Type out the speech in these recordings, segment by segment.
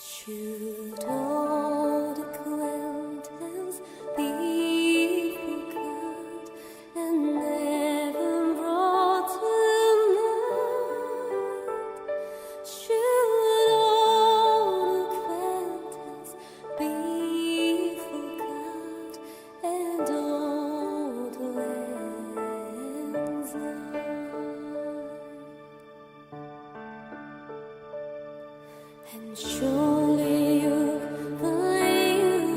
Should old acquaintance be forgot and never brought to light? Should old acquaintance be forgot and old lands lie? And surely you'll find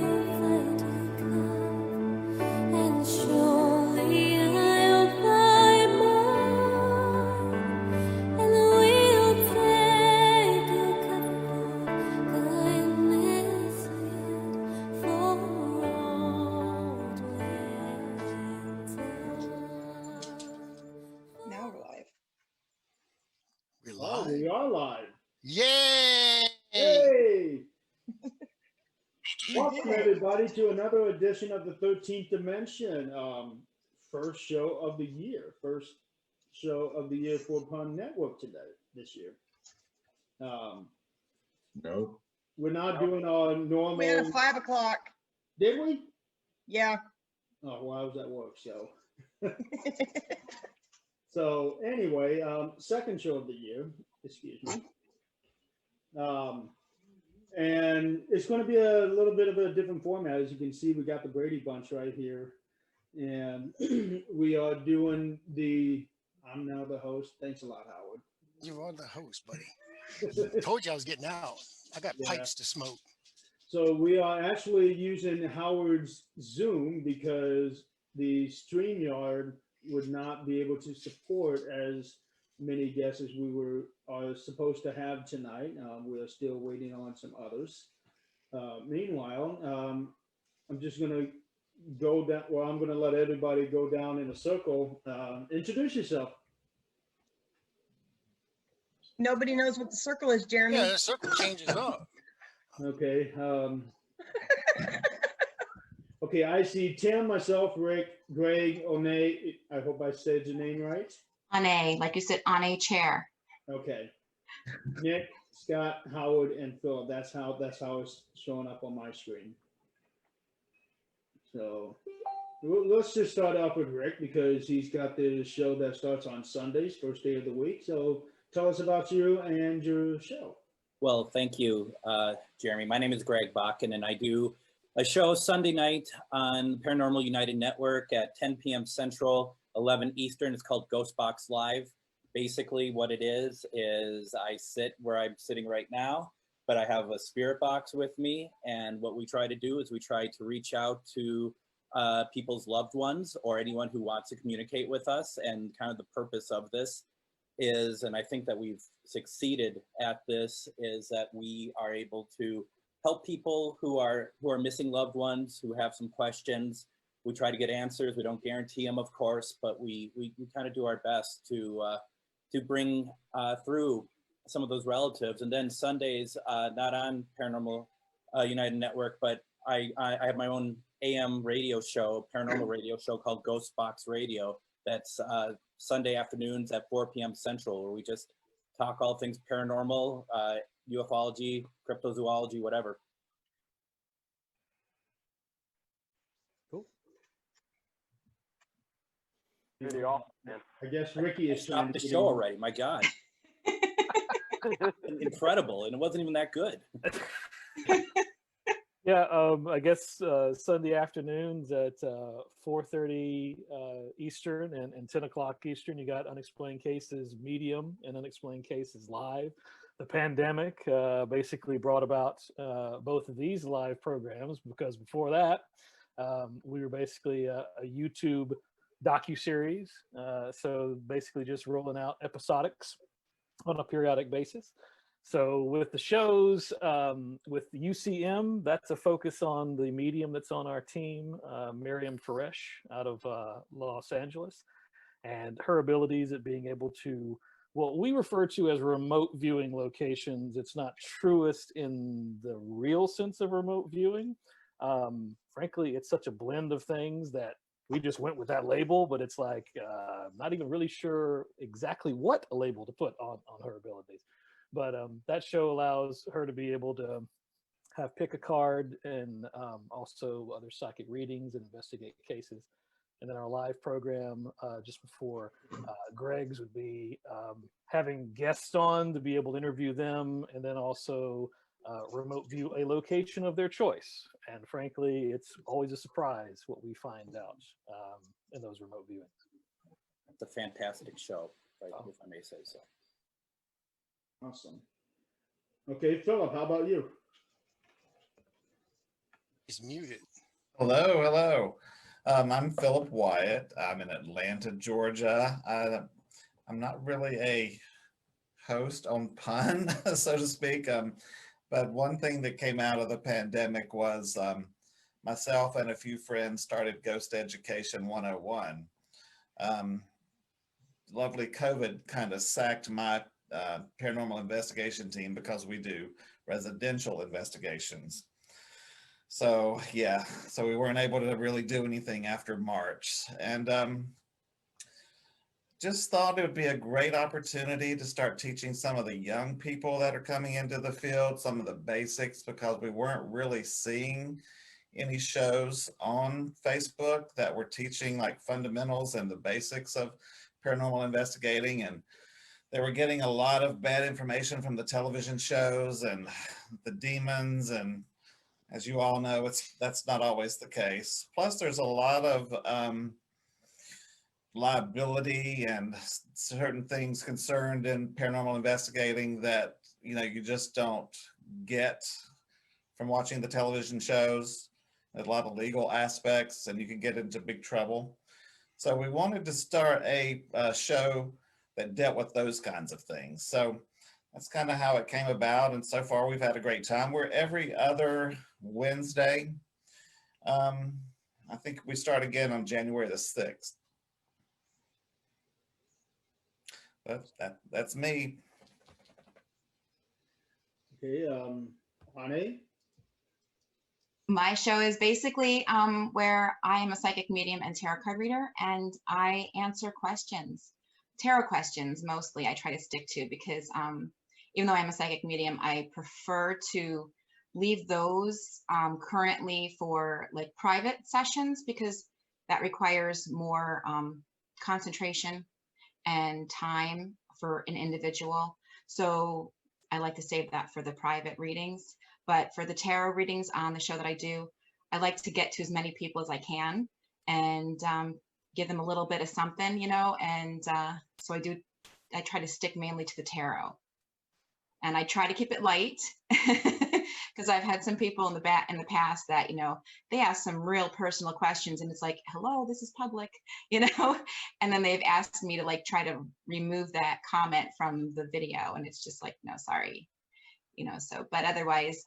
to come, and surely I'll find mine, and we'll take a couple kindness yet for old lands lie. Now we're live. We're Oh, live. we are live. Yay! Hey! Welcome everybody to another edition of the 13th Dimension. First show of the year. First show of the year for Pun Network this year. No. We're not doing our normal. We had a 5 o'clock. Did we? Yeah. Oh, well, how does that work? So anyway, second show of the year. Excuse me. And it's going to be a little bit of a different format. As you can see, we got the Brady Bunch right here. And we are doing I'm now the host. Thanks a lot, Howard. You are the host, buddy. Told you I was getting out. I got pipes to smoke. So we are actually using Howard's Zoom because the StreamYard would not be able to support as many guests as we are supposed to have tonight. We are still waiting on some others. Meanwhile, I'm just going to go down. Well, I'm going to let everybody go down in a circle. Introduce yourself. Nobody knows what the circle is, Jeremy. Yeah, the circle changes up. Okay. Okay, I see Tim, myself, Rick, Greg, Onae. I hope I said your name right. Onae, like you said, on a chair. Okay. Nick, Scott, Howard, and Phil. That's how it's showing up on my screen. So let's just start off with Rick because he's got the show that starts on Sundays, first day of the week. So tell us about you and your show. Well, thank you, Jeremy. My name is Greg Bakun, and I do a show Sunday night on Paranormal United Network at 10 p.m. Central, 11 Eastern. It's called Ghost Box Live. Basically, what it is I sit where I'm sitting right now, but I have a spirit box with me. And what we try to do is we try to reach out to people's loved ones or anyone who wants to communicate with us. And kind of the purpose of this is, and I think that we've succeeded at this, is that we are able to help people who are missing loved ones, who have some questions. We try to get answers. We don't guarantee them, of course, but we kind of do our best to bring through some of those relatives. And then Sundays, not on Paranormal United Network, but I have my own AM radio show, paranormal radio show called Ghost Box Radio. That's Sunday afternoons at 4 p.m. Central, where we just talk all things paranormal, ufology, cryptozoology, whatever. Cool. Pretty awesome, man. I guess Ricky is trying Stopped to the get show in. already. My God. Incredible. And it wasn't even that good. Yeah, I guess Sunday afternoons at 4:30 Eastern and 10 o'clock Eastern, you got Unexplained Cases Medium and Unexplained Cases Live. The pandemic basically brought about both of these live programs because before that, we were basically a YouTube docuseries. So basically just rolling out episodics on a periodic basis. So with the shows, with the UCM, that's a focus on the medium that's on our team, Miriam Teresh out of Los Angeles, and her abilities at being able to, what we refer to as remote viewing locations. It's not truest in the real sense of remote viewing. Frankly, it's such a blend of things that we just went with that label, but it's like, not even really sure exactly what a label to put on her abilities. But that show allows her to be able to have pick a card and also other psychic readings and investigate cases. And then our live program just before Greg's would be having guests on to be able to interview them, and then also remote view a location of their choice. And frankly, it's always a surprise what we find out in those remote viewings. It's a fantastic show, right, if I may say so. Awesome. Okay, Philip, how about you? He's muted. Hello, hello. I'm Philip Wyatt. I'm in Atlanta, Georgia. I'm not really a host on pun, so to speak. But one thing that came out of the pandemic was myself and a few friends started Ghost Education 101. Lovely COVID kind of sacked my paranormal investigation team because we do residential investigations. So yeah, so we weren't able to really do anything after March, and just thought it would be a great opportunity to start teaching some of the young people that are coming into the field some of the basics, because we weren't really seeing any shows on Facebook that were teaching like fundamentals and the basics of paranormal investigating, and they were getting a lot of bad information from the television shows and the demons, and as you all know, that's not always the case. Plus, there's a lot of liability and certain things concerned in paranormal investigating that, you know, you just don't get from watching the television shows. There's a lot of legal aspects and you can get into big trouble. So we wanted to start a show that dealt with those kinds of things. So that's kind of how it came about. And so far we've had a great time. We're every other Wednesday. I think we start again on January the 6th. But that's me. Okay, Onae? My show is basically where I am a psychic medium and tarot card reader, and I answer questions, tarot questions mostly. I try to stick to, because even though I'm a psychic medium, I prefer to leave those currently for like private sessions, because that requires more concentration and time for an individual. So I like to save that for the private readings. But for the tarot readings on the show that I do, I like to get to as many people as I can and give them a little bit of something, you know. And so I try to stick mainly to the tarot. And I try to keep it light, because I've had some people in the past that, you know, they ask some real personal questions, and it's like, hello, this is public, you know, and then they've asked me to like try to remove that comment from the video, and it's just like, no, sorry, you know. So, but otherwise,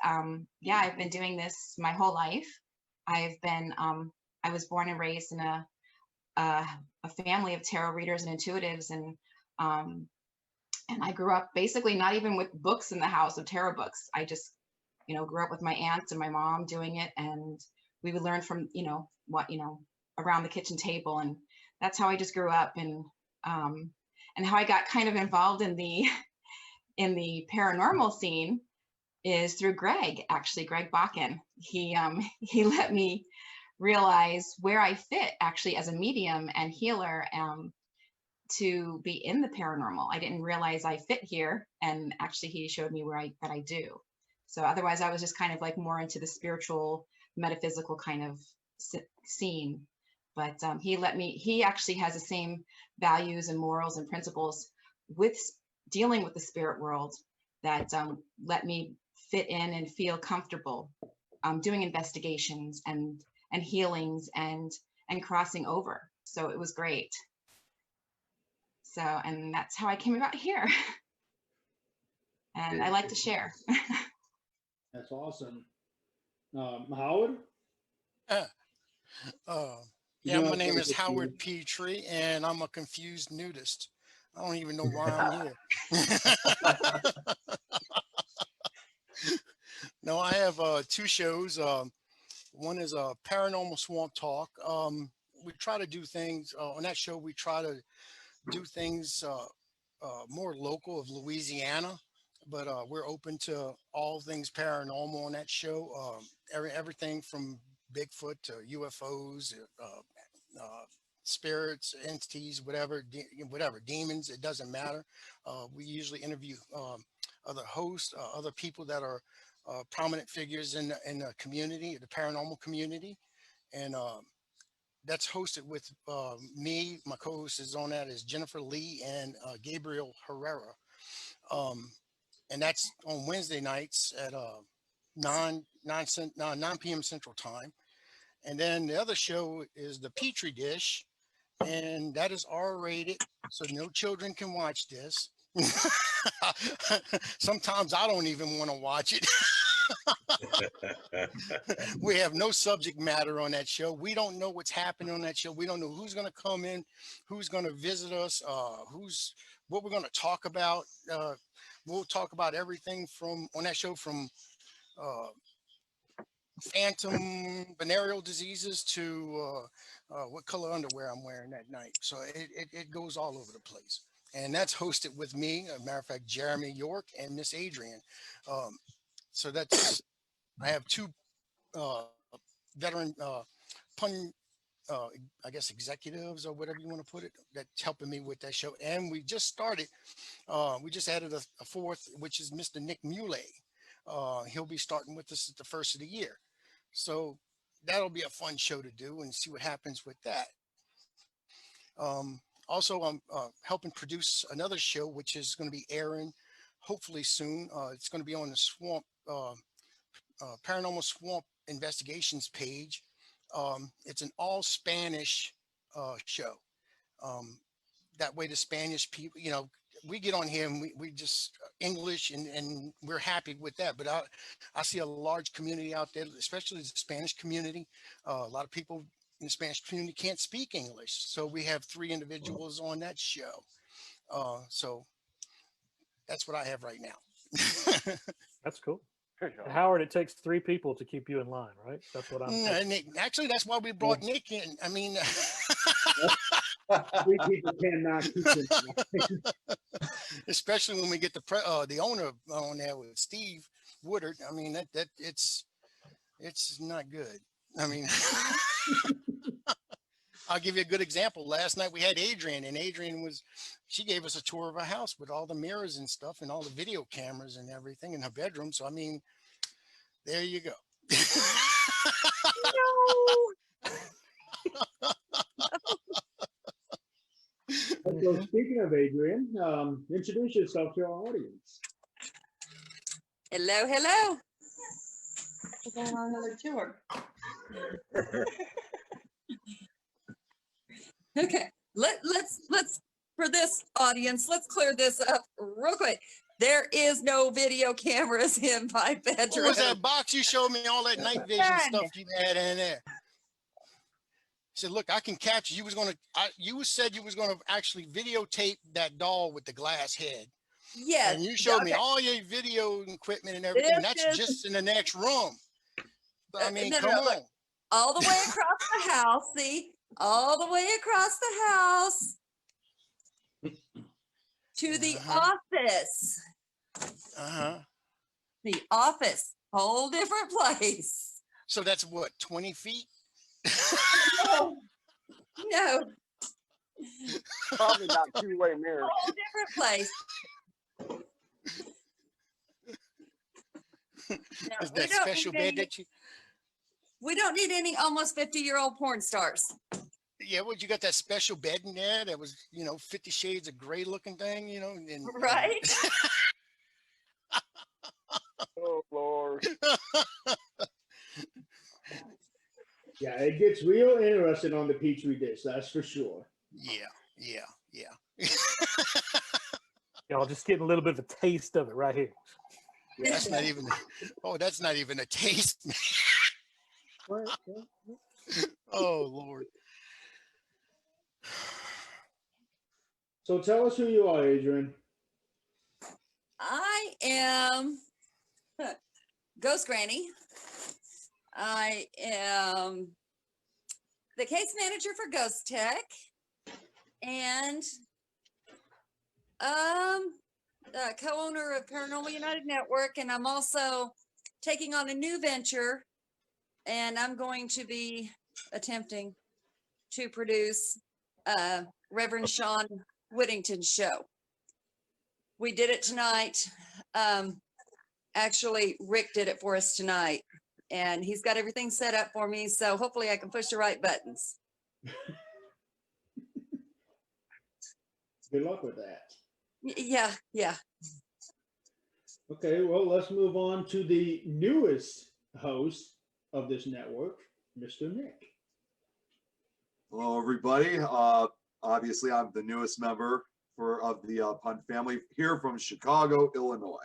yeah, I've been doing this my whole life. I was born and raised in a family of tarot readers and intuitives, and I grew up basically not even with books in the house of tarot books. I just, you know, grew up with my aunts and my mom doing it, and we would learn from, you know, what, you know, around the kitchen table, and that's how I just grew up. And how I got kind of involved in the paranormal scene is through Greg, actually, Greg Bakun. He let me realize where I fit actually as a medium and healer, to be in the paranormal. I didn't realize I fit here, and actually he showed me that I do. So otherwise I was just kind of like more into the spiritual, metaphysical kind of scene. But he actually has the same values and morals and principles with dealing with the spirit world that let me fit in and feel comfortable doing investigations and healings and crossing over. So it was great. So, and that's how I came about here. And I like to share. That's awesome. Howard? Yeah, my name is Howard Pitre, and I'm a confused nudist. I don't even know why I'm here. No, I have two shows. One is a Paranormal Swamp Talk. We try to do things on that show. We try to do things more local of Louisiana. but we're open to all things paranormal on that show. Everything from Bigfoot to UFOs, spirits, entities, whatever, demons. It doesn't matter. We usually interview other hosts, other people that are prominent figures in the community, the paranormal community, and that's hosted with me. My co-host is on that is Jennifer Lee and Gabriel Herrera. And that's on Wednesday nights at 9 p.m. Central Time. And then the other show is the Pitre Dish, and that is R-rated, so no children can watch this. Sometimes I don't even want to watch it. We have no subject matter on that show. We don't know what's happening on that show. We don't know who's going to come in, who's going to visit us, what we're going to talk about. We'll talk about everything from on that show, from phantom venereal diseases to what color underwear I'm wearing that night. So it goes all over the place. And that's hosted with me, as a matter of fact, Jeremy York and Miss Adrienne. So that's, I have two veteran pun, I guess, executives or whatever you want to put it, that's helping me with that show. And we just started, we just added a fourth, which is Mr. Nick Mulae. He'll be starting with us at the first of the year. So that'll be a fun show to do and see what happens with that. Also, I'm helping produce another show, which is going to be airing hopefully soon. It's going to be on the Swamp, Paranormal Swamp Investigations page. It's an all Spanish show. That way the Spanish people, we get on here and we just English and we're happy with that. But I see a large community out there, especially the Spanish community. A lot of people in the Spanish community can't speak English. So we have 3 individuals on that show. So that's what I have right now. That's cool. Howard, it takes 3 people to keep you in line, right? That's what I'm Nick, actually, that's why we brought Nick in. I mean, 3 people cannot keep it. especially when we get the owner on there with Steve Woodard. I mean, that it's not good. I mean, I'll give you a good example. Last night we had Adrienne, and Adrienne she gave us a tour of her house with all the mirrors and stuff and all the video cameras and everything in her bedroom. So, I mean, there you go. So speaking of Adrienne, introduce yourself to our audience. Hello, hello. We're going on another tour. Okay, let's for this audience, let's clear this up real quick. There is no video cameras in my bedroom. What was that box you showed me? All that night vision stuff you had in there. He said, "Look, I can capture." You said you was gonna actually videotape that doll with the glass head. Yes. And you showed me all your video equipment and everything. That's just in the next room. But, I mean, come on. Look, all the way across the house. See, all the way across the house to the office. The office, whole different place. So that's what, 20 feet? No. Probably not 2-way mirror. Whole different place. Now, Is that special bed that you? We don't need any almost 50-year-old porn stars. Yeah, well, you got that special bed in there that was, 50 Shades of Gray looking thing, and, right? Oh, Lord. Yeah, it gets real interesting on the Petri dish, that's for sure. Yeah. Y'all just getting a little bit of a taste of it right here. That's not even. Oh, that's not even a taste. Oh, Lord. So tell us who you are, Adrienne. I am Ghost Granny. I am the case manager for Ghost Tech. And co-owner of Paranormal United Network, and I'm also taking on a new venture, and I'm going to be attempting to produce Reverend Sean Whittington's show. We did it tonight. Actually, Rick did it for us tonight, and he's got everything set up for me, so hopefully I can push the right buttons. Good luck with that. Yeah. Okay, well, let's move on to the newest host of this network, Mr. Nick. Hello, everybody. Obviously, I'm the newest member of the Pun family here from Chicago, Illinois.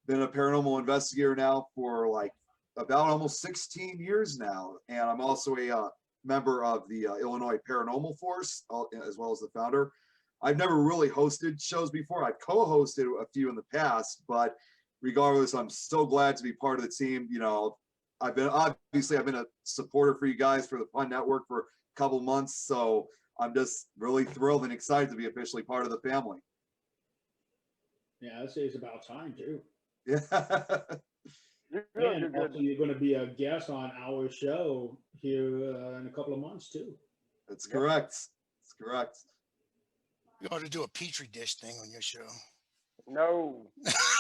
Been a paranormal investigator now for like about almost 16 years now, and I'm also a member of the Illinois Paranormal Force, as well as the founder. I've never really hosted shows before. I've co-hosted a few in the past, but regardless, I'm so glad to be part of the team. You know, I've been a supporter for you guys for the Pun Network for a couple months, so I'm just really thrilled and excited to be officially part of the family. Yeah, I'd say it's about time too. Yeah. And also you're going to be a guest on our show here in a couple of months too. That's correct. That's correct. You ought to do a Petri dish thing on your show. No.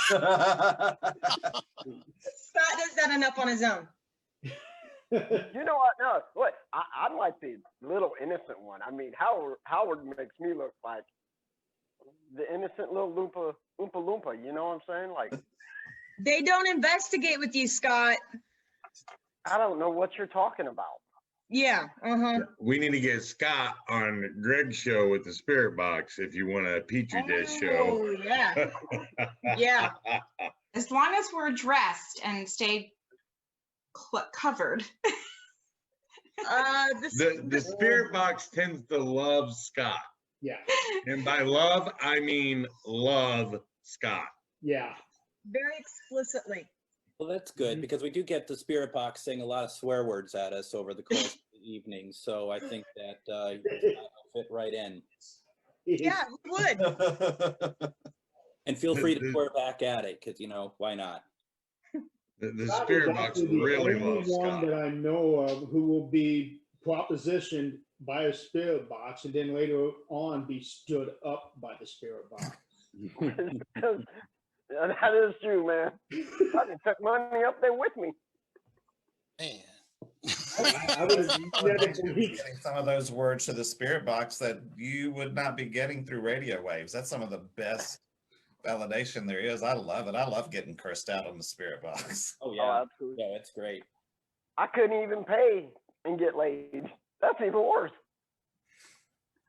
Scott does that enough on his own. You know what? No, what? I like the little innocent one. I mean, Howard makes me look like the innocent little Oompa Loompa. You know what I'm saying? Like, They don't investigate with you, Scott. I don't know what you're talking about. Yeah. We need to get Scott on Greg's show with the Spirit Box if you want a Petri dish show. Oh, yeah. Yeah. As long as we're dressed and stay covered. The Spirit Box tends to love Scott. Yeah. And by love, I mean love Scott. Yeah. Very explicitly. Well, that's good because we do get the Spirit Box saying a lot of swear words at us over the course of the evening. So I think that will fit right in. Yeah, it would. And feel free to swear back at it because, you know, why not? The Scott Spirit is Box actually the really only loves one Scott. that I know of who will be propositioned by a Spirit Box and then later on be stood up by the Spirit Box. That is true, man. I can took money up there with me. Man. I would have never Getting believed. some of those words to the Spirit Box that you would not be getting through radio waves. That's some of the best validation there is. I love it. I love getting cursed out on the Spirit Box. Oh, Oh, yeah. absolutely. Yeah, it's great. I couldn't even pay and get laid. That's even worse.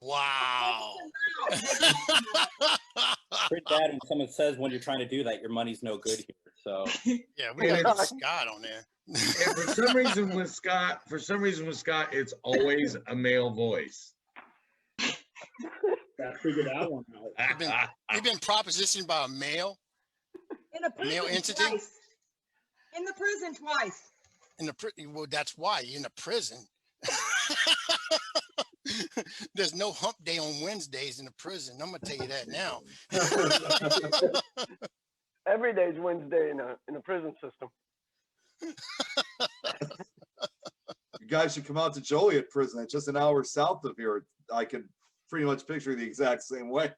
Wow. Pretty bad when someone says when you're trying to do that, your money's no good here. So Yeah, we got to get Scott on there. And for some reason with Scott, it's always a male voice. I figured that one out. You've been propositioned by a male In a prison entity? twice. In the prison twice. in the well, that's why you're in a prison. There's no hump day on Wednesdays in the prison. I'm gonna tell you that now. Every day's Wednesday in a prison system. You guys should come out to Joliet prison. It's just an hour south of here. I can pretty much picture the exact same way.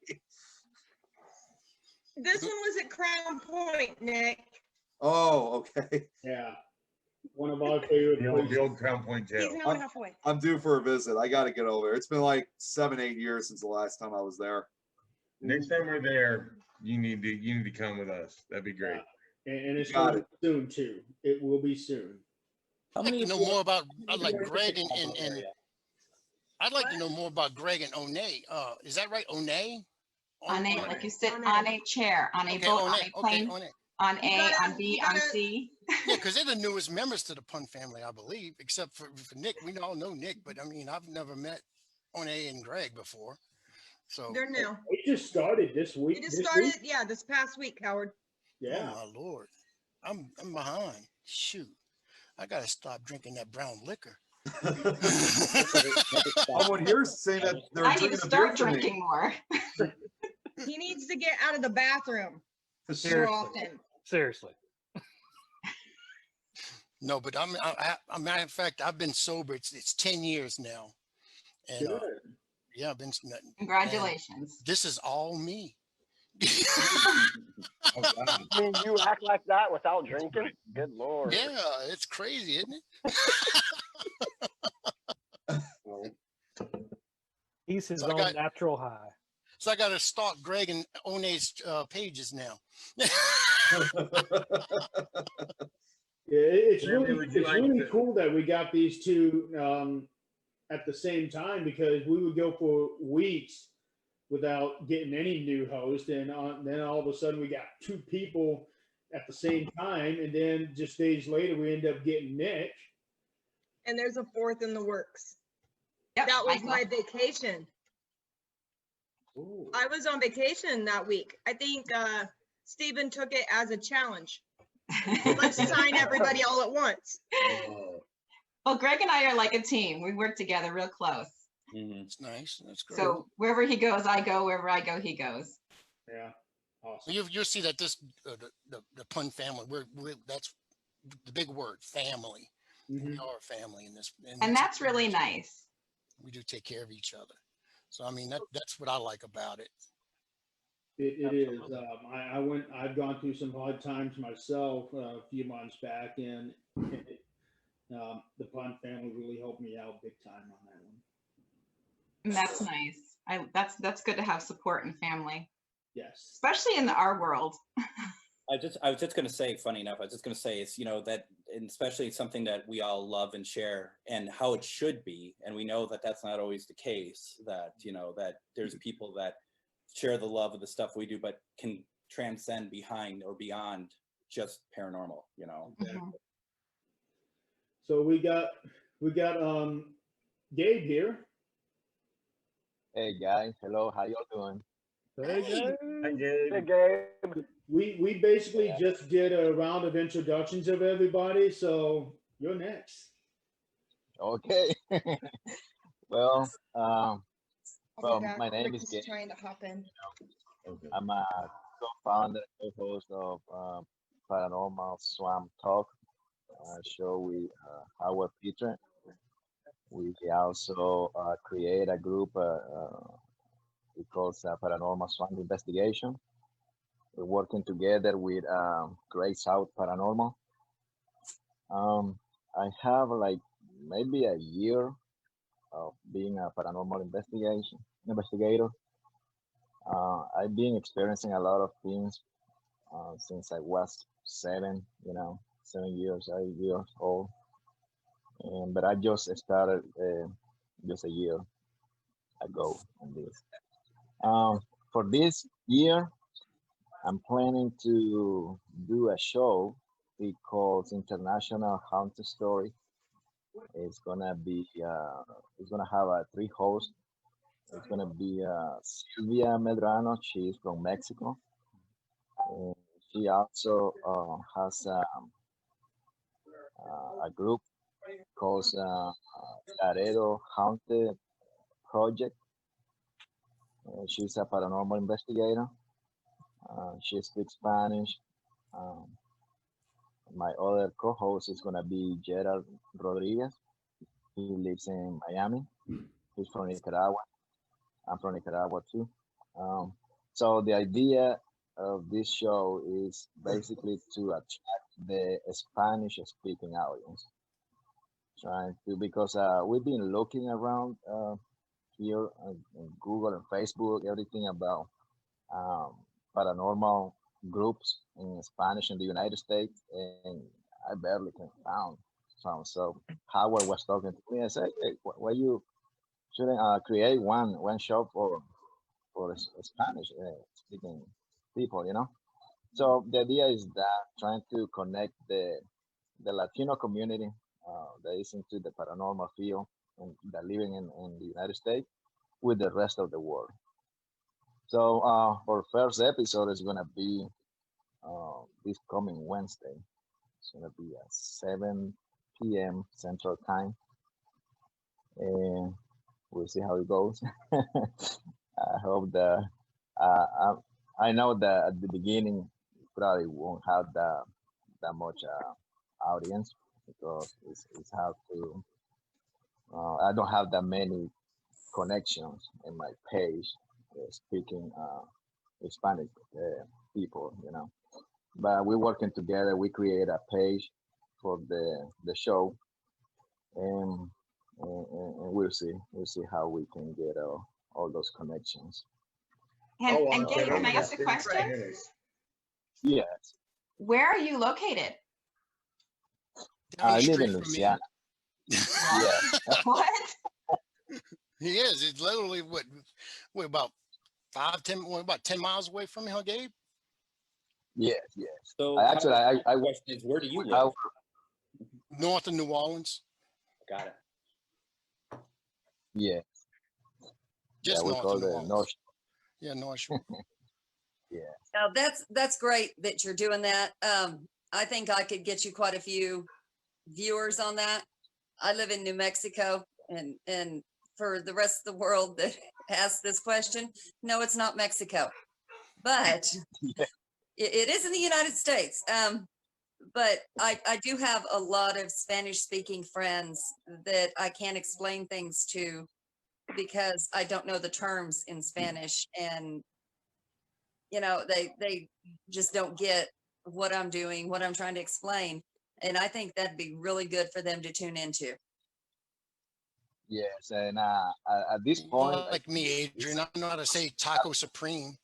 This one was at Crown Point, Nick. Oh, okay. Yeah. One of our favorite The old Crown Point He's jail. an hour and a half away. I'm due for a visit. I got to get over there. It's been like 7-8 years since the last time I was there. Next time we're there, you need to come with us. That'd be great. And it's Got coming soon too. It will be soon. I'd like to know more about like Greg and I'd like to know more about Greg and Onae. Is that right? Onae? Onae, like you sit on a chair, on a Okay, boat, on Onae, a plane, Onae. on You A, gotta- on B, you on gotta- C. Yeah, because they're the newest members to the Pun family, I believe, except for Nick. We all know Nick, but I mean, I've never met Onae and Greg before. So, They're new. It just started this week. We just this started, week? yeah, this past week, Howard. Yeah. oh my Lord, I'm behind. Shoot, I gotta stop drinking that brown liquor. Someone here is saying that they're I need to drinking a beer start for me. drinking more. He needs to get out of the bathroom more Seriously. often. Seriously. No, but a matter of fact, I've been sober. It's 10 years now, and Good. yeah, I've been. Congratulations. This is all me. Oh, God. I mean, you act like that without drinking? Good Lord. Yeah, it's crazy, isn't it? He's his So I own got- natural high. So I got to stalk Greg and Onae's pages now. Yeah, it's Jeremy, really would you it's like really to- cool that we got these two at the same time, because we would go for weeks without getting any new host, and then all of a sudden we got two people at the same time, and then just days later we end up getting Nick. And there's a fourth in the works. Yep, That was Michael. my vacation. Ooh. I was on vacation that week. I think Stephen took it as a challenge. Let's sign everybody all at once. Well, Greg and I are like a team. We work together real close. It's nice. That's great. So wherever he goes, I go. Wherever I go, he goes. Yeah, awesome. You'll see that this the pun family. We're that's the big word, family. We Mhm. are a family in this, And that's really nice. We do take care of each other. So I mean that's what I like about it. It is. I've gone through some hard times myself a few months back, and the Pond family really helped me out big time on that one. And that's nice. That's good to have support and family, Yes. especially in our world. I was just going to say, funny enough, I was just going to say it's, that, and especially something that we all love and share and how it should be. And we know that that's not always the case, that, that there's people that share the love of the stuff we do, but can transcend behind or beyond just paranormal, Mhm. So we got Gabe here. Hey guys, hello, how y'all doing? Hey, Gabe. Hi, Gabe. Hey, Gabe. We basically just did a round of introductions of everybody, so you're next. Okay. Well, my name Rick is Gabe. trying to hop in. Okay. I'm a co-founder and co-host of Paranormal Swamp Talk show with Howard Pitre. We also create a group we call Paranormal Swamp Investigation. We're working together with Great South Paranormal. I have like maybe a year of being a paranormal investigator. I've been experiencing a lot of things since I was 7 years, 8 years old. But I just started just a year ago on this. For this year, I'm planning to do a show. It calls International Haunted Story. It's gonna be it's gonna have 3 hosts. It's gonna be Silvia Medrano. She's from Mexico. And she also has a group called Laredo Haunted Project. She's a paranormal investigator. She speaks Spanish. My other co-host is gonna be Gerald Rodriguez. He lives in Miami. He's from Nicaragua. I'm from Nicaragua too. So the idea of this show is basically to attract the Spanish-speaking audience. Because we've been looking around here on Google and Facebook, everything about paranormal groups in Spanish in the United States, and I barely can find some. So Howard was talking to me and said, "Hey, why you shouldn't create one show for Spanish speaking people, So the idea is that trying to connect the Latino community that is into the paranormal field and that living in the United States with the rest of the world. So our first episode is gonna be this coming Wednesday. It's gonna be at 7 p.m. Central Time, and we'll see how it goes. I hope that I know that at the beginning probably won't have that much audience because it's hard to. I don't have that many connections in my page speaking Hispanic people, you know. But we're working together. We create a page for the show, and, and we'll see how we can get all those connections. And Gabe, can I ask a question? Yes. Where are you located? I live in Louisiana. Yeah. What? He is. It's literally what about 10 miles away from me, huh, Gabe? Yes, yes. So I question is, where do you live? North of New Orleans. Got it. Yes. Just we north call of New the Orleans. North. Yeah, North Shore. Yeah. Now that's great that you're doing that. I think I could get you quite a few viewers on that. I live in New Mexico, and for the rest of the world that asks this question, no, it's not Mexico, but it is in the United States. But I do have a lot of Spanish speaking friends that I can't explain things to because I don't know the terms in Spanish, and you know, they just don't get what I'm doing, what I'm trying to explain. And I think that'd be really good for them to tune into. Yes, and at this point, like me, Adrienne, I know how to say Taco Supreme.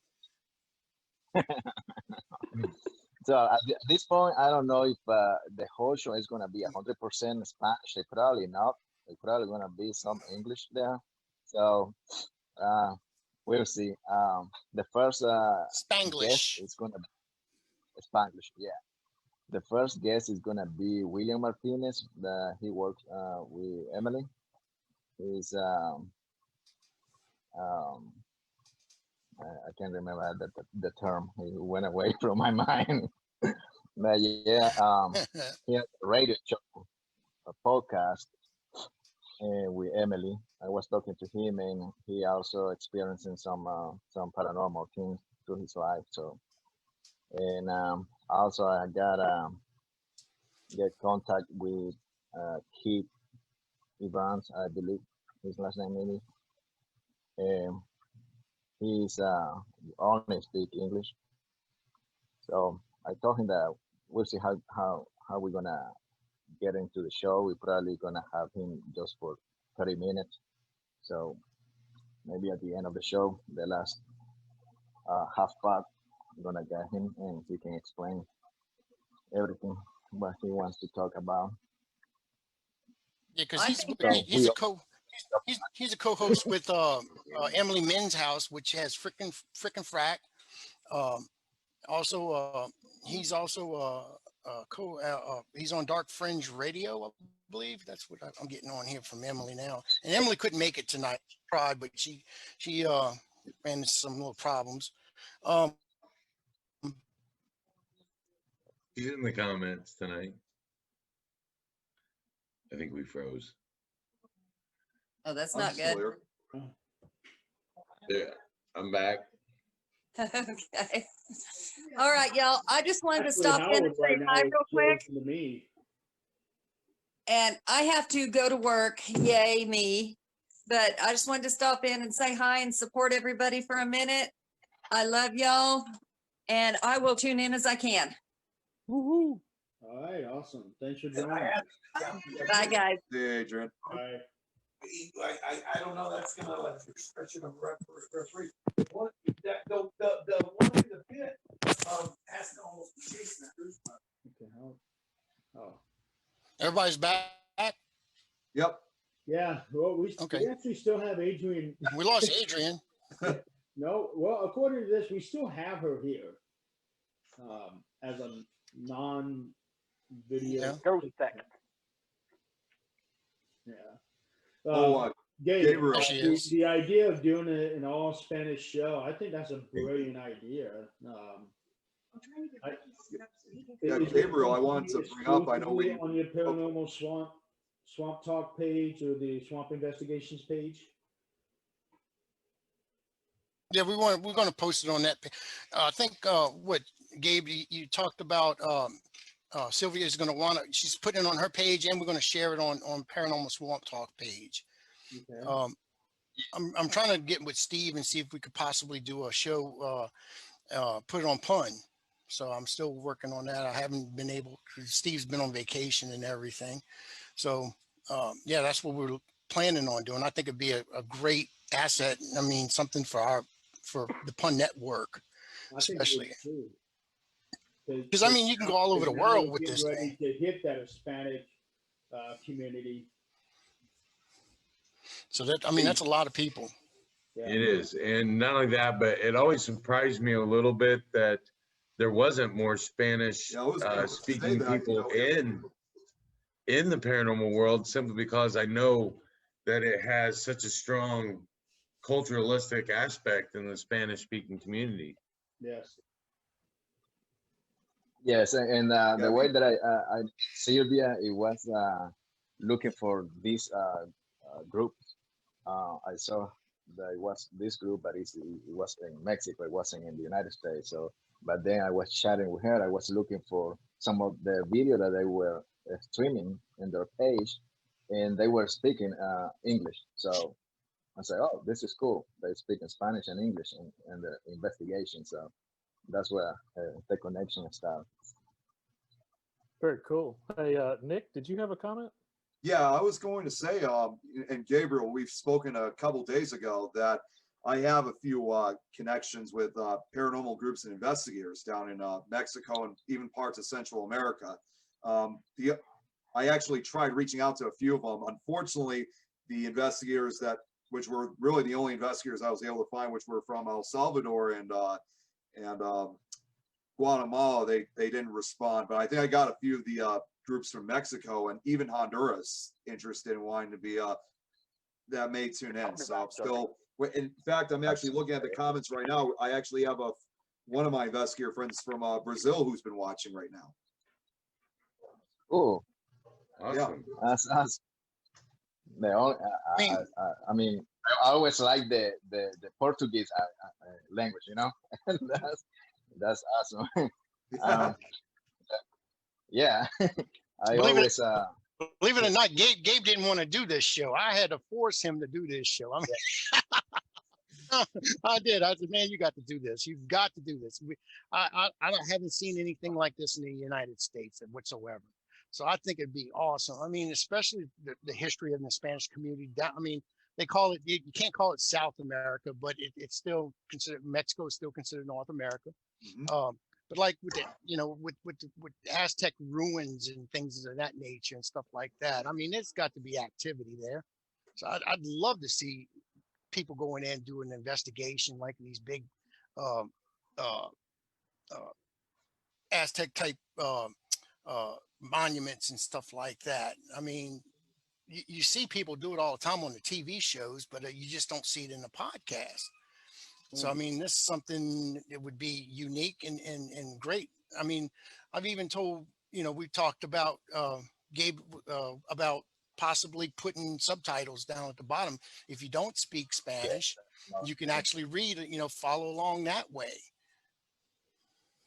So at this point, I don't know if the whole show is gonna be 100% Spanish. They probably not. They probably gonna be some English there. So we'll see. The first guest is gonna be Spanglish. Yeah. The first guest is gonna be William Martinez. He works with Emily. He's I can't remember the term. It went away from my mind. But yeah, he has a radio show, a podcast with Emily. I was talking to him, and he also experiencing some paranormal things through his life. So, and also I got get contact with Keith Evans, I believe his last name is. He's only speak English. So I told him that we'll see how we're gonna get into the show. We're probably gonna have him just for 30 minutes. So maybe at the end of the show, the last half part, I'm gonna get him and he can explain everything what he wants to talk about. Yeah, because he's a co-host with Emily Men's House, which has frickin' frack. Also, he's also he's on Dark Fringe Radio, I believe. That's what I'm getting on here from Emily now. And Emily couldn't make it tonight. She tried, but she ran into some little problems. He's in the comments tonight. I think we froze. Oh, that's not good. Yeah, I'm back. Okay. All right, y'all. I just wanted to stop in and say hi real quick. And I have to go to work. Yay, me. But I just wanted to stop in and say hi and support everybody for a minute. I love y'all. And I will tune in as I can. Woohoo. All right, awesome. Thanks for joining. Bye, guys. Hey, Adrienne. Bye. I don't know. That's gonna like expression of referee. The one in the pit has to almost be chasing that. Okay. Oh. Everybody's back. Yep. Yeah. Well, we actually still have Adrienne. We lost Adrienne. No. Well, according to this, we still have her here as a non-video. Ghost second. Yeah. Gabriel. The idea of doing an all Spanish show, I think that's a brilliant idea. Gabriel, I wanted to bring up, I know we on your Paranormal Swamp Talk page or the Swamp Investigations page. Yeah, we're going to post it on that. I think what Gabe, you talked about. Sylvia is going to she's putting it on her page, and we're going to share it on Paranormal Swamp Talk page. Okay. I'm trying to get with Steve and see if we could possibly do a show, put it on Pun. So I'm still working on that. I haven't been able. Steve's been on vacation and everything. So yeah, that's what we're planning on doing. I think it'd be a great asset. I mean, something for the Pun Network, especially. Because I mean, you can go all over the world with this thing. To hit that Hispanic community. So that, I mean, that's a lot of people. Yeah. It is. And not only that, but it always surprised me a little bit that there wasn't more Spanish speaking people in the paranormal world, simply because I know that it has such a strong culturalistic aspect in the Spanish speaking community. Yes. Yes, and the way that I Sylvia, it was looking for this group. I saw that it was this group, but it was in Mexico. It wasn't in the United States. So, but then I was chatting with her. I was looking for some of the video that they were streaming in their page, and they were speaking English. So I said, "Oh, this is cool. They speak in Spanish and English in the investigation." So that's where the connection started. Very cool. Hey, Nick, did you have a comment? Yeah, I was going to say, and Gabriel, we've spoken a couple days ago that I have a few connections with paranormal groups and investigators down in Mexico and even parts of Central America. I actually tried reaching out to a few of them. Unfortunately, the investigators which were really the only investigators I was able to find, which were from El Salvador and Guatemala, they didn't respond. But I think I got a few of the groups from Mexico and even Honduras interested in wanting to be that may tune in. So I'm still, in fact, I'm actually looking at the comments right now. I actually have one of my investigator friends from Brazil who's been watching right now. Oh, awesome. Yeah. That's the only, I mean, I always like the Portuguese language, you know. that's awesome. Yeah, Believe it or not, Gabe didn't want to do this show. I had to force him to do this show. I mean, I did. I said, "Man, you got to do this. You've got to do this." I haven't seen anything like this in the United States whatsoever. So I think it'd be awesome. I mean, especially the history of the Spanish community. I mean, they call it. You can't call it South America, but it's still considered. Mexico is still considered North America. Mm-hmm. But like with with Aztec ruins and things of that nature and stuff like that, I mean, there's got to be activity there. So I'd love to see people going in and do an investigation like these big Aztec type monuments and stuff like that. I mean, you see people do it all the time on the TV shows, but you just don't see it in the podcast. So, I mean, this is something that would be unique and great. I mean, I've even told, we talked about Gabe about possibly putting subtitles down at the bottom. If you don't speak Spanish, you can actually read it, follow along that way.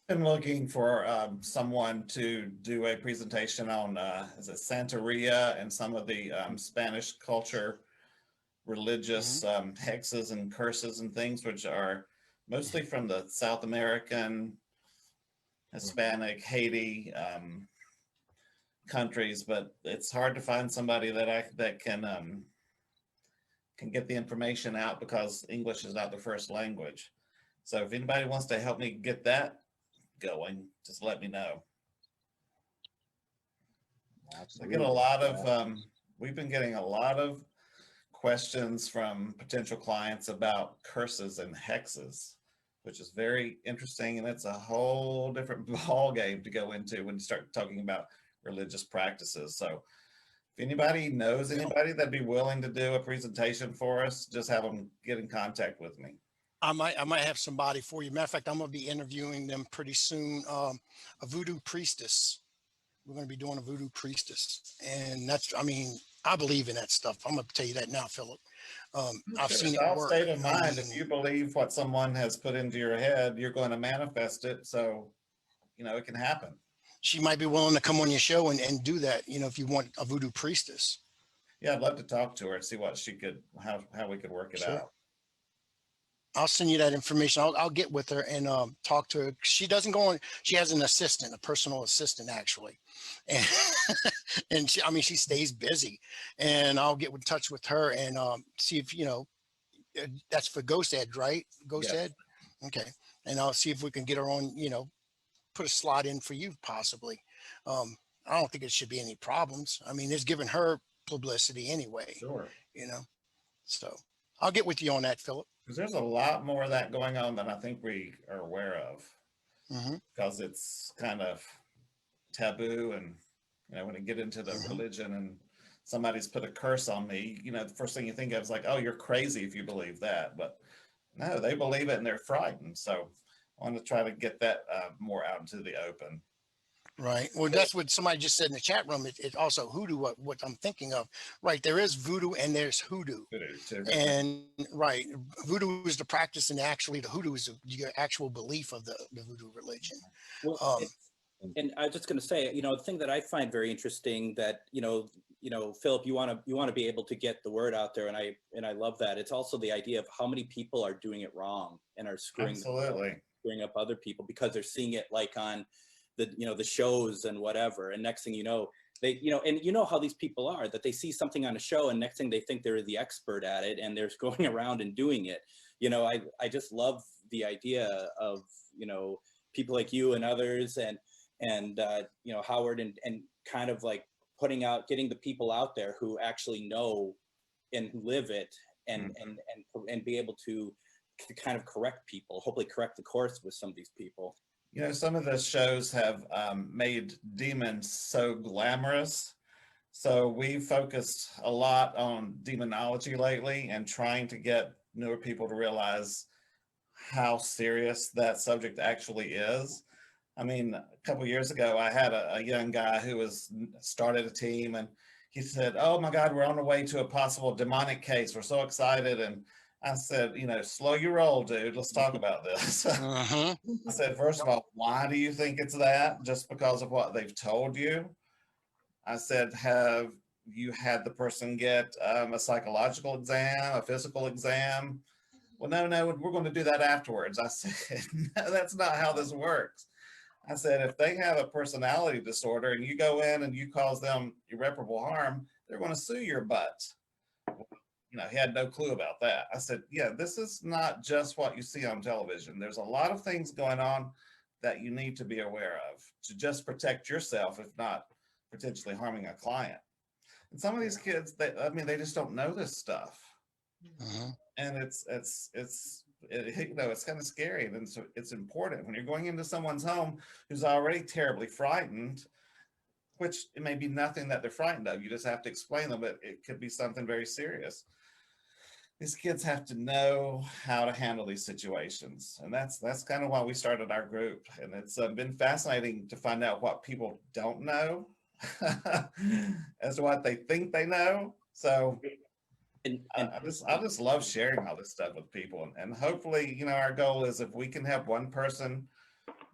Been looking for someone to do a presentation on is it Santeria and some of the Spanish culture, religious hexes and curses and things, which are mostly from the South American, Hispanic, Haiti countries, but it's hard to find somebody that can get the information out because English is not their first language. So if anybody wants to help me get that going, just let me know. Absolutely. I get a lot of we've been getting a lot of questions from potential clients about curses and hexes, which is very interesting, and it's a whole different ball game to go into when you start talking about religious practices. So if anybody knows anybody that'd be willing to do a presentation for us, just have them get in contact with me. I might have somebody for you. Matter of fact, I'm going to be interviewing them pretty soon. A voodoo priestess. We're going to be doing a voodoo priestess, and that's, I mean, I believe in that stuff. I'm gonna tell you that now, Philip. I've Sure, seen it's it all work. state of I mind. If mean, you believe what someone has put into your head, you're going to manifest it. So, it can happen. she might be willing to come on your show and do that. If you want a voodoo priestess. Yeah, I'd love to talk to her and see what she could, how we could work it Sure. out. I'll send you that information. I'll get with her and talk to her. She doesn't go on. She has an assistant, a personal assistant, actually, and and she stays busy. And I'll get in touch with her and see if that's for Ghost Ed, right? Ghost Yes. Ed. Okay. And I'll see if we can get her on. Put a slot in for you possibly. I don't think it should be any problems. I mean, it's giving her publicity anyway. Sure. So I'll get with you on that, Philip. Because there's a lot more of that going on than I think we are aware of. Because it's kind of taboo, and when you get into the religion and somebody's put a curse on me, the first thing you think of is like, oh, you're crazy if you believe that. But no, they believe it and they're frightened. So I want to try to get that more out into the open. Right. Well, that's what somebody just said in the chat room. It also hoodoo, what I'm thinking of. Right. There is voodoo and there's hoodoo. And right. Voodoo is the practice, and actually the hoodoo is the actual belief of the voodoo religion. Well, and I was just going to say, the thing that I find very interesting that, Philip, you want to be able to get the word out there. And I love that. It's also the idea of how many people are doing it wrong and are screwing up other people because they're seeing it like on the shows and whatever. And next thing you know, they, and how these people are, that they see something on a show and next thing they think they're the expert at it and they're going around and doing it. I just love the idea of, people like you and others and Howard and kind of like getting the people out there who actually know and live it and be able to kind of correct people, hopefully correct the course with some of these people. Some of the shows have made demons so glamorous. So we focused a lot on demonology lately and trying to get newer people to realize how serious that subject actually is. I mean, a couple of years ago, I had a young guy who started a team, and he said, "Oh my God, we're on the way to a possible demonic case. We're so excited." And I said, slow your roll, dude. Let's talk about this. I said, first of all, why do you think it's that? Just because of what they've told you? I said, have you had the person get a psychological exam, a physical exam? Well, no, we're going to do that afterwards. I said, no, that's not how this works. I said, if they have a personality disorder and you go in and you cause them irreparable harm, they're going to sue your butt. He had no clue about that. I said, yeah, this is not just what you see on television. There's a lot of things going on that you need to be aware of to just protect yourself, if not potentially harming a client. And some of these kids, they just don't know this stuff. And it's kind of scary. And so it's important when you're going into someone's home who's already terribly frightened, which it may be nothing that they're frightened of. You just have to explain them, but it could be something very serious. These kids have to know how to handle these situations. And that's kind of why we started our group. And it's been fascinating to find out what people don't know as to what they think they know. So I just love sharing all this stuff with people. And hopefully, our goal is if we can have one person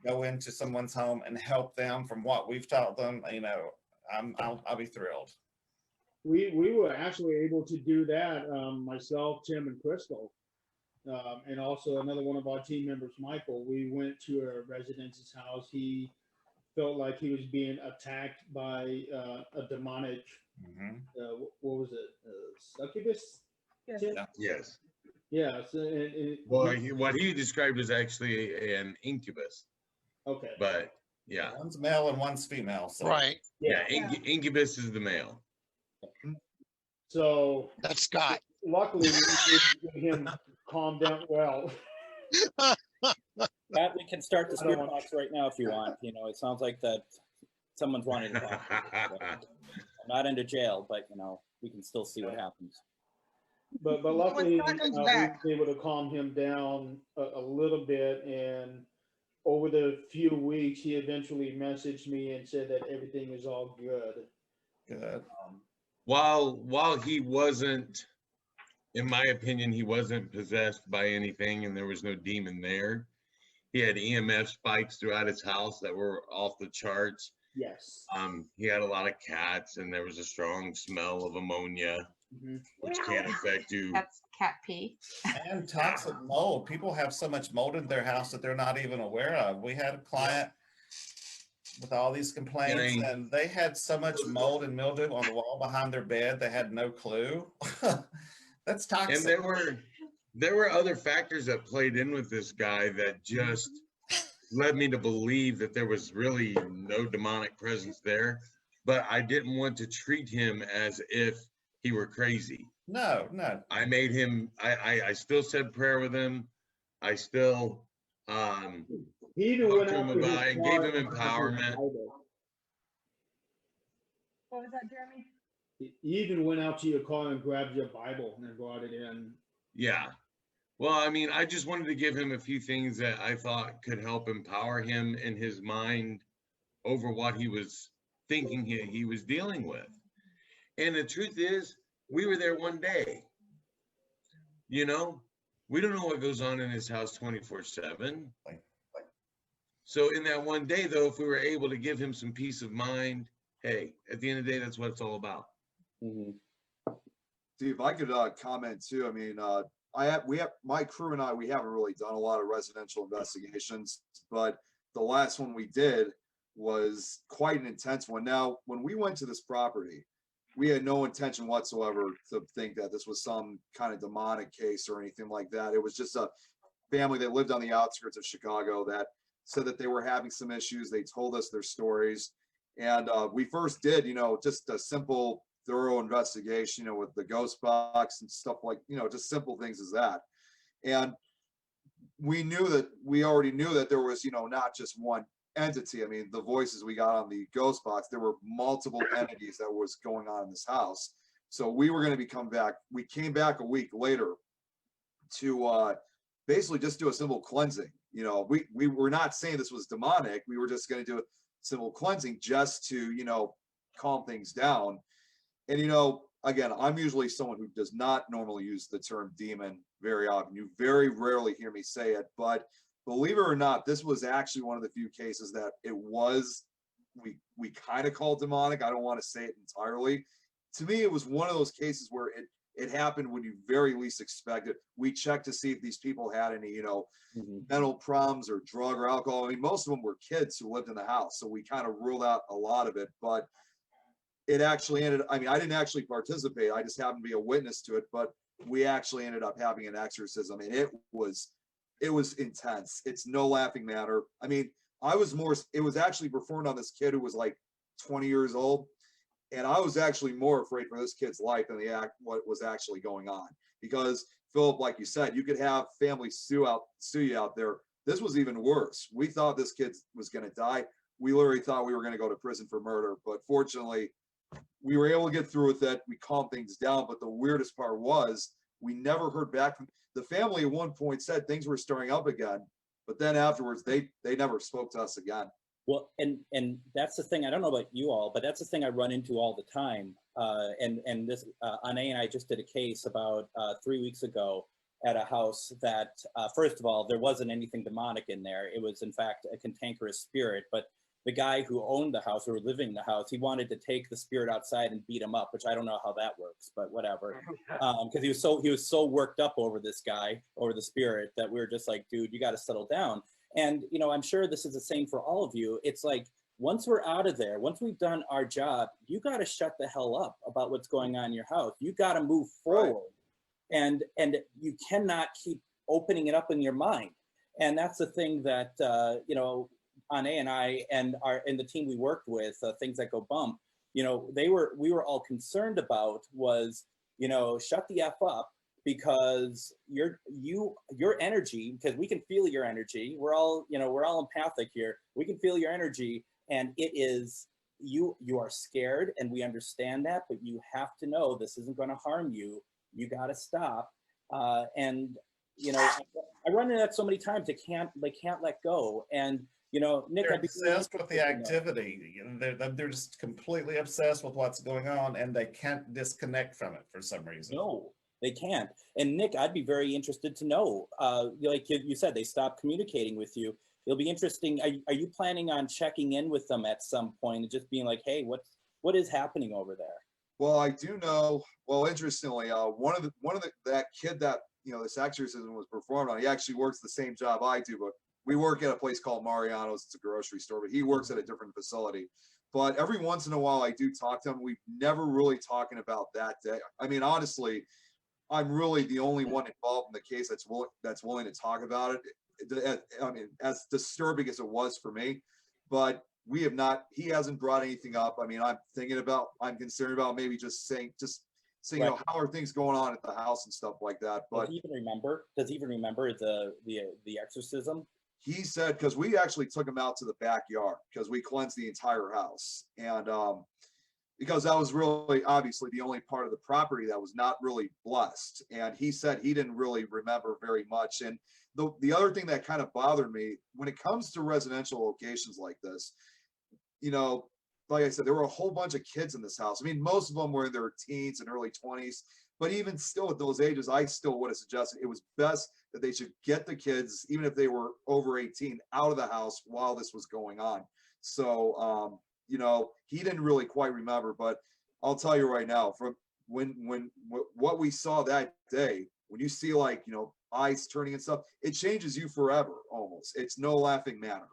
go into someone's home and help them from what we've taught them, I'll be thrilled. We were actually able to do that, myself, Tim, and Crystal, and also another one of our team members, Michael. We went to a resident's house. He felt like he was being attacked by a demonic, what was it, succubus? Yes. Yeah. So, what he described is actually an incubus. Okay. But yeah. One's male and one's female. So. Right. Yeah. Incubus is the male. So that's Scott. Luckily, we get him calmed down well. Pat, we can start the spirit box right now if you want. It sounds like that someone's wanting to talk. I'm not into jail, but we can still see what happens. But luckily, we were able to calm him down a little bit, and over the few weeks, he eventually messaged me and said that everything is all good. Good. while he wasn't, in my opinion, he wasn't possessed by anything and there was no demon there. He had EMF spikes throughout his house that were off the charts. Yes. He had a lot of cats and there was a strong smell of ammonia, which can affect you. That's cat pee. And toxic mold. People have so much mold in their house that they're not even aware of. We had a client with all these complaints, and they had so much mold and mildew on the wall behind their bed, they had no clue. That's toxic. And there were other factors that played in with this guy that just led me to believe that there was really no demonic presence there, but I didn't want to treat him as if he were crazy. No. I made him, I still said prayer with him. I still He even talked went to out him to his about it and car gave him and grabbed his empowerment. Bible. What was that, Jeremy? He even went out to your car and grabbed your Bible and brought it in. Yeah. Well, I mean, I just wanted to give him a few things that I thought could help empower him in his mind over what he was thinking he was dealing with. And the truth is, we were there one day. You know, we don't know what goes on in his house 24/7. So in that one day, though, if we were able to give him some peace of mind, hey, at the end of the day, that's what it's all about. See, if I could comment too, I mean, we have my crew and I, we haven't really done a lot of residential investigations, but the last one we did was quite an intense one. Now, when we went to this property, we had no intention whatsoever to think that this was some kind of demonic case or anything like that. It was just a family that lived on the outskirts of Chicago that said that they were having some issues. They told us their stories. And we first did, just a simple, thorough investigation, with the ghost box and stuff like, just simple things as that. And we already knew that there was, not just one entity. I mean, the voices we got on the ghost box, there were multiple entities that was going on in this house. So we were going to come back. We came back a week later to basically just do a simple cleansing. We were not saying this was demonic. We were just going to do a simple cleansing just to, calm things down. And, again, I'm usually someone who does not normally use the term demon very often. You very rarely hear me say it, but believe it or not, this was actually one of the few cases that we kind of call demonic. I don't want to say it entirely. To me, it was one of those cases where it happened when you very least expect it. We checked to see if these people had any, mental problems or drug or alcohol. I mean, most of them were kids who lived in the house. So we kind of ruled out a lot of it, but it actually I didn't actually participate. I just happened to be a witness to it, but we actually ended up having an exorcism, and it was intense. It's no laughing matter. I mean, it was actually performed on this kid who was like 20 years old. And I was actually more afraid for this kid's life than what was actually going on. Because Philip, like you said, you could have families sue you out there. This was even worse. We thought this kid was going to die. We literally thought we were going to go to prison for murder. But fortunately, we were able to get through with it. We calmed things down. But the weirdest part was we never heard back from the family. At one point said things were stirring up again. But then afterwards, they never spoke to us again. Well, and that's the thing. I don't know about you all, but that's the thing I run into all the time. And this, Onae and I just did a case about 3 weeks ago at a house that, first of all, there wasn't anything demonic in there. It was, in fact, a cantankerous spirit. But the guy who owned the house or living in the house, he wanted to take the spirit outside and beat him up, which I don't know how that works, but whatever. Because he was so worked up over this guy, over the spirit, that we were just like, dude, you got to settle down. And, I'm sure this is the same for all of you. It's like, once we're out of there, once we've done our job, you got to shut the hell up about what's going on in your house. You got to move forward. Right. And you cannot keep opening it up in your mind. And that's the thing that, Onae and I and the team we worked with, Things That Go Bump, we were all concerned about was, shut the F up. Because your energy, because we can feel your energy. We're all empathic here. We can feel your energy, and it is you are scared, and we understand that, but you have to know this isn't going to harm you. You got to stop. I run into that so many times. They can't let go. And You know, Nick, They're I'd be really obsessed with the interested to know. activity. You know, they're just completely obsessed with what's going on, and they can't disconnect from it for some reason. No, they can't. And Nick, I'd be very interested to know. Like you said, they stopped communicating with you. It'll be interesting. Are you planning on checking in with them at some point and just being like, hey, what is happening over there? Well, I do know. Well, interestingly, one of that kid that this exorcism was performed on, he actually works the same job I do, but we work at a place called Mariano's. It's a grocery store, but he works at a different facility. But every once in a while, I do talk to him. We've never really talking about that day. I mean, honestly, I'm really the only one involved in the case that's willing to talk about it. I mean, as disturbing as it was for me, but we have not. He hasn't brought anything up. I mean, I'm concerned about maybe just saying, Right. how are things going on at the house and stuff like that. But Does he even remember? Does he even remember the exorcism? he said, because we actually took him out to the backyard because we cleansed the entire house, and because that was really obviously the only part of the property that was not really blessed. And he said he didn't really remember very much. And the other thing that kind of bothered me when it comes to residential locations like this, like I said, there were a whole bunch of kids in this house. I mean, most of them were in their teens and early 20s, but even still at those ages, I still would have suggested it was best that they should get the kids, even if they were over 18, out of the house while this was going on. So, he didn't really quite remember, but I'll tell you right now, from what we saw that day, when you see eyes turning and stuff, it changes you forever almost. It's no laughing matter.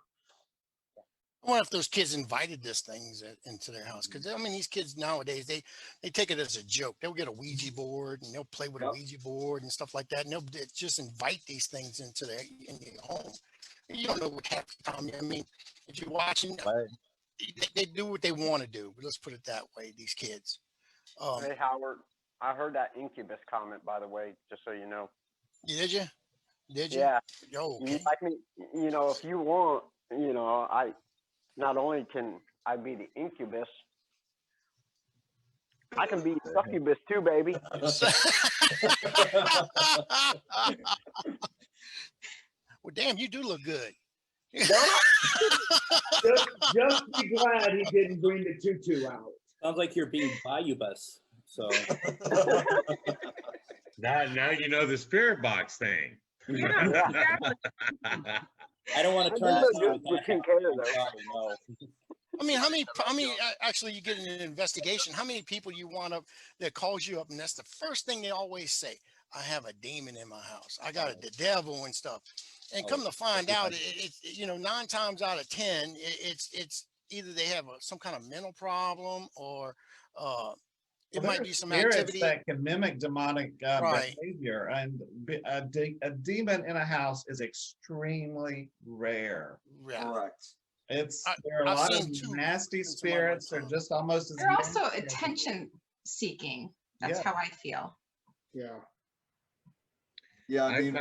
I wonder if those kids invited these things into their house. Because I mean, these kids nowadays, they take it as a joke. They'll get a Ouija board and they'll play with a Ouija board and stuff like that. And they'll just invite these things into their home. You don't know what half the time. I mean, if you're watching, they do what they want to do. But let's put it that way. These kids. Hey Howard, I heard that incubus comment, by the way, just so you know. Did you? Did you? Yeah. Oh, okay. Like me, if you want, I not only can I be the incubus, I can be succubus too, baby. Well, damn, you do look good. just be glad he didn't bring the tutu out. Sounds like you're being bayou-bus. So now you know the spirit box thing. I don't want to turn this on. I mean, how many actually you get in an investigation, how many people you want up that calls you up and that's the first thing they always say, I have a demon in my house. I got the devil and stuff. And come to find out, it's 9 times out of 10, it's either they have some kind of mental problem or it might be some activity that can mimic demonic behavior, and a demon in a house is extremely rare. Correct. There are a lot of nasty spirits. They're just almost as. They're also attention seeking. That's how I feel. Yeah. Yeah, I mean,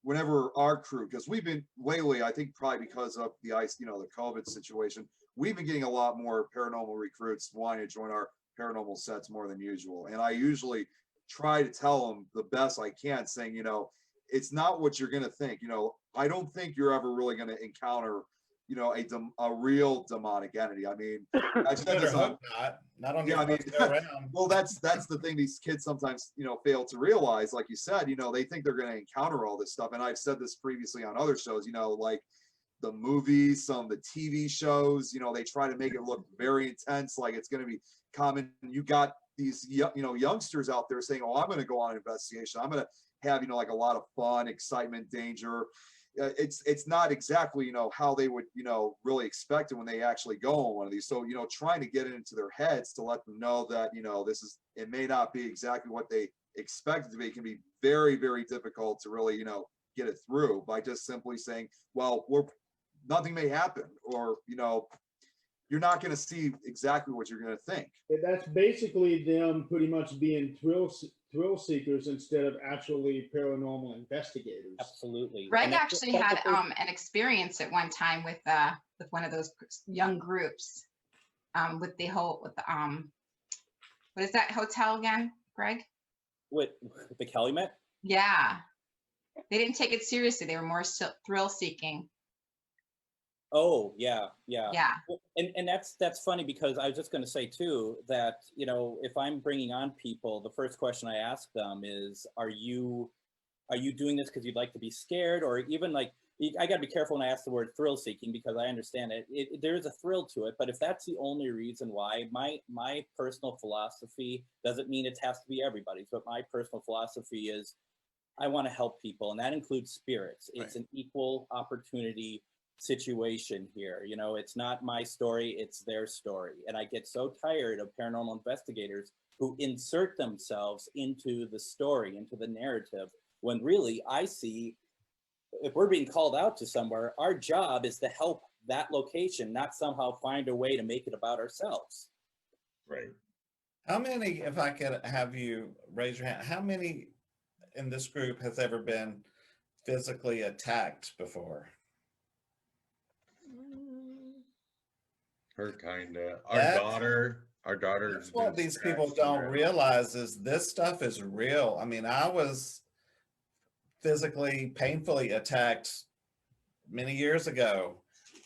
whenever our crew, because we've been lately, I think probably because of the the COVID situation, we've been getting a lot more paranormal recruits wanting to join our paranormal sets more than usual. And I usually try to tell them the best I can, saying, it's not what you're going to think. I don't think you're ever really going to encounter, a real demonic entity. I mean, I said this on, not on well, that's the thing these kids sometimes, fail to realize, like you said, they think they're going to encounter all this stuff. And I've said this previously on other shows, like the movies, some of the TV shows, they try to make it look very intense, like it's going to be common. You got these, youngsters out there saying, oh, I'm going to go on an investigation. I'm going to have, like a lot of fun, excitement, danger. It's not exactly, how they would, really expect it when they actually go on one of these. So, trying to get it into their heads to let them know that, it may not be exactly what they expect it to be. It can be very, very difficult to really, get it through by just simply saying, well, nothing may happen, or, you're not going to see exactly what you're going to think. That's basically them pretty much being thrill seekers instead of actually paranormal investigators. Absolutely. Greg actually had an experience at one time with one of those young groups with the what is that hotel again, Greg? With the Calumet? Yeah. They didn't take it seriously. They were more thrill seeking. Oh, yeah. Yeah. Well, and that's funny because I was just going to say too that, you know, if I'm bringing on people, the first question I ask them is, are you doing this because you'd like to be scared, or even like, I got to be careful when I ask the word thrill seeking, because I understand there is a thrill to it, but if that's the only reason why, my personal philosophy doesn't mean it has to be everybody's, but my personal philosophy is I want to help people, and that includes spirits. It's an equal opportunity situation here. You know, it's not my story, it's their story. And I get so tired of paranormal investigators who insert themselves into the story, into the narrative, when really I see, if we're being called out to somewhere, our job is to help that location, not somehow find a way to make it about ourselves. Right. How many, if I could have you raise your hand, how many in this group has ever been physically attacked before? Her kind of. Our daughter. That's what these people don't realize is this stuff is real. I mean, I was physically, painfully attacked many years ago,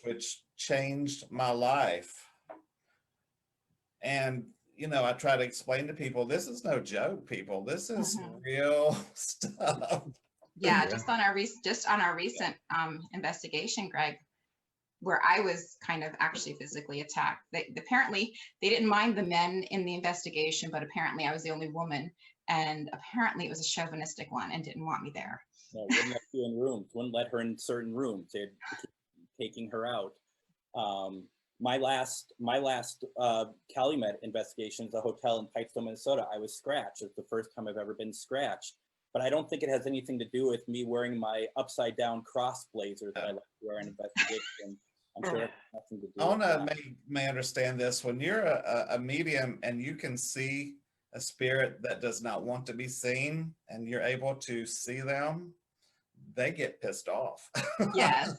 which changed my life. And, you know, I try to explain to people, this is no joke, people. This is real stuff. Yeah, just on our recent investigation, Greg, where I was kind of actually physically attacked. Apparently, they didn't mind the men in the investigation, but apparently I was the only woman, and apparently it was a chauvinistic one and didn't want me there. No, wouldn't let you in rooms, wouldn't let her in certain rooms. They'd keep taking her out. My last Calumet investigation is a hotel in Pipestone, Minnesota. I was scratched. It's the first time I've ever been scratched. But I don't think it has anything to do with me wearing my upside down cross blazer that I like to wear in investigation. I'm sure it has nothing to do with Ona that. may understand this. When you're a medium and you can see a spirit that does not want to be seen and you're able to see them, they get pissed off. Yes.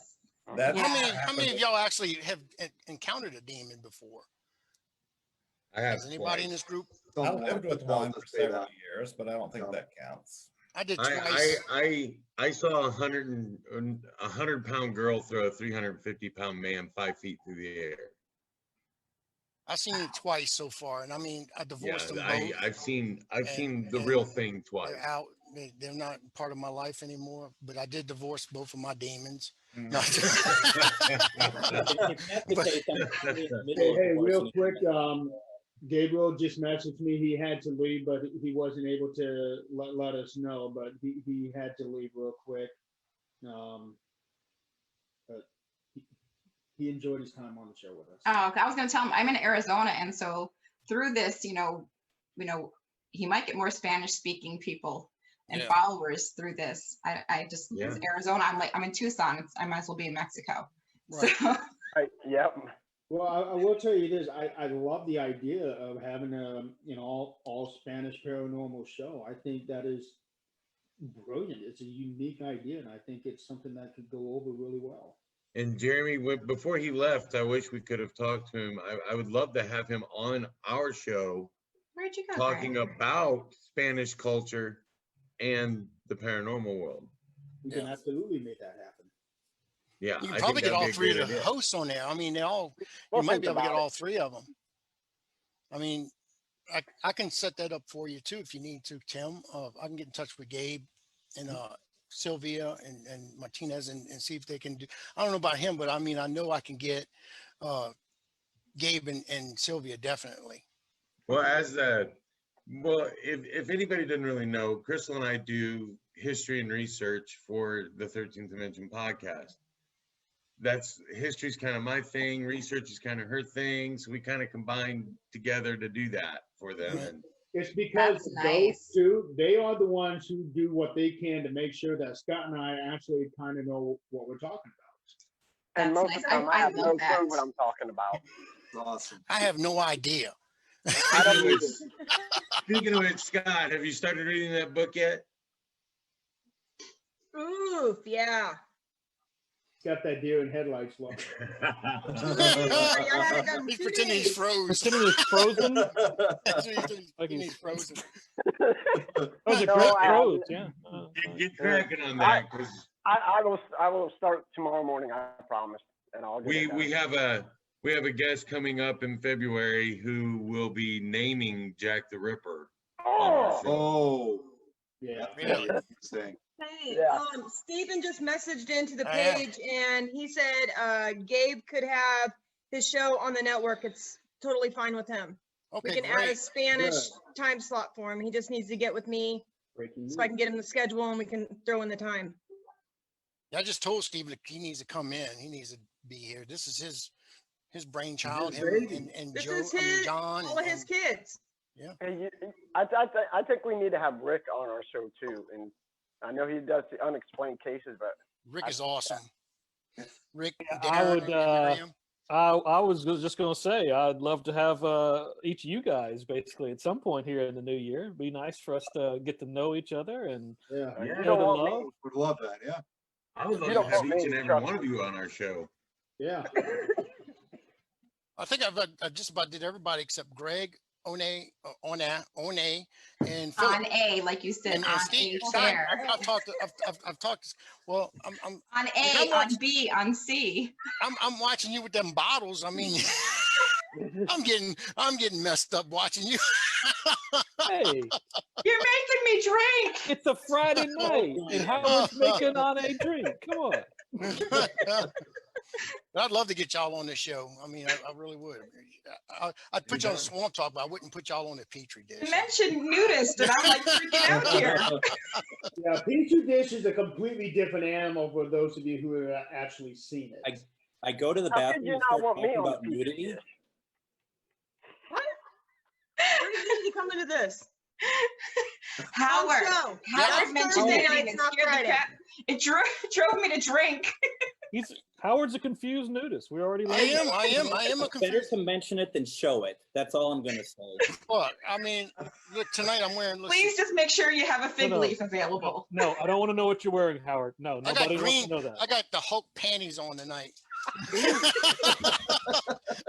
That's How many of y'all actually have encountered a demon before? I have. Has anybody in this group? I lived with one for several years, but I don't think that counts. I did twice. I saw a 100-pound girl throw a 350-pound man 5 feet through the air. I've seen it twice so far, and I mean, I divorced them both. I've seen the real thing twice. They're out. They're not part of my life anymore. But I did divorce both of my demons. Hey, real quick, Gabriel just messaged me. He had to leave, but he wasn't able to let us know. But he had to leave real quick. But he enjoyed his time on the show with us. Oh, I was going to tell him I'm in Arizona, and so through this, you know, he might get more Spanish-speaking people and followers through this. I just Arizona. I'm in Tucson. I might as well be in Mexico. Right. So. Yep. Well, I will tell you this. I love the idea of having a all Spanish paranormal show. I think that is brilliant. It's a unique idea, and I think it's something that could go over really well. And Jeremy, before he left, I wish we could have talked to him. I would love to have him on our show. Where'd you go? Talking Greg? about Spanish culture and the paranormal world. We can absolutely make that happen. Yeah, You can I probably think get that'd all be a three great of the idea. hosts on there. I mean, you We'll might think be able to get about it. all three of them. I mean, I can set that up for you too if you need to, Tim. I can get in touch with Gabe and Sylvia and Martinez and see if they can do. I don't know about him, but I mean, I know I can get Gabe and Sylvia definitely. Well, if anybody doesn't really know, Crystal and I do history and research for the 13th Dimension podcast. History's kind of my thing, research is kind of her thing, so we kind of combine together to do that for them. And It's because That's those nice. two, they are the ones who do what they can to make sure that Scott and I actually kind of know what we're talking about. And That's most nice. of the time, I I have no love that. clue what I'm talking about. Awesome. I have no idea. I don't either. speaking of which, Scott, have you started reading that book yet? Oof, yeah. Got that deer in headlights look. He's pretending he's froze. Pretending it's frozen. Like he's frozen. Oh, the No, Greg I froze. haven't. Yeah. Get cracking on that, because I will start tomorrow morning, I promise. and I'll get We it done. we have a guest coming up in February who will be naming Jack the Ripper on our show. Oh, Yeah. Really? interesting. Hey, Yeah. Stephen just messaged into the page and he said Gabe could have his show on the network. It's totally fine with him. We Okay, can add a great. Spanish Good. time slot for him. He just needs to get with me Breaking so I can get him the schedule and we can throw in the time. I just told Stephen that he needs to come in. He needs to be here. This is his brainchild, him and This Joe, is I mean, his, John. all of his kids. Hey, I think we need to have Rick on our show too. And I know he does the unexplained cases, but Rick is awesome. Rick, I Darren, would, and Miriam. I was just going to say, I'd love to have each of you guys basically at some point here in the new year. It'd be nice for us to get to know each other and Yeah. you show don't the want love. me. Would love that. Yeah. I would love You to don't have want each me and to every trust one of me. you on our show. Yeah. I think I just about did everybody except Greg, Onae, and Philip. On A, like you said, And on Steve, A Scott, chair. I've talked. Well, I'm On if A, I'm on watching- B, on C. I'm watching you with them bottles. I mean, I'm getting messed up watching you. Hey, You're making me drink. it's a Friday night, and Howard's making on a drink. Come on. I'd love to get y'all on this show. I mean, I really would. I'd put you on Swamp Talk, but I wouldn't put y'all on a Petri dish. You mentioned nudist, and I'm like freaking out here. Yeah, Petri dish is a completely different animal for those of you who have actually seen it. I go to the How could bathroom you and not start want me talking on about the Petri nudity. dish? Where did he come into this? Howard, show. Howard Yeah, mentioned Thursday nudity nights, and not scared the Friday. crap. It drove me to drink. Howard's a confused nudist. We already I learned am a It's better confused. to mention it than show it. That's all I'm gonna say. Look, I mean, look, tonight I'm wearing. Listen, Please just make sure you have a fig No. leaf available. No, I don't want to know what you're wearing, Howard. No, I got nobody wants green. to know that. I got the Hulk panties on tonight.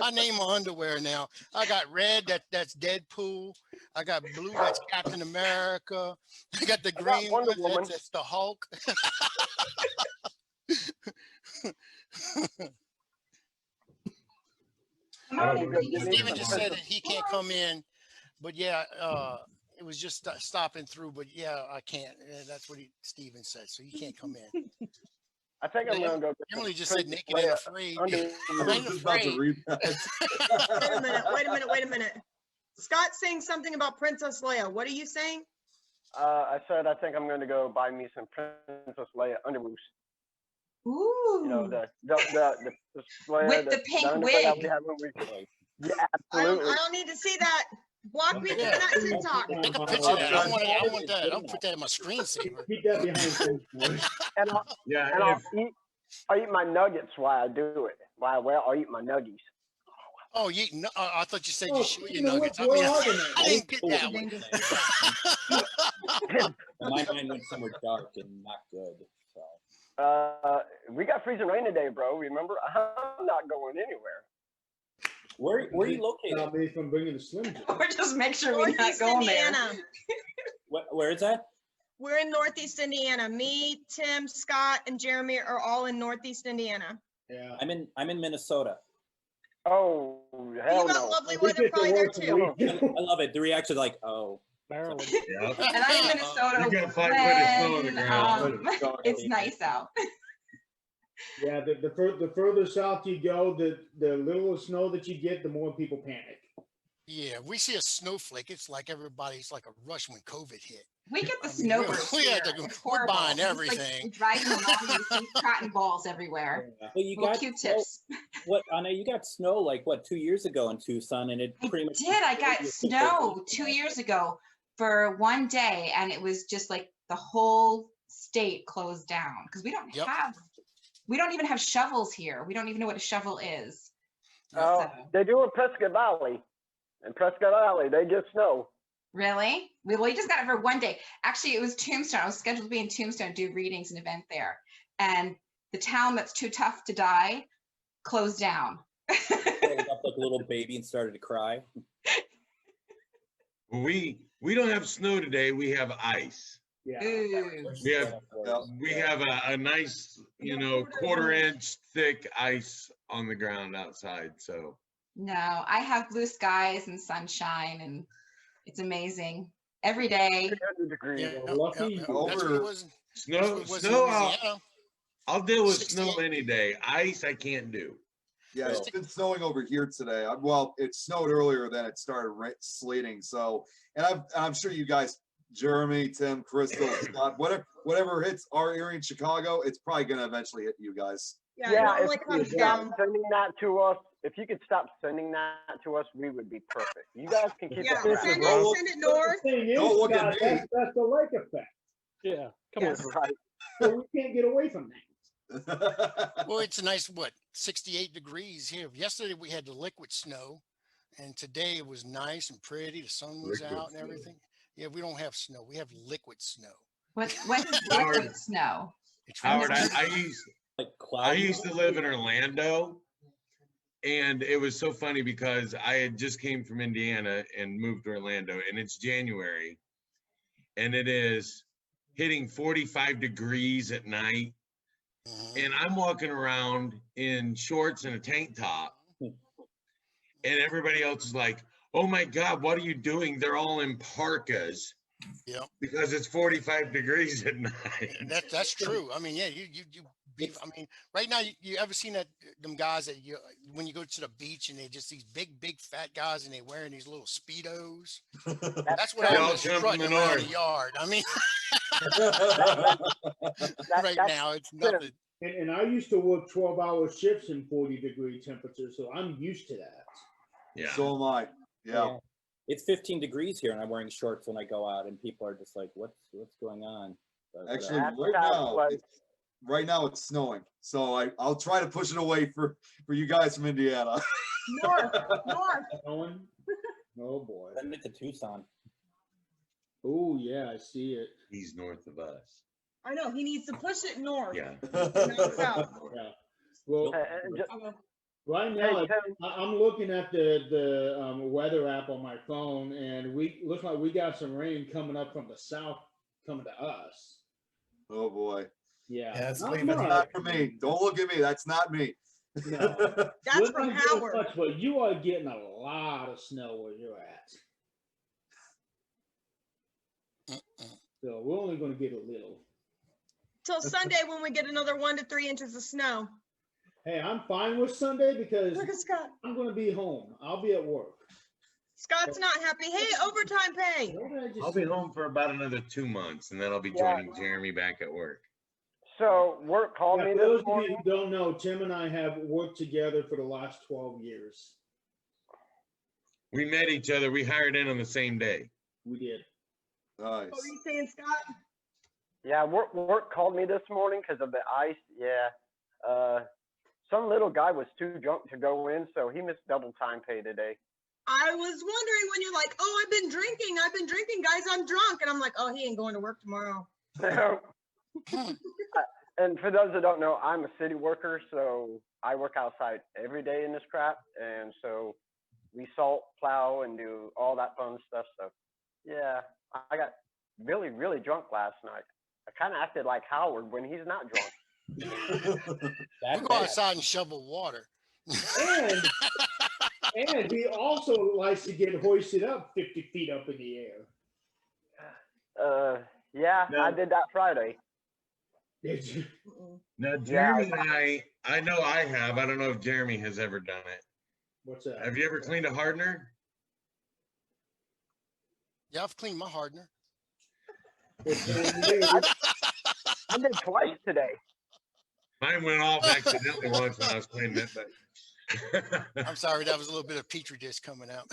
I name my underwear now. I got red, that's Deadpool. I got blue, that's Captain America. I got the green Wonder one, Woman. that's the Hulk. Steven just said that he can't come in, but yeah, it was just stopping through. But yeah, I can't. That's what Steven said, so he can't come in. I think I'm gonna go. Emily just said naked and afraid. I ain't About to afraid. read that. Wait a minute. Scott's saying something about Princess Leia. What are you saying? I said I think I'm going to go buy me some Princess Leia underoos. Ooh. You know the Leia, With the pink underwear that wig. we had when we- Yeah, I don't absolutely. need to see that. Block me from that TikTok. Take a picture of that. I want that. I'll put that in my screensaver. Keep that behind closed doors. And I'll, Yeah, and if, I'll eat my nuggets while I do it. I'll eat my nuggies. Oh, you? No, I thought you said Oh, you show your you know nuggets. I what? mean, Where are the I didn't get that one. My mind went somewhere dark and not good. So We got freezing rain today, bro. Remember? I'm not going anywhere. where are you located? Stop me from bringing the Slim Jim. Or just make sure we're not Northeast going there. Indiana. Where is that? We're in Northeast Indiana. Me, Tim, Scott, and Jeremy are all in Northeast Indiana. Yeah. I'm in Minnesota. Oh, You hell got no. lovely I think weather it's probably the there worst too. week. I love it. The reaction like, oh. Maryland. yeah. And I'm in Minnesota You got 5 foot of snow on the when ground. it's nice out. Yeah, the further south you go, the little snow that you get, the more people panic. Yeah, we see a snowflake. It's like everybody's like a rush when COVID hit. We get the I mean, snowbirds we had here. to- It's we're horrible. buying It's like everything. you're driving along, you see cotton balls everywhere. Well, you Little got Q-tips. what? Anna, you got snow like what 2 years ago in Tucson, and it I pretty much did. I got snow 2 years ago for one day, and it was just like the whole state closed down because we don't even have shovels here. We don't even know what a shovel is. Oh, So- they do in Prescott Valley. In Prescott Valley, they get snow. Really? We just got it for one day. Actually, it was Tombstone. I was scheduled to be in Tombstone, do readings and event there. And the town that's too tough to die closed down. curled up like a little baby and started to cry. We don't have snow today. We have ice. Yeah. Ooh. We have a nice you know, quarter-inch thick ice on the ground outside. So No, I have blue skies and sunshine, and it's amazing every day. 300 degrees. Yeah, Lucky yeah, you. that's what it was. That's snow, what it was in snow. Louisiana. I'll deal with 68. snow any day. Ice, I can't do. Yeah, it's been snowing over here today. Well, it snowed earlier than it started sleeting. So, and I'm sure you guys, Jeremy, Tim, Crystal, Scott, whatever hits our area in Chicago, it's probably going to eventually hit you guys. Yeah, if like you comes could stop down. sending that to us, if you could stop sending that to us, we would be perfect. You guys can keep Yeah, it send rolling. it north. The thing is, Don't look at Scott, me. that's the lake effect. Yeah, come Yes. on. Right. So we can't get away from that. Well, it's a nice, 68 degrees here. Yesterday we had the liquid snow, and today it was nice and pretty. The sun was Liquid out and everything. Yeah, we don't have snow. We have liquid snow. What is Howard. liquid snow? It's Howard, really- Like I cloudy. used to live in Orlando, and it was so funny because I had just came from Indiana and moved to Orlando, and it's January, and it is hitting 45 degrees at night, and I'm walking around in shorts and a tank top, and everybody else is like, "Oh my God, what are you doing?" They're all in parkas. Yep. Because it's 45 degrees at night. That's true. I mean, yeah, I mean, right now, you ever seen them guys that when you go to the beach and they just these big fat guys and they wearing these little Speedos? That's what They all I'm jump strutting in the around the north. yard. I mean, right that's now it's nothing. And I used to work 12-hour shifts in 40-degree temperatures, so I'm used to that. Yeah. So am I. Yeah. It's 15 degrees here, and I'm wearing shorts when I go out, and people are just like, "What's going on?" But Actually, That's right how now, it was. right now it's snowing. So I'll try to push it away for you guys from Indiana. North. Owen? Oh boy. send it to Tucson. Oh yeah, I see it. He's north of us. I know, he needs to push it north. Yeah. Not south. Yeah. Well, Okay. right now, Hey, Tim. I'm looking at the weather app on my phone, and looks like we got some rain coming up from the south, coming to us. Oh boy. Yeah. Yeah, it's Not leaving. That's much. not for me. Don't look at me. That's not me. No. That's We're from not getting Howard. much, but you are getting a lot of snow where you're at. So we're only going to get a little. Till Sunday when we get another 1 to 3 inches of snow. Hey, I'm fine with Sunday because Look at Scott. I'm going to be home. I'll be at work. Scott's not happy. Hey, overtime pay. What did I just I'll be say? home for about another 2 months, and then I'll be Yeah. joining Jeremy back at work. So work called Yeah, me for those this of you morning. who don't know, Tim and I have worked together for the last 12 years. We met each other. We hired in on the same day. We did. Nice. What were you saying, Scott? Yeah, work called me this morning because of the ice. Yeah. Some little guy was too drunk to go in, so he missed double time pay today. I was wondering when you're like, oh, I've been drinking, guys, I'm drunk. And I'm like, oh, he ain't going to work tomorrow. And for those that don't know, I'm a city worker, so I work outside every day in this crap. And so we salt, plow, and do all that fun stuff. So yeah, I got really, really drunk last night. I kind of acted like Howard when he's not drunk. We go outside and shovel water. And he also likes to get hoisted up 50 feet up in the air. Yeah, No. I did that Friday. Did you? Now, Jeremy and I know I have. I don't know if Jeremy has ever done it. What's that? Have you ever cleaned a hardener? Yeah, I've cleaned my hardener. I did twice today. Mine went off accidentally once when I was cleaning it, but I'm sorry, that was a little bit of Petri dish coming out.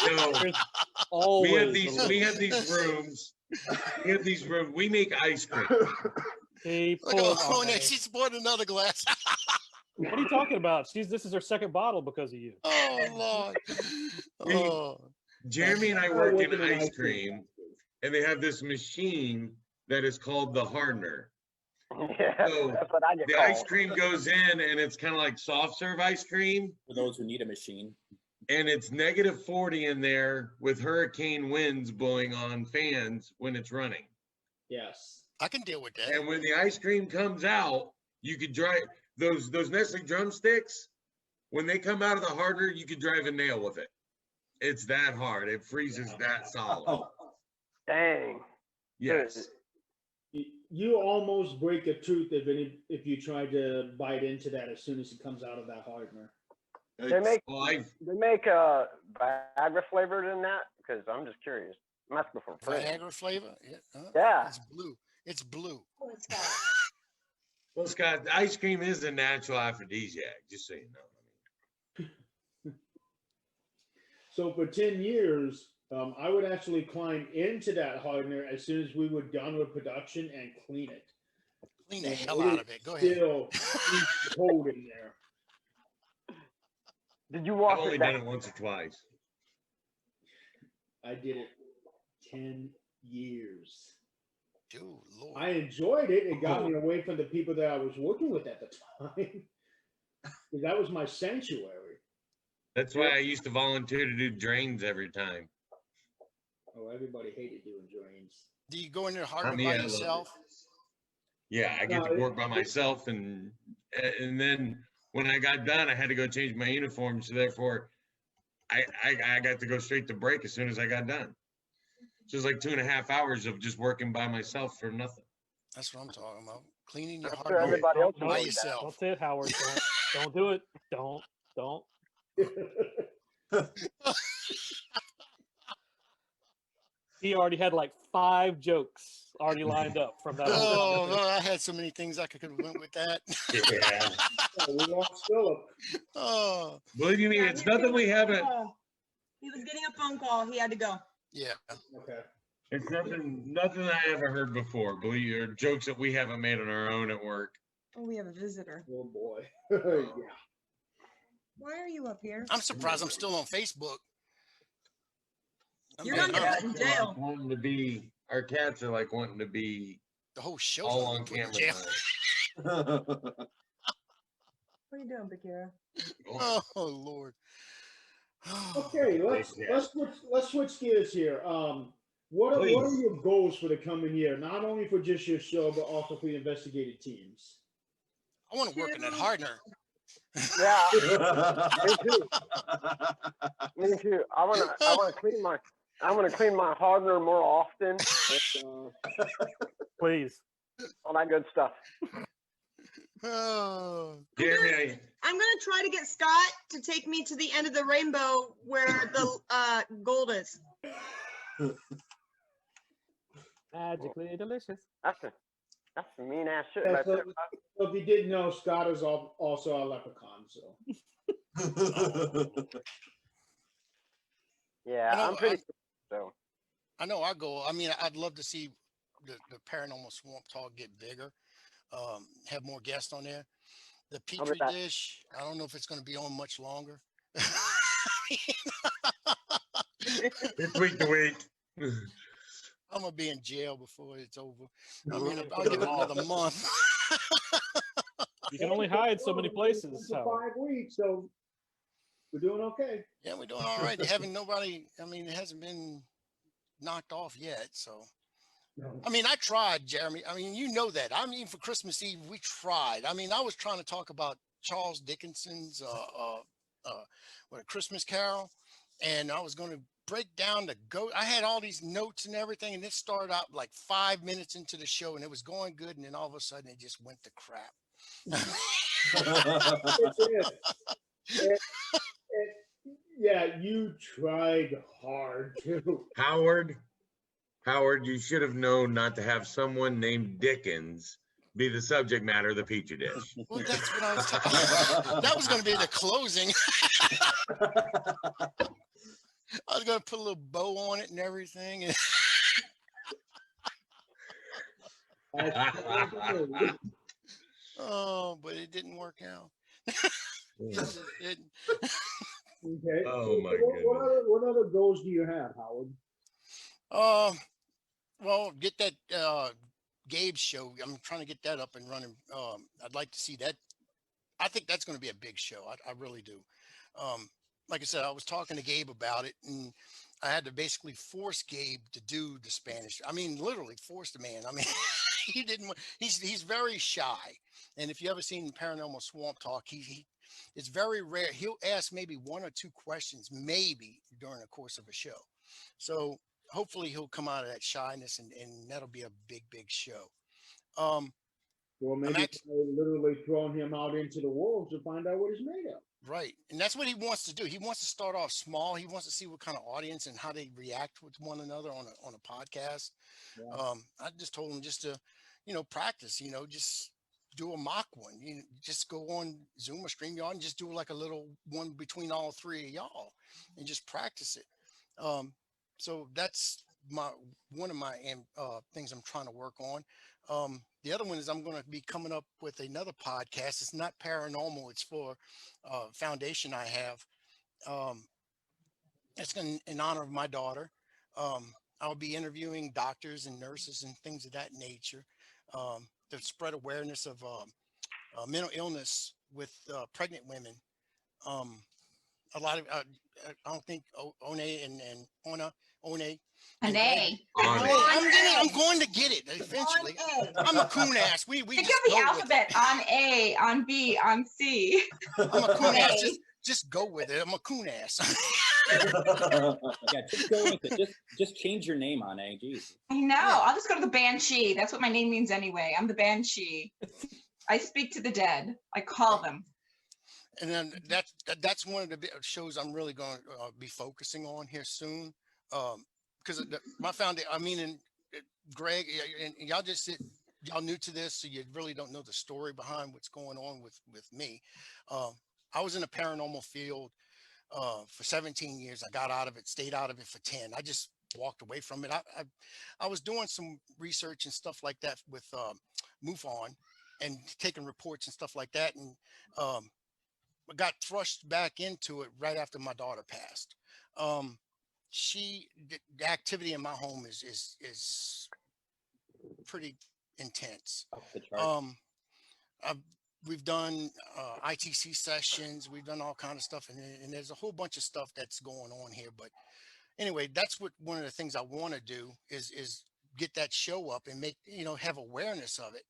no. Always We have a these rooms. We have these rooms. We make ice cream. Hey, Look at Onae, she's poured another glass. what are you talking about? This is her second bottle because of you. Oh Lord. Oh. Jeremy and I work in ice cream, and they have this machine that is called the hardener. Yeah, So that's what I get the called. ice cream goes in, and it's kind of like soft serve ice cream. For those who need a machine. And it's -40 in there with hurricane winds blowing on fans when it's running. Yes. I can deal with that. And when the ice cream comes out, you could drive those Nestle drumsticks. When they come out of the hardener, you could drive a nail with it. It's that hard. It freezes that solid. Dang. Yes. You almost break a tooth if you try to bite into that as soon as it comes out of that hardener. They make Viagra flavored in that? Because I'm just curious. I'm asking for Viagra flavor? Yeah. It's blue. It's blue. Well, Scott, ice cream is a natural aphrodisiac, just so you know. So for 10 years, I would actually climb into that hardener as soon as we were done with production and clean it. Clean the hell out of it. Go ahead. Still cold in there. Did you wash I've only it done it once or twice. I did it 10 years. Dude, Lord. I enjoyed it. It got me away from the people that I was working with at the time. Because that was my sanctuary. That's why I used to volunteer to do drains every time. Oh, everybody hated doing drains. Do you go in there harder by yourself? Yeah, I get to work by myself, and then when I got done, I had to go change my uniform, so therefore I got to go straight to break as soon as I got done. So it's like 2.5 hours of just working by myself for nothing. That's what I'm talking about. Cleaning your sure hardener everybody else by knows yourself. Don't say it, Howard. Don't do it. Don't. He already had like 5 jokes already lined up from that. Oh, well, I had so many things I could have went with that. Yeah. We lost Philip. Oh. Believe me, it's nothing we haven't. He was getting a phone call. He had to go. Yeah. Okay. It's nothing I ever heard before. Believe you, or jokes that we haven't made on our own at work. Oh, we have a visitor. Oh boy. Yeah. Why are you up here? I'm surprised I'm still on Facebook. You're gonna get put in jail. Wanting to be, our cats are like wanting to be The whole show's all gonna on be put in camera. jail. What are you doing, Bakira? Oh Lord. Okay, let's switch gears here. What are your goals for the coming year? Not only for just your show, but also for the investigative teams. I want to work in that hardener. Yeah. Me too. Me too. I wanna clean my hardener more often. Please. All that good stuff. Oh. I'm gonna try to get Scott to take me to the end of the rainbow where the gold is. Magically delicious. That's a mean ass shit Yeah, right so, there. so if you didn't know, Scott is also a leprechaun. So Yeah, I'm pretty. So I know our goal. I mean, I'd love to see the paranormal swamp talk get bigger. Have more guests on there. The Pitre dish. I don't know if it's going to be on much longer. It's week to week. I'm gonna be in jail before it's over. I mean, I'll give it another month. You can only hide so many places. For 5 weeks, so we're doing okay. Yeah, we're doing all right. Nobody. I mean, it hasn't been knocked off yet. So, I mean, I tried, Jeremy. I mean, you know that. I mean, for Christmas Eve, we tried. I mean, I was trying to talk about Charles Dickinson's what, A Christmas Carol, and I was going to break down the goat. I had all these notes and everything, and it started out like 5 minutes into the show, and it was going good, and then all of a sudden, it just went to crap. Yeah, you tried hard too. Howard, you should have known not to have someone named Dickens be the subject matter of the Petri dish. Well, that's what I was talking. That was going to be the closing. I was going to put a little bow on it and everything. Oh, but it didn't work out. It didn't. Okay. Oh my What other goals do you have, Howard? Well, get that Gabe show. I'm trying to get that up and running. I'd like to see that. I think that's going to be a big show. I really do. Like I said, I was talking to Gabe about it, and I had to basically force Gabe to do the Spanish. I mean, literally force the man. I mean, he didn't. He's very shy, and if you ever seen Paranormal Swamp Talk, he it's very rare. He'll ask maybe one or two questions, maybe during the course of a show. So hopefully he'll come out of that shyness, and that'll be a big show. Or maybe literally throwing him out into the wolves to find out what he's made of. Right. And that's what he wants to do. He wants to start off small. He wants to see what kind of audience and how they react with one another on a podcast. Yeah. I just told him just to, practice, just do a mock one. Just go on Zoom or StreamYard and just do like a little one between all three of y'all and just practice it. So that's one of my things I'm trying to work on. The other one is I'm going to be coming up with another podcast. It's not paranormal. It's for foundation I have. It's in honor of my daughter. I'll be interviewing doctors and nurses and things of that nature to spread awareness of mental illness with pregnant women. A lot of I don't think Onae and Onae. Onae. I'm going to get it eventually. I'm a coon ass. We Think of the alphabet on A, on B, on C. I'm a coon ass. Just go with it. I'm a coon ass. Yeah, just go with it. Just change your name on A. Jeez. I know. Yeah. I'll just go to the Banshee. That's what my name means anyway. I'm the Banshee. I speak to the dead. I call them. And then that's one of the shows I'm really going to be focusing on here soon. Because my foundation, and Greg, and y'all y'all new to this, so you really don't know the story behind what's going on with me. I was in the paranormal field for 17 years. I got out of it, stayed out of it for 10. I just walked away from it. I was doing some research and stuff like that with MUFON and taking reports and stuff like that, and I got thrust back into it right after my daughter passed. The activity in my home is pretty intense. We've done ITC sessions, we've done all kind of stuff, and there's a whole bunch of stuff that's going on here. But anyway, that's what one of the things I want to do is get that show up and make have awareness of it,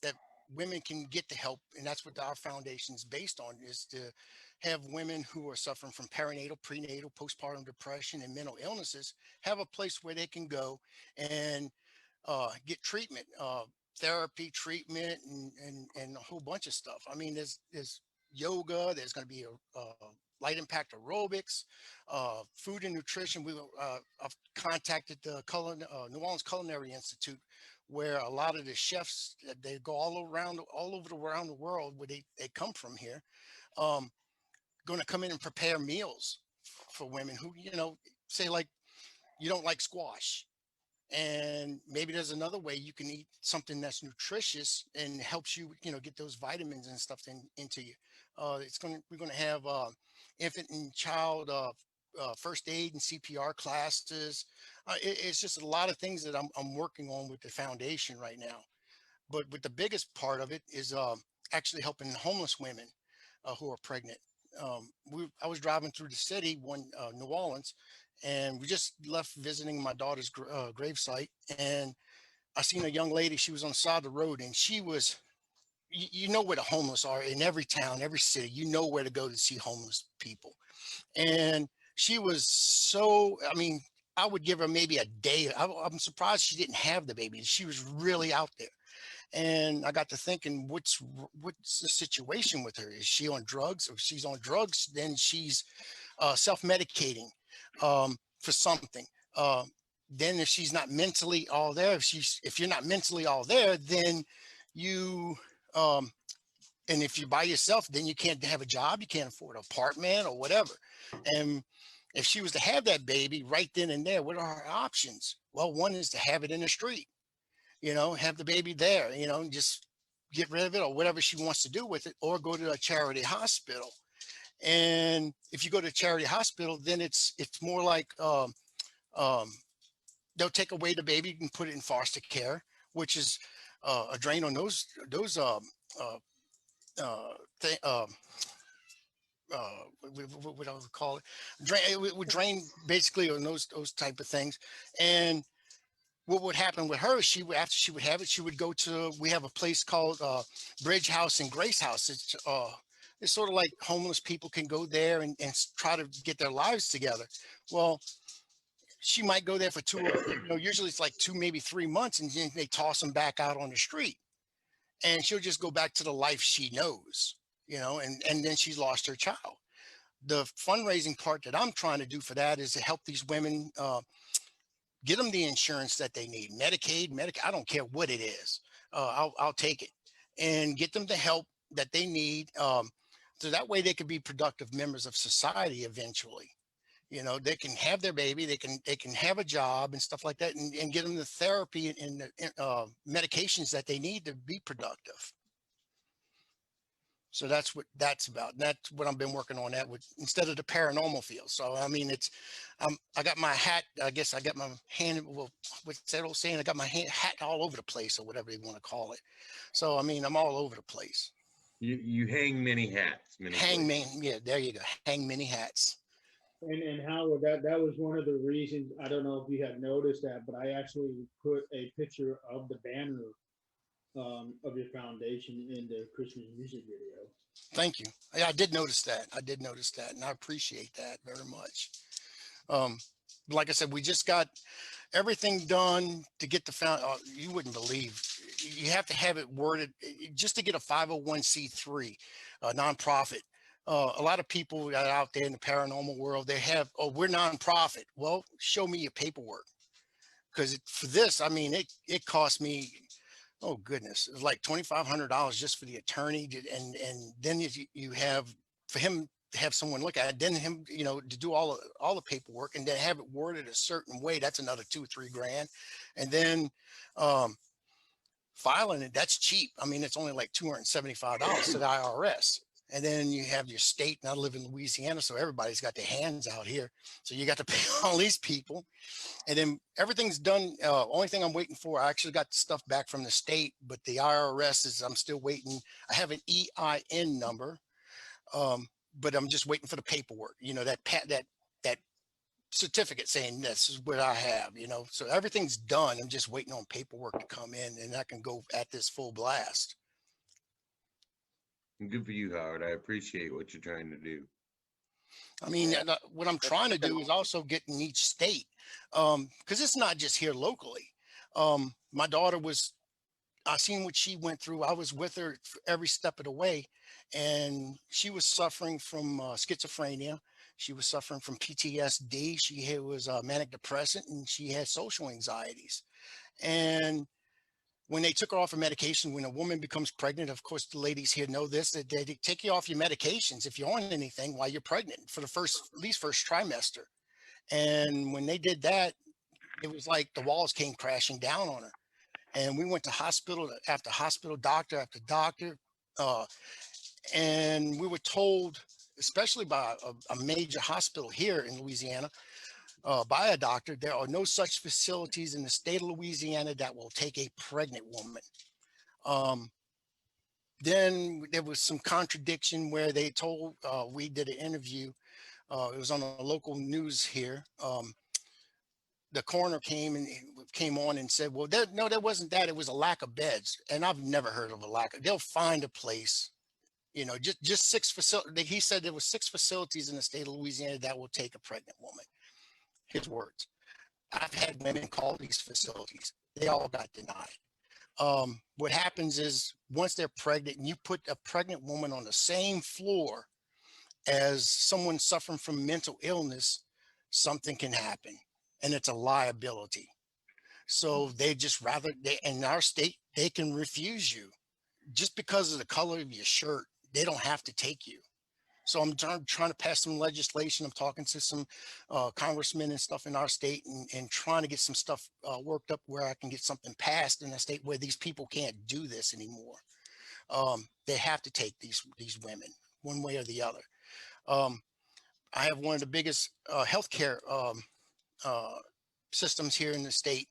that women can get the help, and that's what our foundation is based on, is to have women who are suffering from perinatal, prenatal, postpartum depression, and mental illnesses have a place where they can go and get treatment, therapy, treatment, and a whole bunch of stuff. I mean, there's yoga. There's going to be a light impact aerobics, food and nutrition. I've contacted the New Orleans Culinary Institute, where a lot of the chefs, they go all over around the world, where they come from here, going to come in and prepare meals for women who, say like you don't like squash, and maybe there's another way you can eat something that's nutritious and helps you, get those vitamins and stuff into you. We're going to have infant and child first aid and CPR classes. It's just a lot of things that I'm working on with the foundation right now. But the biggest part of it is actually helping homeless women who are pregnant. I was driving through the city, New Orleans, and we just left visiting my daughter's gravesite, and I seen a young lady. She was on the side of the road, and she was, you know where the homeless are in every town, every city. You know where to go to see homeless people. And she was so, I would give her maybe a day. I'm surprised she didn't have the baby. She was really out there. And I got to thinking, what's the situation with her? Is she on drugs? If she's on drugs, then she's self-medicating for something. Then if she's not mentally all there, if you're not mentally all there, then you, and if you're by yourself, then you can't have a job, you can't afford an apartment or whatever. And if she was to have that baby right then and there, what are her options? Well, one is to have it in the street, have the baby there, and just get rid of it or whatever she wants to do with it, or go to a charity hospital. And if you go to a charity hospital, then it's more like they'll take away the baby and put it in foster care, which is a drain on those what I would call it, it would drain basically on those type of things. And what would happen with her, she would, after she would have it, she would go to, we have a place called Bridge House and Grace House. It's sort of like homeless people can go there and try to get their lives together. Well, she might go there for usually it's like 2, maybe 3 months, and then they toss them back out on the street. And she'll just go back to the life she knows, and then she's lost her child. The fundraising part that I'm trying to do for that is to help these women, get them the insurance that they need, Medicaid, I don't care what it is. I'll take it, and get them the help that they need. So that way they could be productive members of society eventually. They can have their baby, they can have a job and stuff like that, and get them the therapy and the medications that they need to be productive. So that's what that's about. And that's what I've been working on that with, instead of the paranormal field. So, I mean, I got my hat, I guess I got my hand, well, what's that old saying? I got my hat all over the place, or whatever they want to call it. So, I mean, I'm all over the place. You hang many hats. Yeah, there you go. Hang many hats. And Howard, that was one of the reasons, I don't know if you have noticed that, but I actually put a picture of the banner of your foundation in the Christmas music video. Thank you. I did notice that. And I appreciate that very much. Like I said, we just got everything done to get the you wouldn't believe, you have to have it worded just to get a 501c3 nonprofit. A lot of people that are out there in the paranormal world, they have, we're nonprofit. Well, show me your paperwork. Because for this, I mean, it cost me, oh goodness, it was like $2,500 just for the attorney. And then if you have, for him to have someone look at it, then him, to do all the paperwork, and then have it worded a certain way, that's another $2-3 grand. And then filing it, that's cheap. I mean, it's only like $275 to the IRS. And then you have your state, and I live in Louisiana, so everybody's got their hands out here. So you got to pay all these people. And then everything's done. Only thing I'm waiting for, I actually got the stuff back from the state, but the IRS is, I'm still waiting. I have an EIN number, but I'm just waiting for the paperwork, that certificate saying this is what I have, so everything's done. I'm just waiting on paperwork to come in, and I can go at this full blast. Good for you, Howard. I appreciate what you're trying to do. I mean, what I'm trying to do is also get in each state, because it's not just here locally. My daughter I seen what she went through. I was with her every step of the way, and she was suffering from schizophrenia. She was suffering from PTSD. She was manic depressant, and she had social anxieties. And when they took her off of medication, when a woman becomes pregnant, of course, the ladies here know this, that they take you off your medications if you're on anything while you're pregnant for the first trimester. And when they did that, it was like the walls came crashing down on her. And we went to hospital after hospital, doctor after doctor. And we were told, especially by a major hospital here in Louisiana, by a doctor, there are no such facilities in the state of Louisiana that will take a pregnant woman. Then there was some contradiction where they told, we did an interview, it was on the local news here. The coroner came on and said, well, no, that wasn't that. It was a lack of beds. And I've never heard of a lack of, they'll find a place, just 6 facilities. He said there were 6 facilities in the state of Louisiana that will take a pregnant woman. His words. I've had women call these facilities. They all got denied. What happens is once they're pregnant and you put a pregnant woman on the same floor as someone suffering from mental illness, something can happen, and it's a liability. So they just in our state, they can refuse you just because of the color of your shirt. They don't have to take you. So I'm trying to pass some legislation. I'm talking to some congressmen and stuff in our state, and trying to get some stuff worked up where I can get something passed in a state where these people can't do this anymore. They have to take these women one way or the other. I have one of the biggest healthcare systems here in the state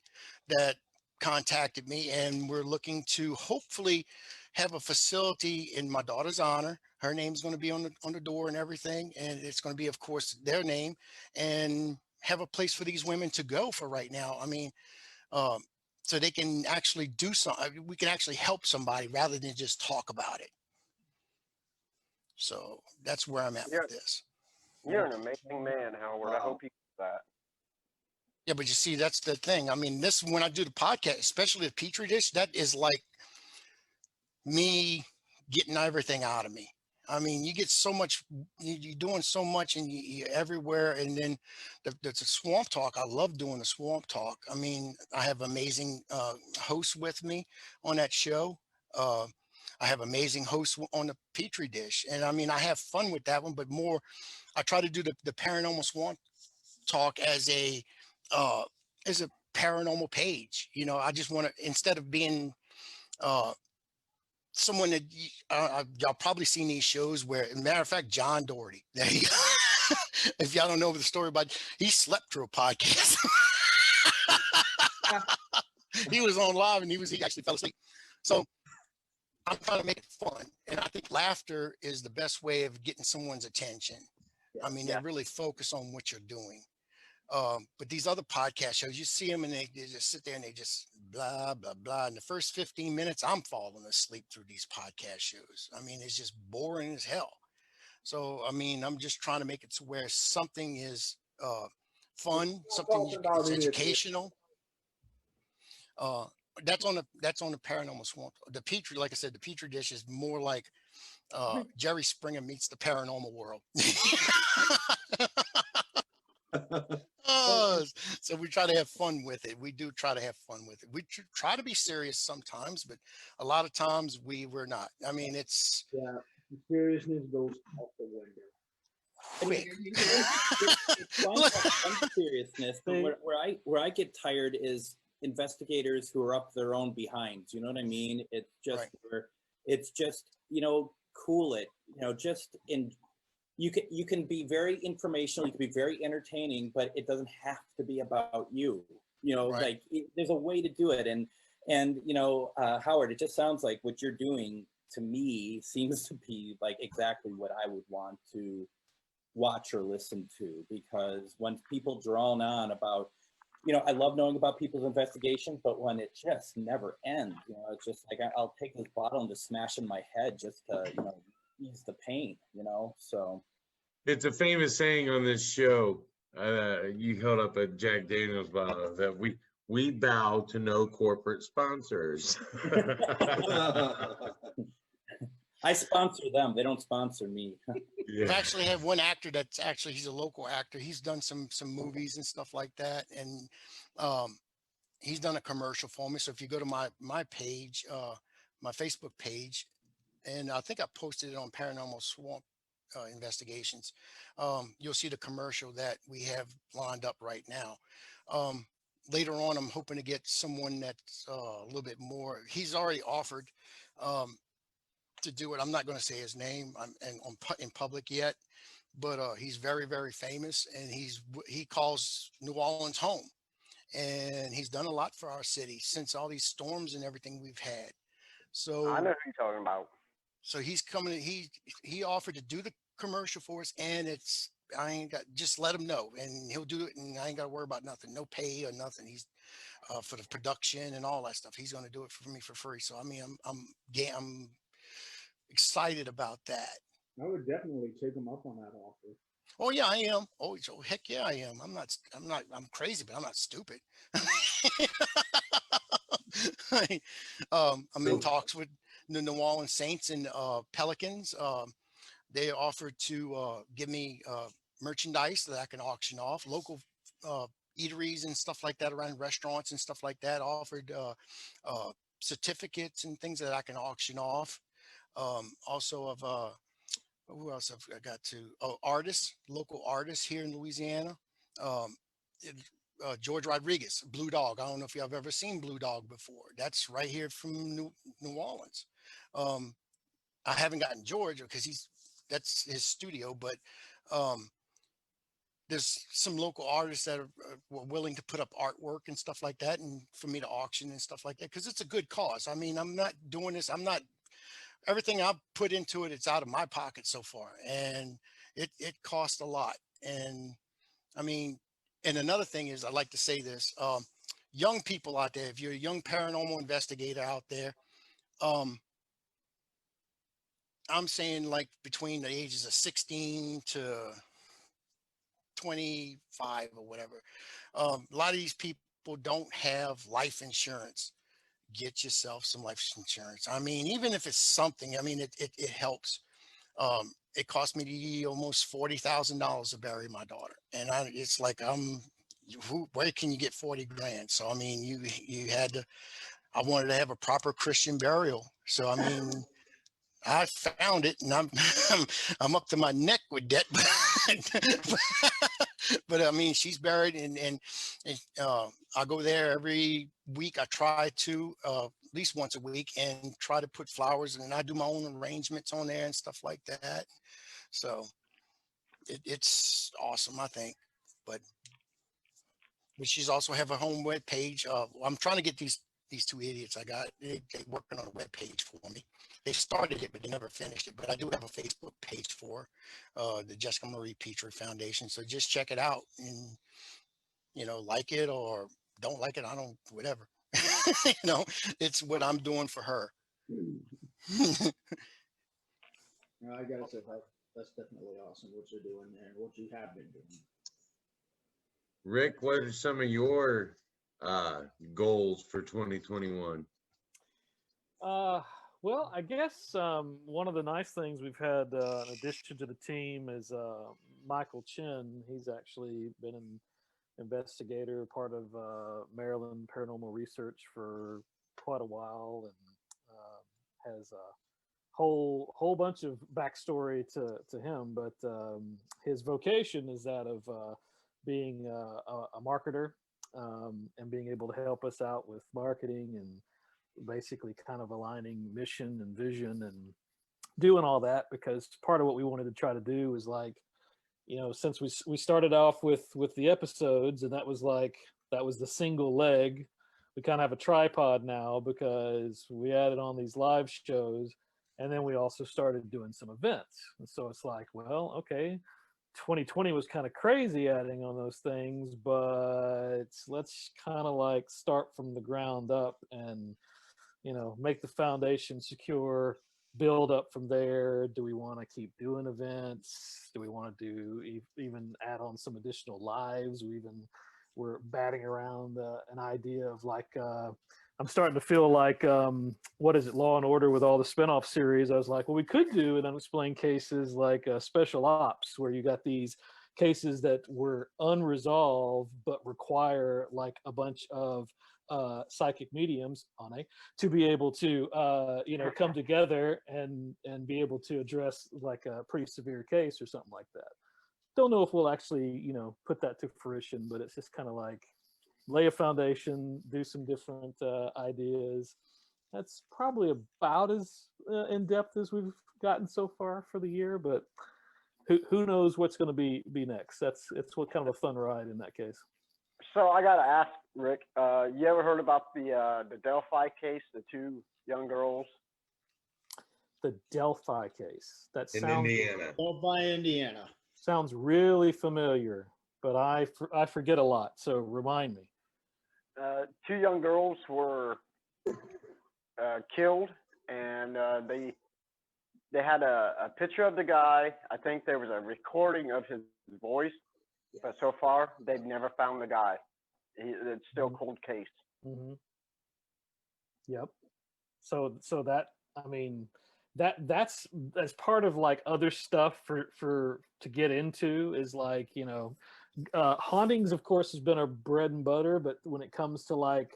that contacted me, and we're looking to hopefully have a facility in my daughter's honor. Her name's going to be on the door and everything, and it's going to be, of course, their name, and have a place for these women to go for right now. I mean, so they can actually do something. We can actually help somebody rather than just talk about it. So that's where I'm at with this. You're an amazing man, Howard. I hope you do that. Yeah, but you see, that's the thing. I mean, this, when I do the podcast, especially the Petri dish, that is like me getting everything out of me. I mean, you get so much, you're doing so much and you're everywhere. And then the swamp talk, I love doing the swamp talk. I mean, I have amazing hosts with me on that show. I have amazing hosts on the Petri dish. And I mean, I have fun with that one, but more, I try to do the paranormal swamp talk as a paranormal page. You know, I just want to, instead of being someone that y'all probably seen these shows where, as a matter of fact, John Doherty, if y'all don't know the story about, he slept through a podcast. He was on live and he actually fell asleep. So I'm trying to make it fun. And I think laughter is the best way of getting someone's attention. I mean, they really focus on what you're doing. But these other podcast shows, you see them and they just sit there and they just blah, blah, blah. In the first 15 minutes, I'm falling asleep through these podcast shows. I mean, it's just boring as hell. So, I mean, I'm just trying to make it to where something is fun, something is educational. That's on the paranormal swamp. The Petri, like I said, the Petri dish is more like Jerry Springer meets the paranormal world. So we try to have fun with it. We do try to have fun with it. We try to be serious sometimes, but a lot of times we're not. I mean, it's the seriousness goes out the window. Quick. It's fun seriousness, but where I get tired is investigators who are up their own behinds. You know what I mean? It's just it's just, you know, cool it. You know, just in. You can be very informational, you can be very entertaining, but it doesn't have to be about you. You know, like there's a way to do it. And you know, Howard, it just sounds like what you're doing to me seems to be like exactly what I would want to watch or listen to, because when people drone on about, you know, I love knowing about people's investigations, but when it just never ends, you know, it's just like I'll take this bottle and just smash in my head just to, you know, ease the pain, you know. So it's a famous saying on this show. You held up a Jack Daniels bottle that we bow to no corporate sponsors. I sponsor them. They don't sponsor me. I actually have one actor that's actually, he's a local actor. He's done some movies and stuff like that. And he's done a commercial for me. So if you go to my page, my Facebook page, and I think I posted it on Paranormal Swamp Investigations, you'll see the commercial that we have lined up right now. Later on, I'm hoping to get someone that's a little bit more, he's already offered to do it. I'm not going to say his name in public yet, but he's very, very famous, and he calls New Orleans home, and he's done a lot for our city since all these storms and everything we've had. So I know who you're talking about. So he's coming. He offered to do the commercial for us, and I ain't got, just let him know, and he'll do it, and I ain't got to worry about nothing, no pay or nothing. He's for the production and all that stuff. He's going to do it for me for free. So I mean, I'm excited about that. I would definitely take him up on that offer. Oh yeah, I am. Oh heck yeah, I am. I'm crazy, but I'm not stupid. I'm in talks with the New Orleans Saints and Pelicans. They offered to give me merchandise that I can auction off. Local eateries and stuff like that around restaurants and stuff like that offered certificates and things that I can auction off. Also of who else have I got to? Oh, artists, local artists here in Louisiana. George Rodriguez, Blue Dog. I don't know if y'all have ever seen Blue Dog before. That's right here from New Orleans. I haven't gotten George because that's his studio, but there's some local artists that were willing to put up artwork and stuff like that, and for me to auction and stuff like that, because it's a good cause. I mean, I'm not doing this. Everything I've put into it, it's out of my pocket so far, and it costs a lot. And I mean, and another thing is, I like to say this, young people out there, if you're a young paranormal investigator out there, I'm saying like between the ages of 16 to 25 or whatever. A lot of these people don't have life insurance. Get yourself some life insurance. I mean, even if it's something, I mean, it helps. It cost me almost $40,000 to bury my daughter. And it's like, where can you get 40 grand? So, I mean, you had to, I wanted to have a proper Christian burial. So, I mean, I found it, and I'm up to my neck with debt. But I mean, she's buried, and I go there every week. I try to at least once a week, and try to put flowers, and I do my own arrangements on there and stuff like that. So it's awesome, I think. But she's also have a home web page. I'm trying to get these two idiots I got. They working on a web page for me. They started it, but they never finished it. But I do have a Facebook page for the Jessica Marie Pitre Foundation. So just check it out, and like it or don't like it. I don't, whatever. It's what I'm doing for her. I gotta say that's definitely awesome what you're doing and what you have been doing. Rick, what are some of your goals for 2021? Well, I guess one of the nice things we've had in addition to the team is Michael Shinn. He's actually been an investigator, part of Maryland Paranormal Research for quite a while, and has a whole bunch of backstory to him. But his vocation is that of being a marketer and being able to help us out with marketing and basically kind of aligning mission and vision and doing all that, because part of what we wanted to try to do is like, since we started off with the episodes, and that was the single leg, we kind of have a tripod now because we added on these live shows, and then we also started doing some events. And so it's like, well, okay, 2020 was kind of crazy adding on those things, but let's kind of like start from the ground up and make the foundation secure, build up from there. Do we want to keep doing events? Do we want to do even add on some additional lives? We're batting around an idea of like, I'm starting to feel like, what is it, Law and Order with all the spinoff series. I was like, well, we could do an unexplained cases like Special Ops, where you got these cases that were unresolved but require like a bunch of psychic mediums, Onae, to be able to come together and be able to address like a pretty severe case or something like that. Don't know if we'll actually put that to fruition, but it's just kind of like lay a foundation, do some different ideas. That's probably about as in depth as we've gotten so far for the year, but who knows what's going to be next. It's what kind of a fun ride in that case. So I gotta ask, Rick, you ever heard about the Delphi case, the two young girls? The Delphi case. That In sounds Indiana. Delphi, Indiana. Sounds really familiar, but I forget a lot. So remind me. Two young girls were killed, and they had a picture of the guy. I think there was a recording of his voice, but so far they've never found the guy. It's still cold case. Mm-hmm. Yep. So that, I mean, that's as part of like other stuff for to get into is like, hauntings of course has been our bread and butter, but when it comes to like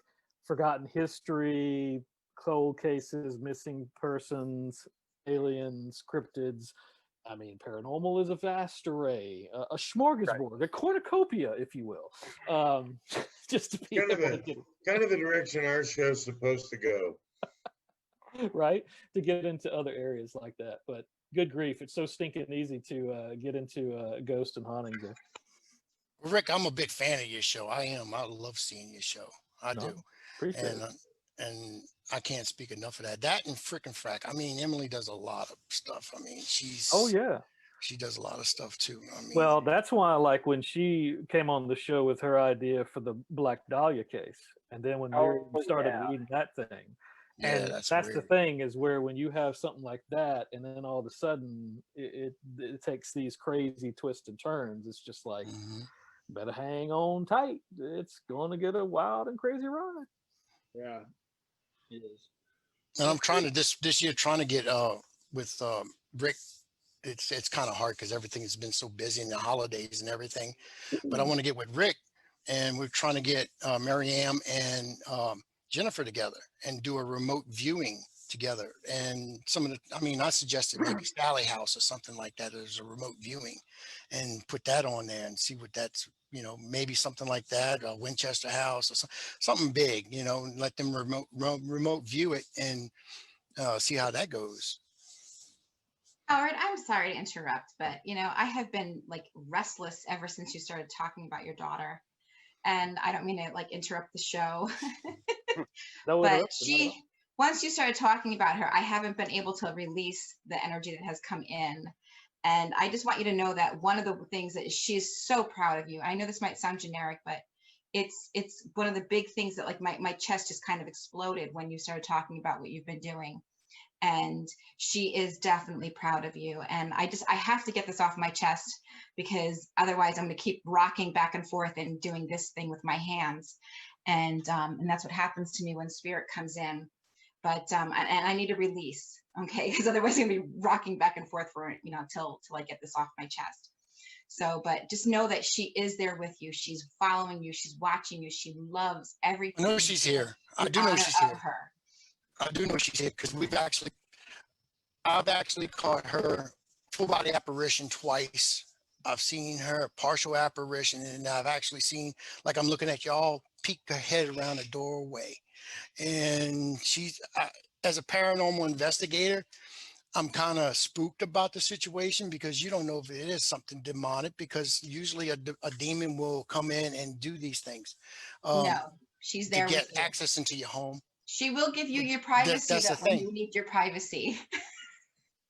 forgotten history, cold cases, missing persons, aliens, cryptids, I mean, paranormal is a vast array, a smorgasbord, a cornucopia, if you will. Just to be kind of the direction our show's supposed to go. Right, to get into other areas like that. But good grief, it's so stinking easy to get into ghost and hauntings there. Rick, I'm a big fan of your show. I am. I love seeing your show. I do. Appreciate it. And I can't speak enough of that. That and frickin' frack. I mean, Emily does a lot of stuff. I mean, Oh yeah. She does a lot of stuff too. I mean, Well, that's why, like, when she came on the show with her idea for the Black Dahlia case, and then when Miriam started yeah. reading that thing, yeah, and that's that's the weird. thing, is where when you have something like that, and then all of a sudden it takes these crazy twists and turns. It's just like, Mhm. better hang on tight. It's going to get a wild and crazy ride. Yeah, it is. And I'm trying to this year trying to get with Rick. It's kind of hard because everything has been so busy in the holidays and everything. But I want to get with Rick, and we're trying to get Marianne and Jennifer together and do a remote viewing together. And some of the, I mean, I suggested maybe Sally House or something like that as a remote viewing, and put that on there and see what that's, maybe something like that, Winchester House or something big, and let them remote view it and see how that goes. Howard, I'm sorry to interrupt, but I have been like restless ever since you started talking about your daughter. And I don't mean to like interrupt the show. But once you started talking about her, I haven't been able to release the energy that has come in. And I just want you to know that one of the things that she's so proud of you. I know this might sound generic, but it's one of the big things that like my chest just kind of exploded when you started talking about what you've been doing. And she is definitely proud of you. And I have to get this off my chest, because otherwise I'm going to keep rocking back and forth and doing this thing with my hands. And that's what happens to me when spirit comes in. But and I need to release, okay? Because otherwise I'm going to be rocking back and forth for till I get this off my chest. So, but just know that she is there with you. She's following you. She's watching you. She loves everything. I know she's here. I do know she's here. I do know she's here because I've actually caught her full body apparition twice. I've seen her partial apparition, and I've actually seen, like, I'm looking at y'all peek her head around a doorway. And she's, as a paranormal investigator, I'm kind of spooked about the situation, because you don't know if it is something demonic, because usually a demon will come in and do these things. No, she's there to get with you. access into your home. She will give you your privacy that's the when thing. you need your privacy.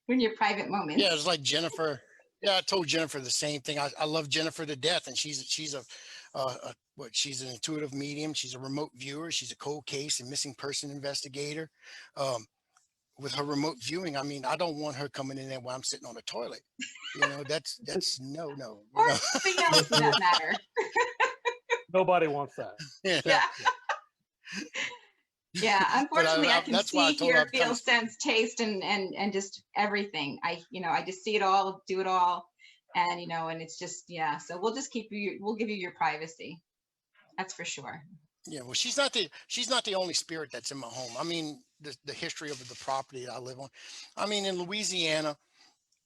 When your private moments. Yeah, it's like Jennifer. Yeah, I told Jennifer the same thing. I love Jennifer to death, and she's she's an intuitive medium. She's a remote viewer. She's a cold case and missing person investigator. With her remote viewing, I mean, I don't want her coming in there while I'm sitting on the toilet. That's no. Or anything else for that matter. Nobody wants that. Yeah. Yeah, unfortunately, I can see, hear, feel, sense, taste, and just everything. I just see it all, do it all, and and it's just, yeah. So we'll just give you your privacy. That's for sure. Yeah, well, she's not the only spirit that's in my home. I mean, the history of the property that I live on. I mean, in Louisiana,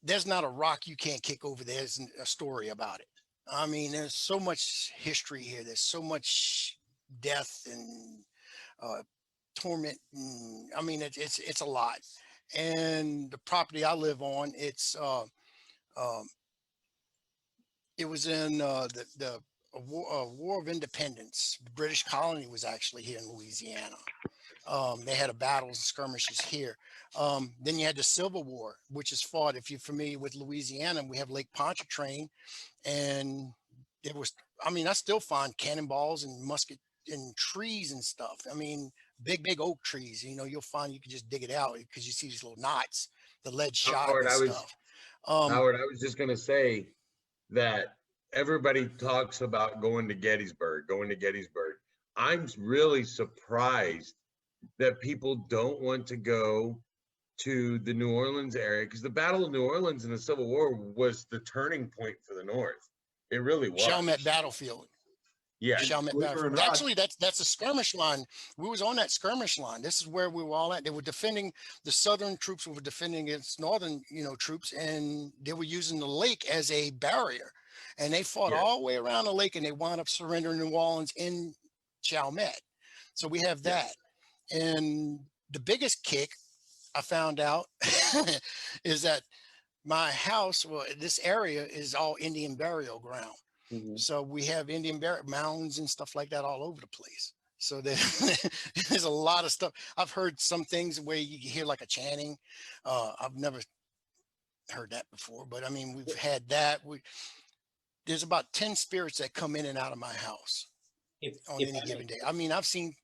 there's not a rock you can't kick over. There's a story about it. I mean, there's so much history here. There's so much death and torment. I mean, it's a lot. And the property I live on, it was in the War of Independence. The British colony was actually here in Louisiana. They had a battles and skirmishes here. Then you had the Civil War, which is fought, if you're familiar with Louisiana, we have Lake Pontchartrain, and there was, I mean, I still find cannonballs and musket and trees and stuff. I mean, big oak trees, you'll find, you can just dig it out because you see these little knots, the lead shot Howard, and stuff. Howard, I was just going to say that everybody talks about going to Gettysburg. I'm really surprised that people don't want to go to the New Orleans area, because the Battle of New Orleans in the Civil War was the turning point for the North. It really was. Chalmette Battlefield. Yeah. Actually, that's a skirmish line. We was on that skirmish line. This is where we were all at. They were defending, the Southern troops were defending against Northern, troops, and they were using the lake as a barrier. And they fought all the way around the lake, and they wound up surrendering New Orleans in Chalmette. So we have that. And the biggest kick I found out is that my house, well, this area is all Indian burial ground. Mm-hmm. So we have Indian mounds and stuff like that all over the place. So there's a lot of stuff. I've heard some things where you hear like a chanting. I've never heard that before, but I mean, we've had that. There's about 10 spirits that come in and out of my house on any given day. I mean, I've seen.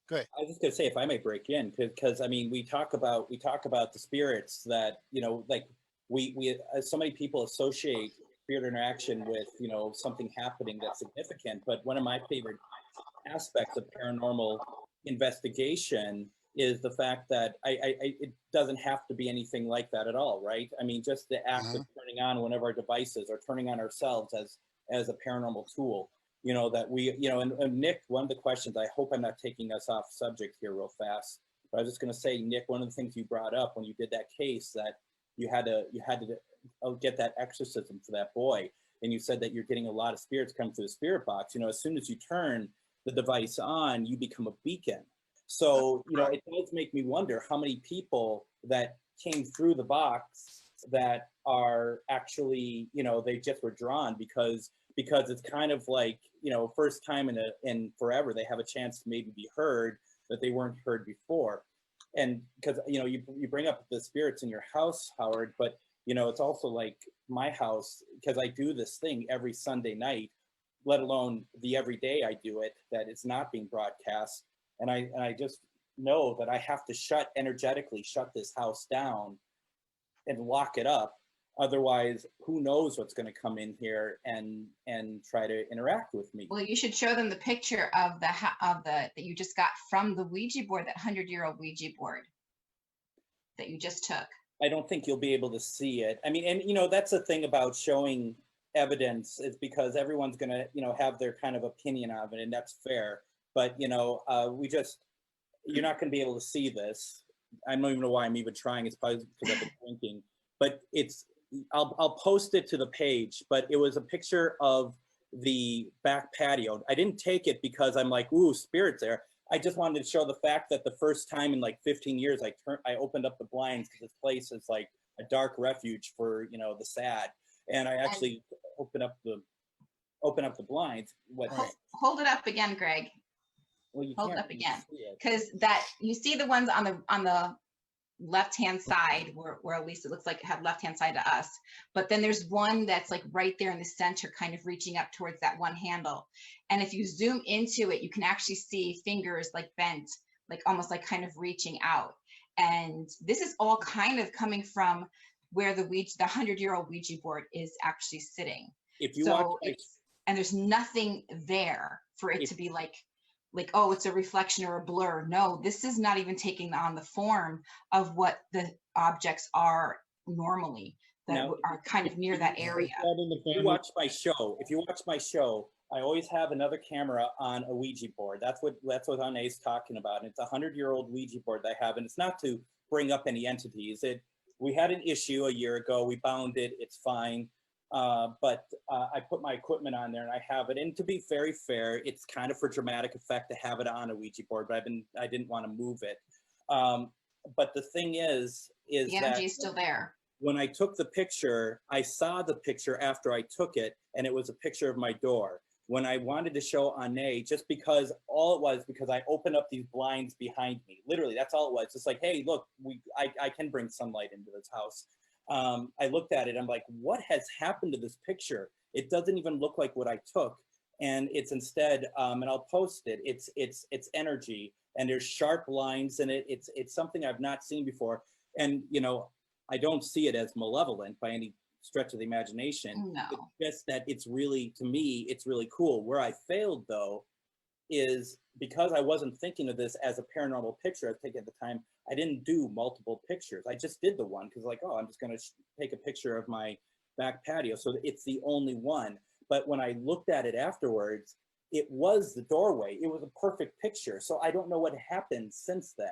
Go ahead. I was just gonna say, if I may break in, because I mean, we talk about the spirits that, you know, like we so many people associate spirit interaction with, you know, something happening that's significant. But one of my favorite aspects of paranormal investigation is the fact that it doesn't have to be anything like that at all, right? I mean, just the act of turning on one of our devices or turning on ourselves as a paranormal tool, you know, that we, you know, and Nick, one of the questions, I hope I'm not taking us off subject here real fast, but I was just going to say, Nick, one of the things you brought up when you did that case, that you had to get that exorcism for that boy, and you said that you're getting a lot of spirits coming through the spirit box. You know, as soon as you turn the device on, you become a beacon. So, you know, it does make me wonder how many people that came through the box that are actually, you know, they just were drawn because it's kind of like, you know, first time in forever, they have a chance to maybe be heard that they weren't heard before. And because, you know, you bring up the spirits in your house, Howard, but, you know, it's also like my house, because I do this thing every Sunday night, let alone the everyday I do it, that it's not being broadcast. And I just know that I have to energetically shut this house down and lock it up. Otherwise, who knows what's going to come in here and try to interact with me. Well, you should show them the picture of that you just got from the Ouija board, that 100-year-old Ouija board that you just took. I don't think you'll be able to see it. I mean, and you know, that's the thing about showing evidence, is because everyone's going to, you know, have their kind of opinion of it, and that's fair. But, you know, you're not going to be able to see this. I don't even know why I'm even trying. It's probably because I've been drinking. But I'll post it to the page. But it was a picture of the back patio. I didn't take it because I'm like, ooh, spirits there. I just wanted to show the fact that the first time in like 15 years, I opened up the blinds, because this place is like a dark refuge for, you know, the sad. And I actually open up the blinds. Hold it up again, Greg. Well, you hold it up again, because that you see the ones on the left-hand side where at least it looks like it had left-hand side to us, but then there's one that's like right there in the center, kind of reaching up towards that one handle. And if you zoom into it, you can actually see fingers like bent, like almost like kind of reaching out. And this is all kind of coming from where the 100-year-old Ouija board is actually sitting. If you watch, and there's nothing there for it to be like, oh, it's a reflection or a blur. No, this is not even taking on the form of what the objects are normally that are kind of near that area. If you watch my show, I always have another camera on a Ouija board. That's what Onae is talking about. And it's a 100-year-old Ouija board that I have, and it's not to bring up any entities. We had an issue a year ago. We bound it. It's fine. But I put my equipment on there and I have it. And to be very fair, it's kind of for dramatic effect to have it on a Ouija board, but I didn't want to move it. But the thing is the energy is still there. When I took the picture, I saw the picture after I took it, and it was a picture of my door. When I wanted to show Onae, just because I opened up these blinds behind me. Literally, that's all it was. It's like, hey, look, I can bring sunlight into this house. I looked at it, I'm like, what has happened to this picture? It doesn't even look like what I took. And it's instead, and I'll post it, it's energy, and there's sharp lines in it. It's something I've not seen before. And, you know, I don't see it as malevolent by any stretch of the imagination. No. It's just that it's really, to me, it's really cool. Where I failed, though, is because I wasn't thinking of this as a paranormal picture I was taking at the time, I didn't do multiple pictures. I just did the one because like, oh, I'm just going to take a picture of my back patio. So it's the only one. But when I looked at it afterwards, it was the doorway. It was a perfect picture. So I don't know what happened since then.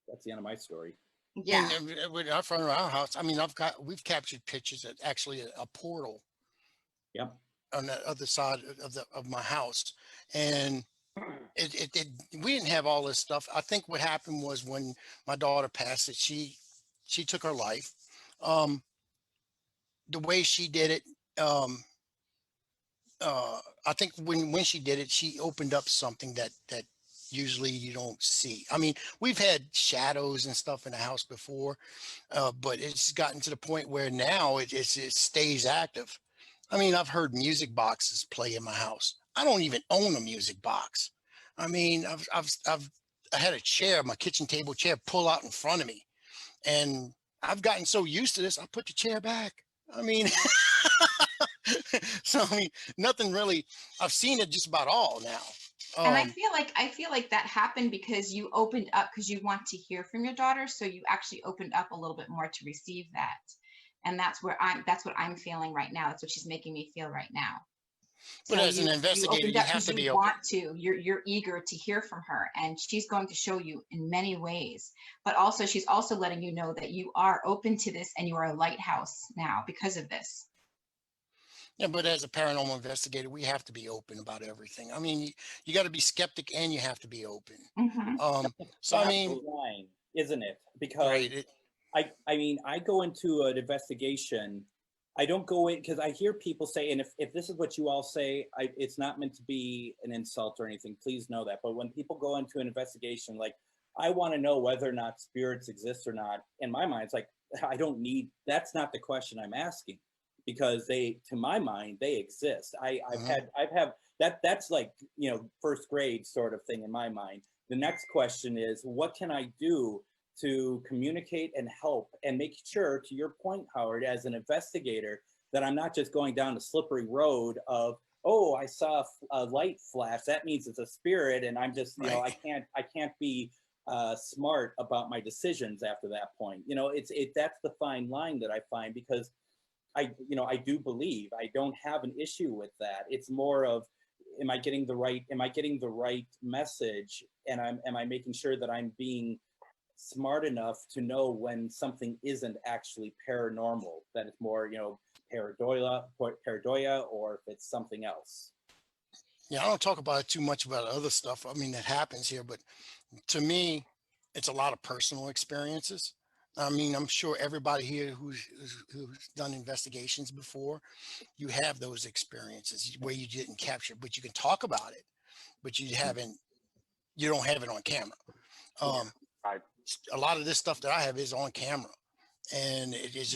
That's the end of my story. Yeah. And with our front of our house, I mean, we've captured pictures at actually a portal. Yep. On the other side of my house, and we didn't have all this stuff. I think what happened was when my daughter passed, she took her life. The way she did it, I think when she did it, she opened up something that usually you don't see. I mean, we've had shadows and stuff in the house before, but it's gotten to the point where now it stays active. I mean, I've heard music boxes play in my house. I don't even own a music box. I mean, I had a chair, my kitchen table chair, pull out in front of me, and I've gotten so used to this, I put the chair back. I mean, so I mean, nothing really. I've seen it just about all now. And I feel like that happened because you opened up because you want to hear from your daughter, so you actually opened up a little bit more to receive that. And that's what I'm feeling right now. That's what she's making me feel right now. But So as an investigator, you have to be open. You're eager to hear from her, and she's going to show you in many ways. But also, she's also letting you know that you are open to this, and you are a lighthouse now because of this. Yeah, but as a paranormal investigator, we have to be open about everything. I mean, you got to be skeptic and you have to be open. So I mean, line, isn't it? Because right, I mean, I go into an investigation. I don't go in because I hear people say, and if this is what you all say, it's not meant to be an insult or anything. Please know that. But when people go into an investigation, like, I want to know whether or not spirits exist or not. In my mind, it's like, I don't need. That's not the question I'm asking. Because to my mind, they exist. I've had that's like, you know, first grade sort of thing in my mind. The next question is, what can I do to communicate and help and make sure, to your point, Howard, as an investigator, that I'm not just going down a slippery road of, oh, I saw a light flash, that means it's a spirit, and I'm just, you know, I can't be smart about my decisions after that point. You know, that's the fine line that I find, because I do believe I don't have an issue with that. It's more of, am I getting the right message, and am I making sure that I'm being smart enough to know when something isn't actually paranormal, that it's more, you know, pareidoia, or if it's something else. Yeah, I don't talk about it too much about other stuff. I mean, that happens here, but to me, it's a lot of personal experiences. I mean, I'm sure everybody here who's done investigations before, you have those experiences where you didn't capture, but you can talk about it, but you don't have it on camera. A lot of this stuff that I have is on camera, and it's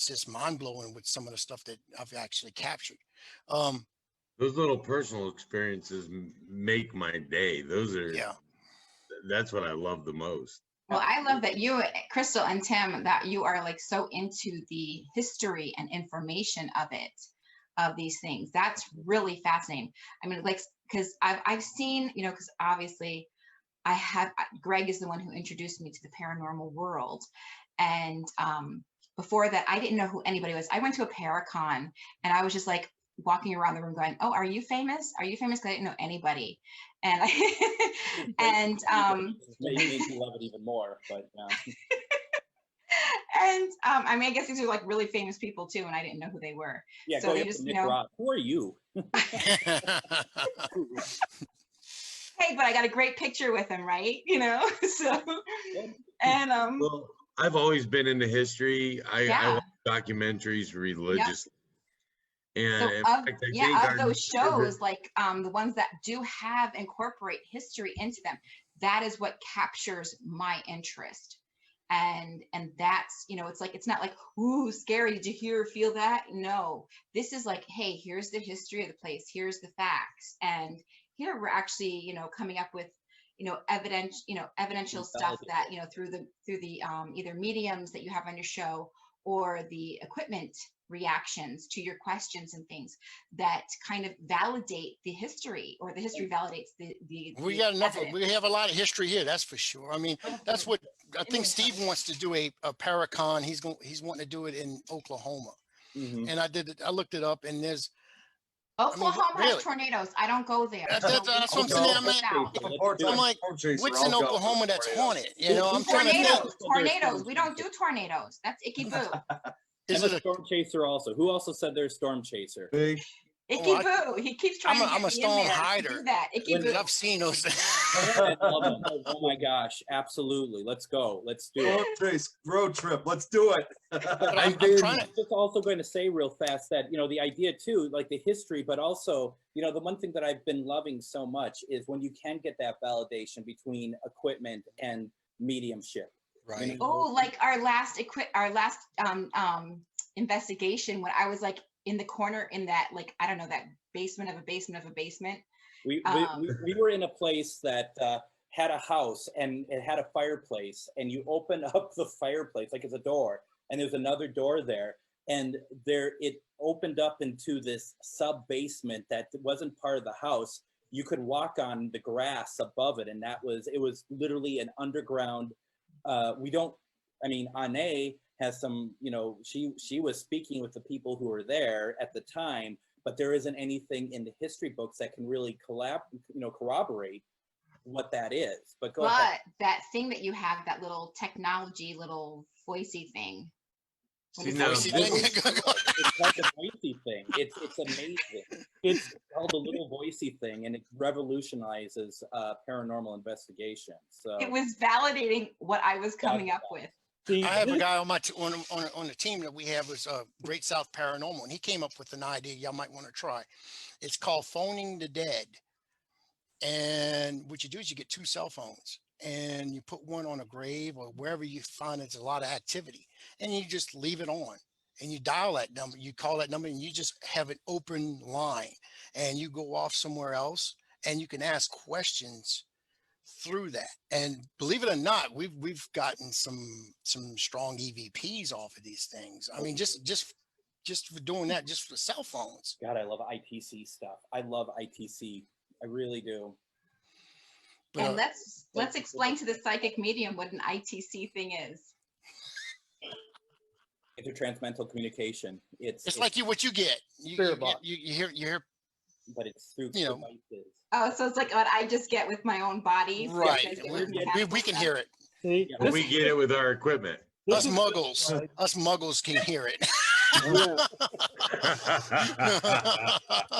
just mind blowing with some of the stuff that I've actually captured. Those little personal experiences make my day. That's what I love the most. Well, I love that you, Crystal and Tim, that you are like so into the history and information of these things. That's really fascinating. I mean, like, because I've seen, you know, because obviously Greg is the one who introduced me to the paranormal world. And before that, I didn't know who anybody was. I went to a Paracon, and I was just like walking around the room going, oh, are you famous? Are you famous? Because I didn't know anybody. And maybe you love it even more, but and I mean, I guess these are like really famous people too, and I didn't know who they were. Yeah, so they just, you know, Rock. Who are you? Hey, but I got a great picture with him, right? You know, so and well, I've always been into history. I watch documentaries religiously. And of those shows, like the ones that do incorporate history into them, that is what captures my interest. And that's, you know, it's like, it's not like, ooh, scary, did you hear or feel that? No, this is like, hey, here's the history of the place, here's the facts, and here we're actually, you know, coming up with, you know, evidential stuff that, you know, through the either mediums that you have on your show or the equipment reactions to your questions and things that kind of validate the history, or the history validates the we got enough we have a lot of history here, that's for sure. I mean, that's what I think Steve wants to do, a Paracon. He's wanting to do it in Oklahoma. And I looked it up, and there's Oklahoma has tornadoes. I don't go there. That's what I'm saying. I'm like, what's in Oklahoma that's haunted? You know, I'm trying to think. Tornadoes. We don't do tornadoes. That's icky boo. Is it a storm chaser also? Who also said there's storm chaser? Icky boo. He keeps trying to get I'm a me in storm there to hider. do that. Icky boo. I've seen those. Oh my gosh, absolutely. Let's go. Let's do it. Road trip. Let's do it. But I'm just also going to say real fast that, the idea too, like the history, but also, the one thing that I've been loving so much is when you can get that validation between equipment and mediumship. Right. Oh, like our last investigation when I was like in the corner in that, like, I don't know, that basement of a basement of a basement. We were in a place that had a house and it had a fireplace, and you open up the fireplace like it's a door, and there's another door there, and it opened up into this sub basement that wasn't part of the house. You could walk on the grass above it, and it was literally an underground. Onae has some, she was speaking with the people who were there at the time, but there isn't anything in the history books that can really corroborate what that is. But go ahead. That thing that you have, that little technology, little voicey thing. It's called the voicey thing. It's amazing. It's called the little voicey thing, and it revolutionizes paranormal investigation. So it was validating what I was coming up with. I have a guy on my on the team that we have was Great South Paranormal, and he came up with an idea y'all might want to try. It's called phoning the dead. And what you do is you get two cell phones and you put one on a grave or wherever you find there's a lot of activity, and you just leave it on and you dial that number, you call that number, and you just have an open line, and you go off somewhere else and you can ask questions through that. And believe it or not, we've gotten some strong EVPs off of these things. I mean, just for doing that, just for cell phones. God, I love ITC stuff. I love ITC. I really do. But, and let's explain to the psychic medium what an ITC thing is. Intertransmental communication. It's like what you get. You hear. But it's through devices. Oh, so it's like what I just get with my own body. Right. We can hear it. See, we get it with our equipment. Us muggles can hear it.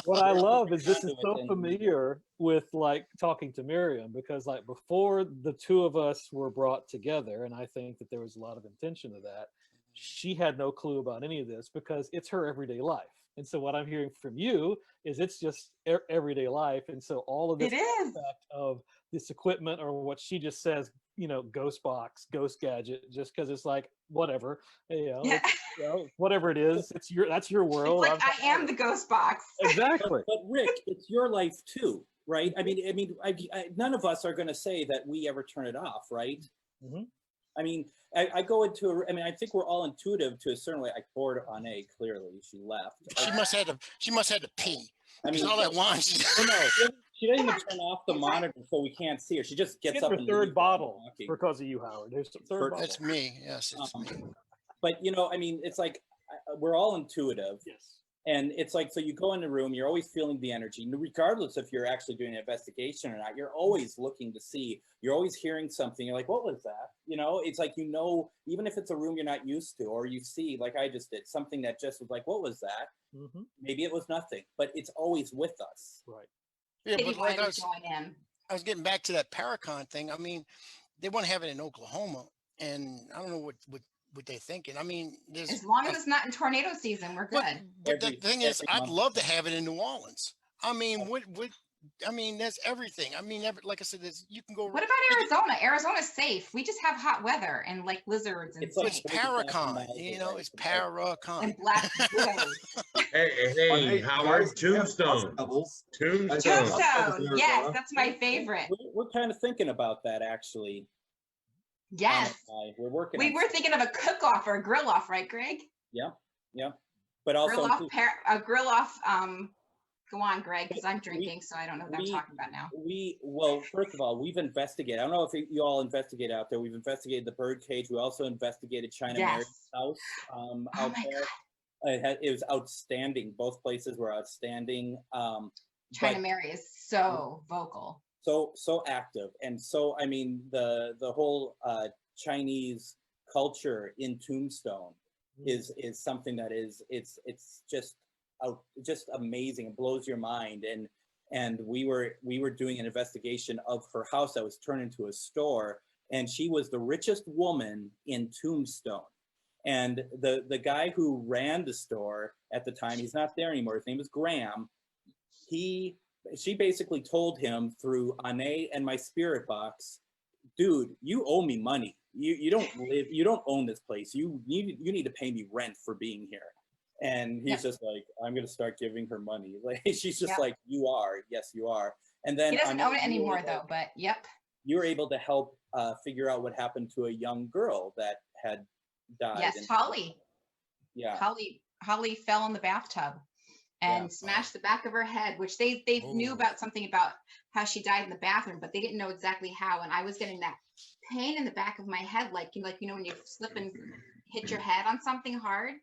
What I love is this is so familiar with like talking to Miriam, because like before the two of us were brought together, and I think that there was a lot of intention to that, she had no clue about any of this because it's her everyday life. And so what I'm hearing from you is it's just everyday life. And so all of this aspect of this equipment, or what she just says, ghost box, ghost gadget, just because it's like, whatever, whatever it is, that's your world. It's like, I am the ghost box. Exactly. But Rick, it's your life too, right? I mean, none of us are going to say that we ever turn it off, right? Mm-hmm. I mean, I go into, I think we're all intuitive to a certain way. I bored Onae, clearly, she left. She must have to pee. I mean, all that wine. She doesn't even turn off the monitor so we can't see her. She just gets up her and third bottle because of you, Howard. There's the third bottle. That's me. Yes, it's me. But I mean, it's like we're all intuitive. Yes. And it's like, so you go in the room, you're always feeling the energy, regardless if you're actually doing an investigation or not. You're always looking to see, you're always hearing something. You're like, what was that? It's like, even if it's a room you're not used to, or you see, like I just did, something that just was like, what was that? Mm-hmm. Maybe it was nothing, but it's always with us. Right. Yeah, but like I was getting back to that Paracon thing. I mean, they want to have it in Oklahoma, and I don't know what they're thinking. I mean, as long as it's not in tornado season, we're good. But the thing is, I'd love to have it in New Orleans. I mean, I mean, that's everything. I mean, like I said, you can go. What about Arizona? Arizona's safe. We just have hot weather and like lizards and stuff. It's Paracon, it's Paracon. And black widows. Hey, Howard, Tombstone. Tombstone, yes, that's my favorite. We're kind of thinking about that, actually. Yes. We're working. We were thinking of a cook-off or a grill-off, right, Greg? Yeah. But also grill off. Go on, Greg, because I'm drinking, so I don't know what I'm talking about now. Well, first of all, we've investigated. I don't know if you all investigate out there. We've investigated the bird cage. We also investigated China Mary's house out there. It was outstanding. Both places were outstanding. China Mary is so vocal. So active, and so I mean the whole Chinese culture in Tombstone is something that it's just just amazing. It blows your mind. And we were doing an investigation of her house that was turned into a store, and she was the richest woman in Tombstone. And the guy who ran the store at the time, he's not there anymore. His name is Graham. She basically told him through Onae and my spirit box, dude, you owe me money. You don't own this place. You need to pay me rent for being here. And he's just like, I'm gonna start giving her money. Like she's just like, you are, yes, you are. And then he doesn't own it anymore though, but yep. You were able to help figure out what happened to a young girl that had died. Yes, Holly. Yeah. Holly fell in the bathtub and smashed the back of her head, which they knew about something about how she died in the bathroom, but they didn't know exactly how. And I was getting that pain in the back of my head, like when you slip and hit your head on something hard.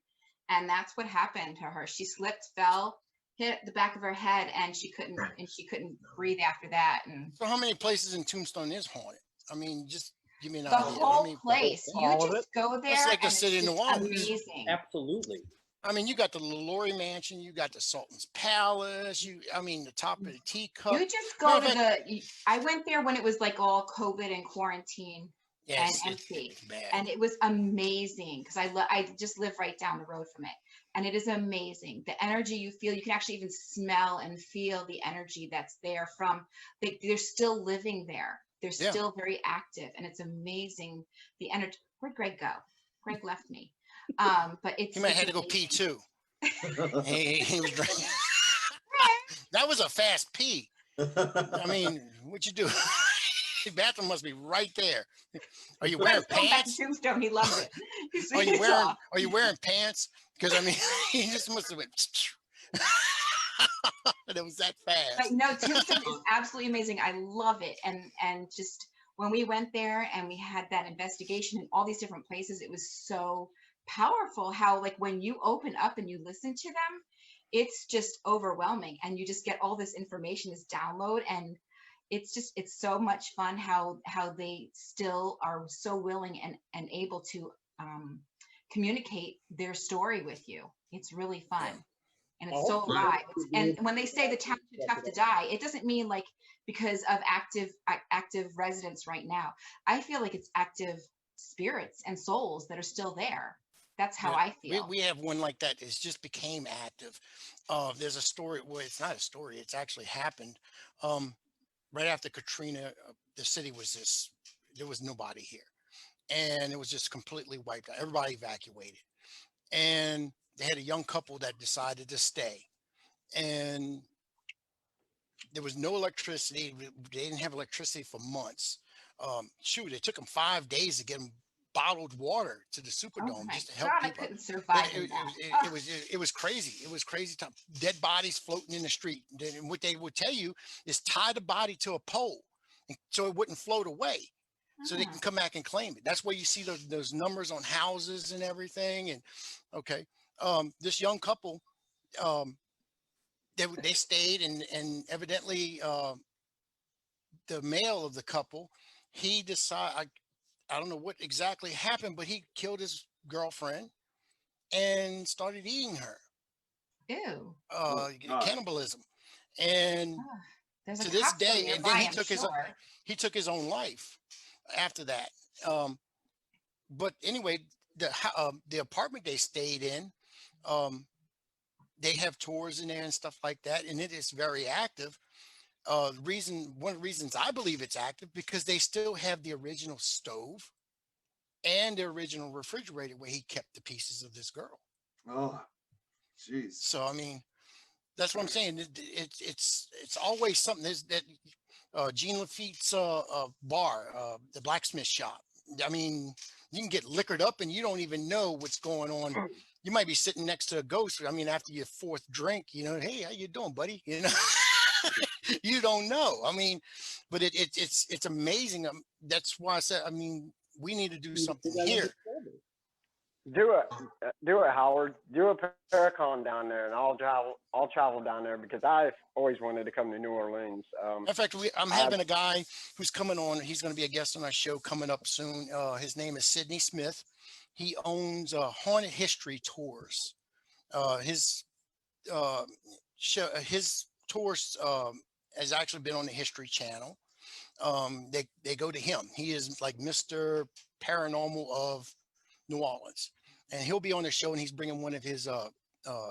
And that's what happened to her. She slipped, fell, hit the back of her head, and she couldn't breathe after that. And so how many places in Tombstone is haunted? I mean, just give me an the idea. whole place. You just go there. It's like the and city in it's New just Orleans. amazing. Absolutely. I mean, you got the LaLaurie Mansion, you got the Sultan's Palace, the top of the teacup. You just go to I went there when it was like all COVID and quarantine and empty. And it was amazing because I just live right down the road from it. And it is amazing. The energy you feel, you can actually even smell and feel the energy that's there from, they're still living there. They're still very active, and it's amazing. The energy. Where'd Greg go? Greg left me. But he might have to go pee too. he was drinking. That was a fast pee. I mean, what you do? The bathroom must be right there. Are you wearing pants? Tombstone, he loved it. Are you wearing pants? Because I mean, he just must have went. It was that fast. But no, Tombstone is absolutely amazing. I love it, and just when we went there and we had that investigation in all these different places, it was so powerful. How like when you open up and you listen to them, it's just overwhelming, and you just get all this information, this download, and it's so much fun how they still are so willing and able to communicate their story with you. It's really fun. And it's so alive. And when they say the town's too tough to die, it doesn't mean like because of active residents right now. I feel like it's active spirits and souls that are still there. That's how I feel. We have one like that. It just became active. There's a story. Well, it's not a story. It's actually happened. Right after Katrina, the city was there was nobody here. And it was just completely wiped out. Everybody evacuated. And they had a young couple that decided to stay. And there was no electricity. They didn't have electricity for months. It took them 5 days to get them bottled water to the Superdome just to help people. I couldn't survive it was crazy. It was crazy time. Dead bodies floating in the street. And what they would tell you is tie the body to a pole so it wouldn't float away. So they can come back and claim it. That's where you see those numbers on houses and everything. And this young couple, they stayed, and evidently the male of the couple, he decided, I don't know what exactly happened, but he killed his girlfriend and started eating her. Ew. Cannibalism. And to this day, and then he took his own life after that. But anyway, the apartment they stayed in, they have tours in there and stuff like that, and it is very active. One of the reasons I believe it's active because they still have the original stove and the original refrigerator where he kept the pieces of this girl. Oh, jeez. So I mean, that's what I'm saying. It's always something. There's that Jean Lafitte's bar, the blacksmith shop. I mean, you can get liquored up and you don't even know what's going on. You might be sitting next to a ghost. I mean, after your fourth drink, hey, how you doing, buddy? You don't know. I mean, but it's amazing. That's why I said, I mean, we need to do something here. Do it, Howard. Do a Paracon down there, and I'll travel down there because I've always wanted to come to New Orleans. In fact, I'm having a guy who's coming on. He's going to be a guest on our show coming up soon. His name is Sidney Smith. He owns Haunted History Tours. His show, his tours has actually been on the History Channel. They go to him. He is like Mr. Paranormal of New Orleans, and he'll be on the show, and he's bringing one of his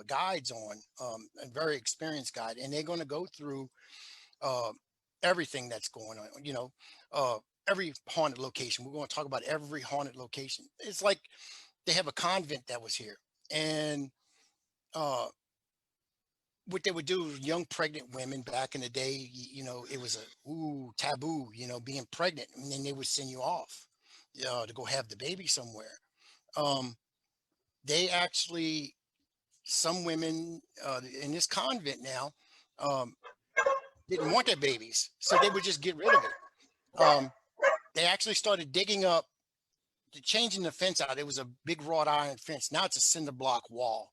guides on, a very experienced guide, and they're going to go through everything that's going on. You know, every haunted location. We're going to talk about every haunted location. It's like they have a convent that was here, and what they would do, young pregnant women back in the day, you know, it was a taboo, you know, being pregnant, and then they would send you off to go have the baby somewhere. They actually, some women in this convent now didn't want their babies, so they would just get rid of it. They actually started digging up, changing the fence out. It was a big wrought iron fence. Now it's a cinder block wall.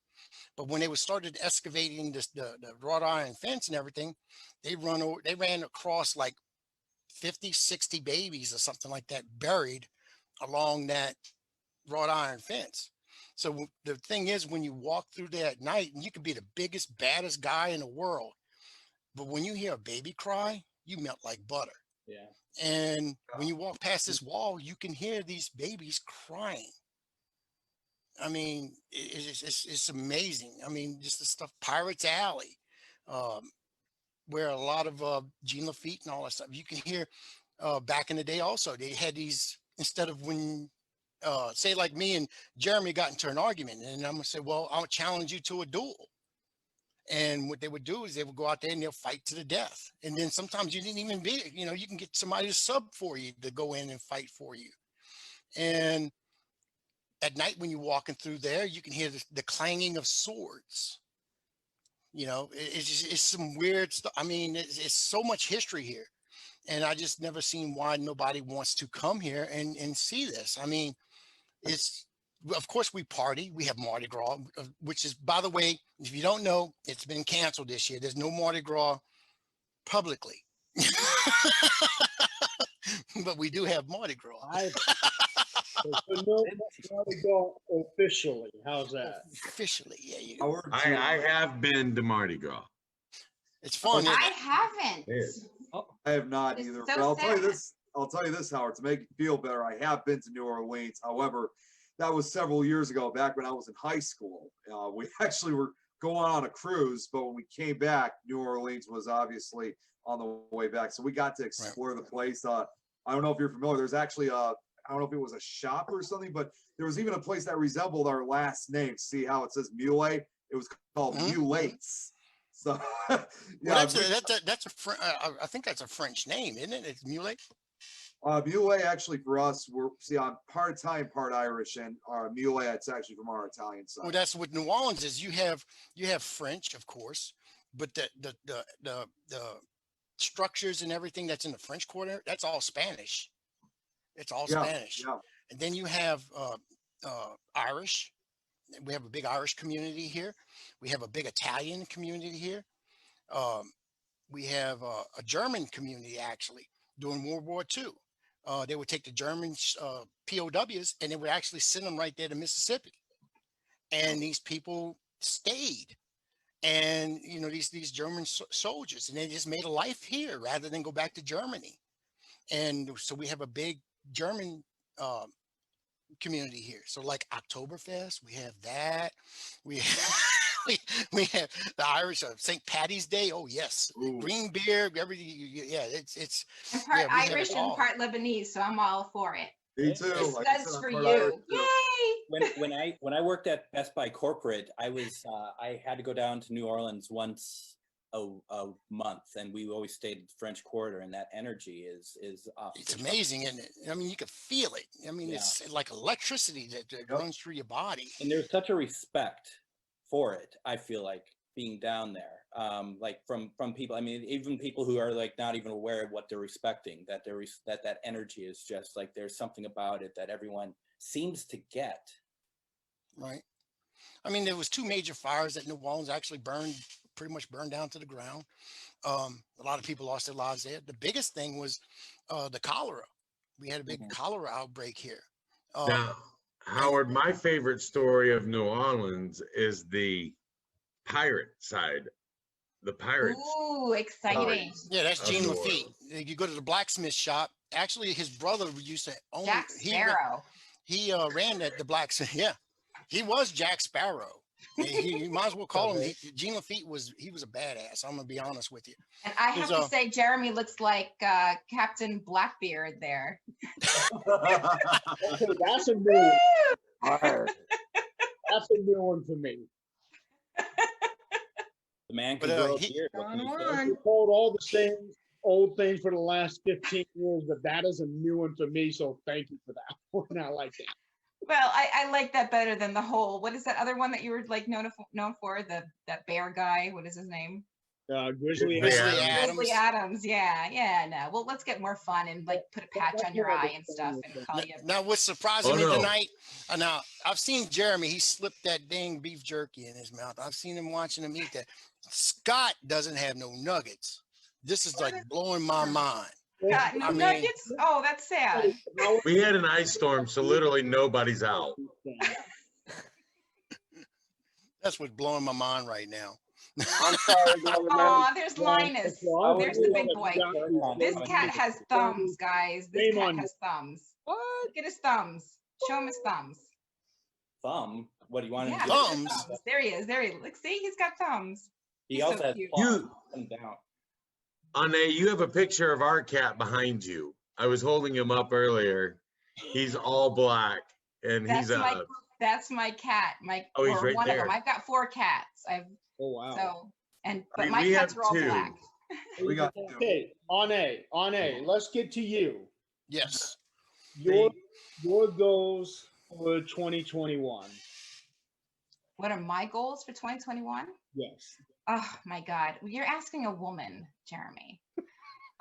But when they started excavating the wrought iron fence and everything, they ran across like 50, 60 babies or something like that buried along that wrought iron fence. So the thing is, when you walk through there at night, and you could be the biggest, baddest guy in the world, but when you hear a baby cry, you melt like butter. Yeah. And when you walk past this wall, you can hear these babies crying. I mean, it's amazing. I mean, just the stuff, Pirates Alley, where a lot of Gene Lafitte and all that stuff, you can hear back in the day also, they had these, instead of when, say like me and Jeremy got into an argument, and I'm gonna say, well, I'll challenge you to a duel. And what they would do is they would go out there and they'll fight to the death. And then sometimes you didn't even be, you know, you can get somebody to sub for you to go in and fight for you. And at night, when you're walking through there, you can hear the clanging of swords. You know, it's some weird stuff. I mean, it's so much history here. And I just never seen why nobody wants to come here and see this. I mean, it's, of course, we party. We have Mardi Gras, which is, by the way, if you don't know, it's been canceled this year. There's no Mardi Gras publicly. But we do have Mardi Gras. So no Mardi Gras officially. How's that? Officially, yeah. I have been to Mardi Gras. It's fun. I haven't. I have not It's either. so But I'll tell you sad. this. I'll tell you this, Howard, to make you feel better. I have been to New Orleans. However, that was several years ago, back when I was in high school. We actually were going on a cruise, but when we came back, New Orleans was obviously on the way back. So we got to explore the place. I don't know if you're familiar. There's actually I don't know if it was a shop or something, but there was even a place that resembled our last name. See how it says Mulae? It was called Mulates. So, well, that's I think that's a French name, isn't it? It's Mulae. Mulae actually for us, I'm part Italian, part Irish, and Mulae, it's actually from our Italian side. Well, that's what New Orleans is. You have French, of course, but the structures and everything that's in the French Quarter, that's all Spanish. It's all Spanish. Yeah. And then you have Irish. We have a big Irish community here. We have a big Italian community here. We have a German community actually during World War II. They would take the German POWs and they would actually send them right there to Mississippi. And these people stayed. And, you know, these German soldiers, and they just made a life here rather than go back to Germany. And so we have a big German community here. So like Oktoberfest, we have that. We have, we have the Irish St. Patty's Day. Oh yes, green beer. Everything. Yeah, it's. I'm part yeah, Irish and part Lebanese, so I'm all for it. Me too. This Like I does said, for I'm part you. Irish too. Yay! When I worked at Best Buy Corporate, I had to go down to New Orleans once a month, and we always stayed at the French Quarter, and that energy is off. It's amazing, isn't it? I mean, you can feel it. I mean, it's like electricity that runs through your body. And there's such a respect for it. I feel like being down there, like from people. I mean, even people who are like not even aware of what they're respecting. That that energy is just like there's something about it that everyone seems to get. Right. I mean, there was 2 major fires that New Orleans actually pretty much burned down to the ground. A lot of people lost their lives there. The biggest thing was the cholera. We had a big cholera outbreak here. Now, Howard, my favorite story of New Orleans is the pirate side, the pirates. Ooh, exciting. Yeah, that's Of Gene the Lafitte. world. You go to the blacksmith shop. Actually, his brother used to own. Jack Sparrow. He ran the blacksmith. Yeah, he was Jack Sparrow. You might as well call him. Gene Lafitte was a badass. I'm gonna be honest with you. And I have to say, Jeremy looks like Captain Blackbeard there. Okay, that's a new one. All right. That's a new one for me. The man But, can grow a he- beard. What can you say? I've told all the same old things for the last 15 years, but that is a new one for me. So thank you for that one. I like that. Well, I like that better than the whole. What is that other one that you were like known for? That bear guy. What is his name? Grizzly Adams. Grizzly Adams. Yeah. No. Well, let's get more fun and like put a patch on your eye and stuff and call you. Now, what's surprising me tonight? Now, I've seen Jeremy. He slipped that dang beef jerky in his mouth. I've seen him watching him eat that. Scott doesn't have no nuggets. This is like blowing my mind. Got no nuggets? Oh, that's sad. We had an ice storm, so literally nobody's out. That's what's blowing my mind right now. I'm sorry, Oh, there's Linus. There's the big boy. This cat has thumbs, guys. This cat has thumbs. What? Look at his thumbs. Show him his thumbs. Thumb? What do you want him Yeah, to look do? at his thumbs. There he is. Look, see, he's got thumbs. He He's also so has cute. claws up and down. Onae, you have a picture of our cat behind you. I was holding him up earlier. He's all black, and That's my cat. Oh, he's or right one there. of them. I've got 4 cats. Oh wow. But my cats are all two. black. We got Okay, Onae, let's get to you. Yes. Your goals for 2021. What are my goals for 2021? Yes. Oh my God. You're asking a woman, Jeremy.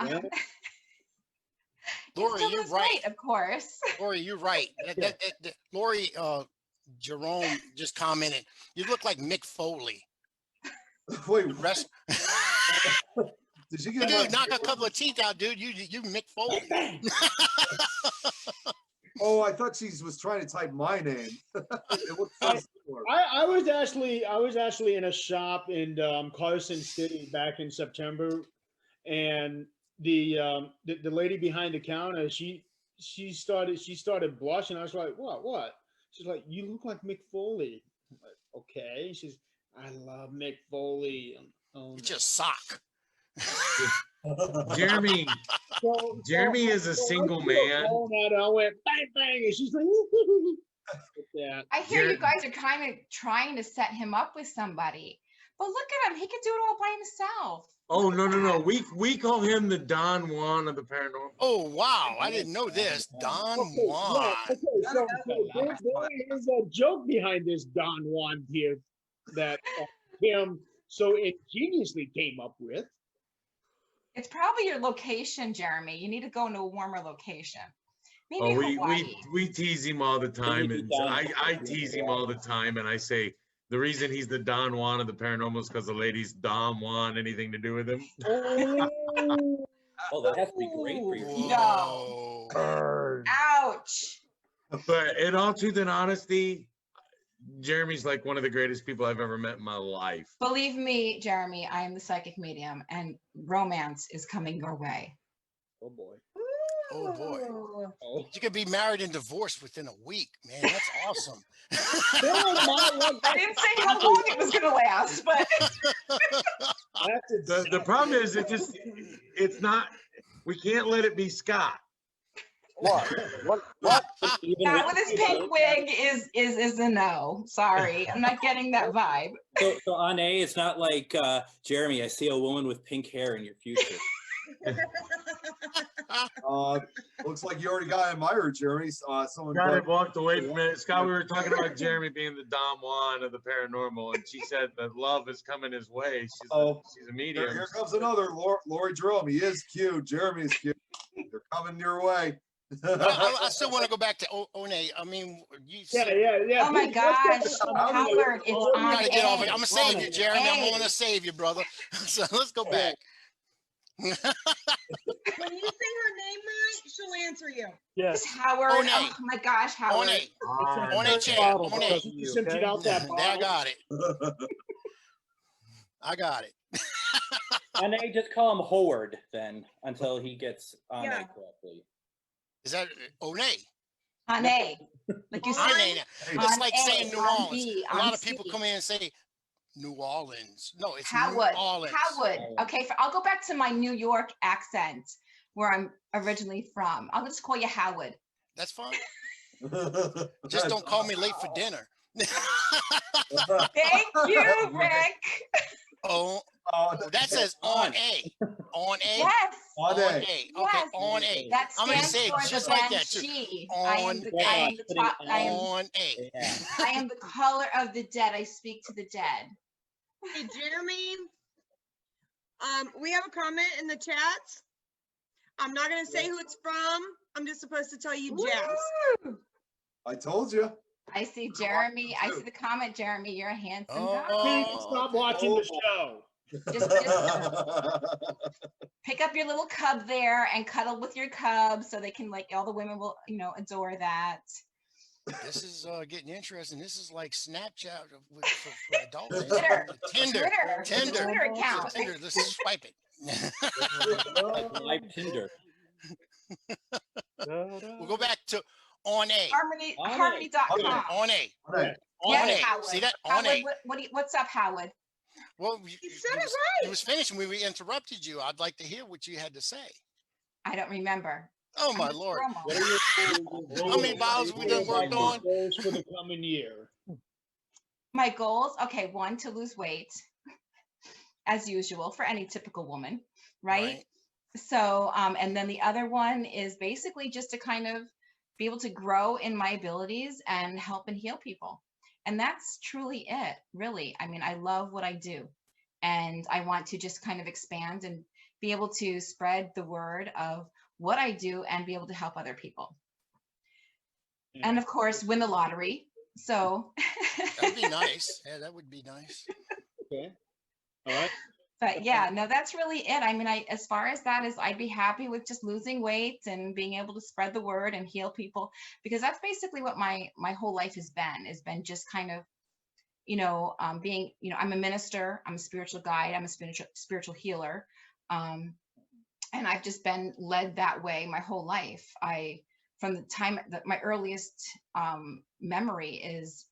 Yeah. Lori, you're right. Of course. Lori, you're right. Lori, Jerome just commented, you look like Mick Foley. Wait, did you get dude, knock a couple of teeth out, dude. You Mick Foley. Oh, I thought she was trying to type my name. I was actually in a shop in Carson City back in September, and the lady behind the counter she started blushing. I was like, what? She's like, you look like Mick Foley. I'm like, okay. She's, I love Mick Foley. You just sock. Jeremy is a single man. I went bang bang, and she's like, yeah. I hear you guys are kind of trying to set him up with somebody, but look at him. He can do it all by himself. Oh no. We call him the Don Juan of the paranormal. Oh wow, I didn't know this. Don Juan. Yeah, okay, so there is a joke behind this Don Juan here that him so ingeniously came up with. It's probably your location, Jeremy. You need to go into a warmer location. Maybe Hawaii. we tease him all the time, and I tease him all the time, and I say the reason he's the Don Juan of the paranormal is because the ladies Don want anything to do with him. Oh, that has to be great for you. No. Ouch. But in all truth and honesty, Jeremy's like one of the greatest people I've ever met in my life. Believe me, Jeremy, I am the psychic medium, and romance is coming your way. Oh boy. Oh boy. You could be married and divorced within a week, man. That's awesome. I didn't say how long it was going to last, but the problem is it's not, we can't let it be Scott. What? Scott with his pink wig is a no. Sorry, I'm not getting that vibe. So Onae, it's not like Jeremy, I see a woman with pink hair in your future. Looks like you already got admired, Jeremy. Someone Scott had walked away from it. Scott, we were talking about Jeremy being the Don Juan of the paranormal, and she said that love is coming his way. She's a medium. Here comes another Lori Jerome. He is cute. Jeremy is cute. They're coming your way. I still want to go back to Onae. I mean, yeah. Oh my gosh, Howard, it's on. I'm gonna get off it. I'm gonna save you, Jeremy. I'm gonna save you, brother. So let's go back. When you say her name right, she'll answer you. Yes. Howard. Onae. Oh my gosh, Howard. Onae Chan. Onae. You emptied out that I got it. I got it. Onae, just call him Howard then until he gets Onae Yeah. correctly. Is that Onae? Onae, like you said. Onae. It's like On saying A, New on Orleans. B, A lot on of people C. come in and say New Orleans. No, it's Howard. New Orleans. Howard. Okay, I'll go back to my New York accent where I'm originally from. I'll just call you Howard. That's fine. Just don't call me late for dinner. Thank you, Rick. Oh, that says on A. On A? Yes. On A. Okay, Yes. on A. That I'm going to stands say it for just the like then that too. she. On I am the top. On A. I am the caller of the dead. I speak to the dead. Hey, Jeremy, we have a comment in the chats. I'm not going to say who it's from. I'm just supposed to tell you Jazz. Woo! I told you. I see Jeremy. I see the comment, Jeremy. You're a handsome guy. Please stop watching the show. Just pick up your little cub there and cuddle with your cub so they can, like, all the women will, adore that. This is getting interesting. This is like Snapchat for adults. Tinder. Tinder. Twitter account. Tinder. Let's swipe it. Live Tinder. We'll go back to on A. Harmony.com. On A. Okay. On Yes, A. Howard. See that? On Howard, A. what's up, Howard? Well, He said it It right. was finished when we interrupted you. I'd like to hear what you had to say. I don't remember. Oh my Lord! What are your How many bottles we done worked on? goals for the coming year? My goals, okay, one, to lose weight, as usual for any typical woman, right? So, and then the other one is basically just to kind of be able to grow in my abilities and help and heal people. And that's truly it, really. I mean, I love what I do, and I want to just kind of expand and be able to spread the word of what I do and be able to help other people. Yeah. And of course, win the lottery. So That'd be nice. Yeah, that would be nice. Okay. All right. but yeah, no, that's really it. I mean, as far as that is, I'd be happy with just losing weight and being able to spread the word and heal people, because that's basically what my whole life has been just kind of, being, I'm a minister, I'm a spiritual guide, I'm a spiritual healer. And I've just been led that way my whole life. From the time that my earliest memory is,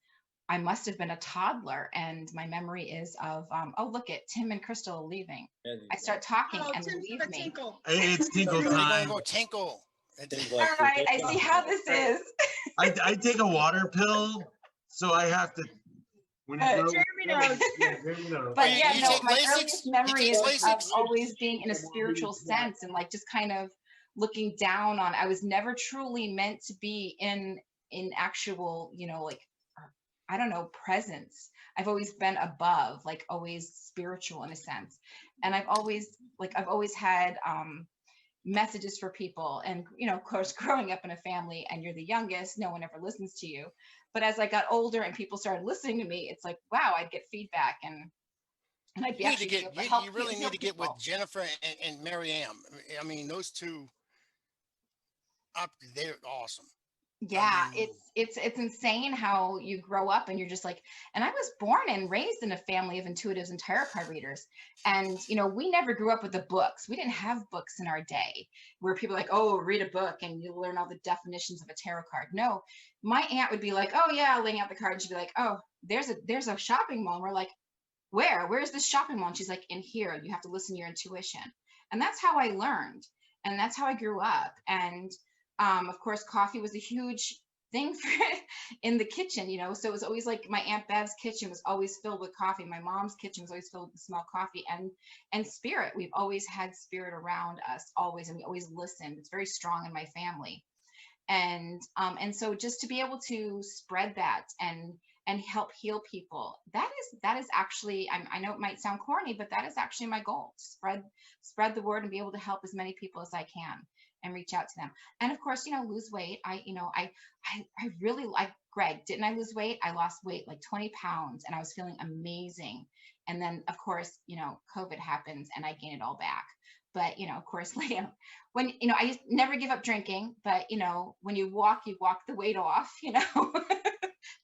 I must have been a toddler, and my memory is of, oh, look at Tim and Crystal are leaving. I start talking and they Tim's leave gonna me. tinkle. Hey, it's tinkle We're gonna time. go tinkle. All right, I see how this is. I take a water pill, so I have to. When you go, Jeremy knows. Jeremy knows. But You yeah, no, take my Lasix? earliest You memory take is of Lasix? always being in a spiritual sense and like just kind of looking down on. I was never truly meant to be in actual, like, I don't know, presence. I've always been above, like always spiritual in a sense. And I've always had messages for people. And, of course, growing up in a family and you're the youngest, no one ever listens to you. But as I got older and people started listening to me, it's like, wow, I'd get feedback and I'd be You need to actually get. able to help You really heal need to get with people. Jennifer and Mary Ann. I mean, those two. They're awesome. Yeah, I mean, it's insane how you grow up and you're just like, and I was born and raised in a family of intuitives and tarot card readers. And, we never grew up with the books. We didn't have books in our day where people are like, oh, read a book and you learn all the definitions of a tarot card. No, my aunt would be like, oh yeah, laying out the card. And she'd be like, oh, there's a shopping mall. And we're like, where's this shopping mall? And she's like, in here, you have to listen to your intuition. And that's how I learned. And that's how I grew up. And of course, coffee was a huge thing in the kitchen, so it was always like my Aunt Bev's kitchen was always filled with coffee. My mom's kitchen was always filled with the smell of coffee and spirit. We've always had spirit around us, always, and we always listened. It's very strong in my family. And so just to be able to spread that and help heal people, that is actually, I know it might sound corny, but that is actually my goal: spread the word and be able to help as many people as I can and reach out to them. And of course, lose weight. I really like, Greg, didn't I lose weight? I lost weight like 20 pounds and I was feeling amazing. And then of course, COVID happens and I gain it all back. But, of course, when, I never give up drinking, but, when you walk the weight off,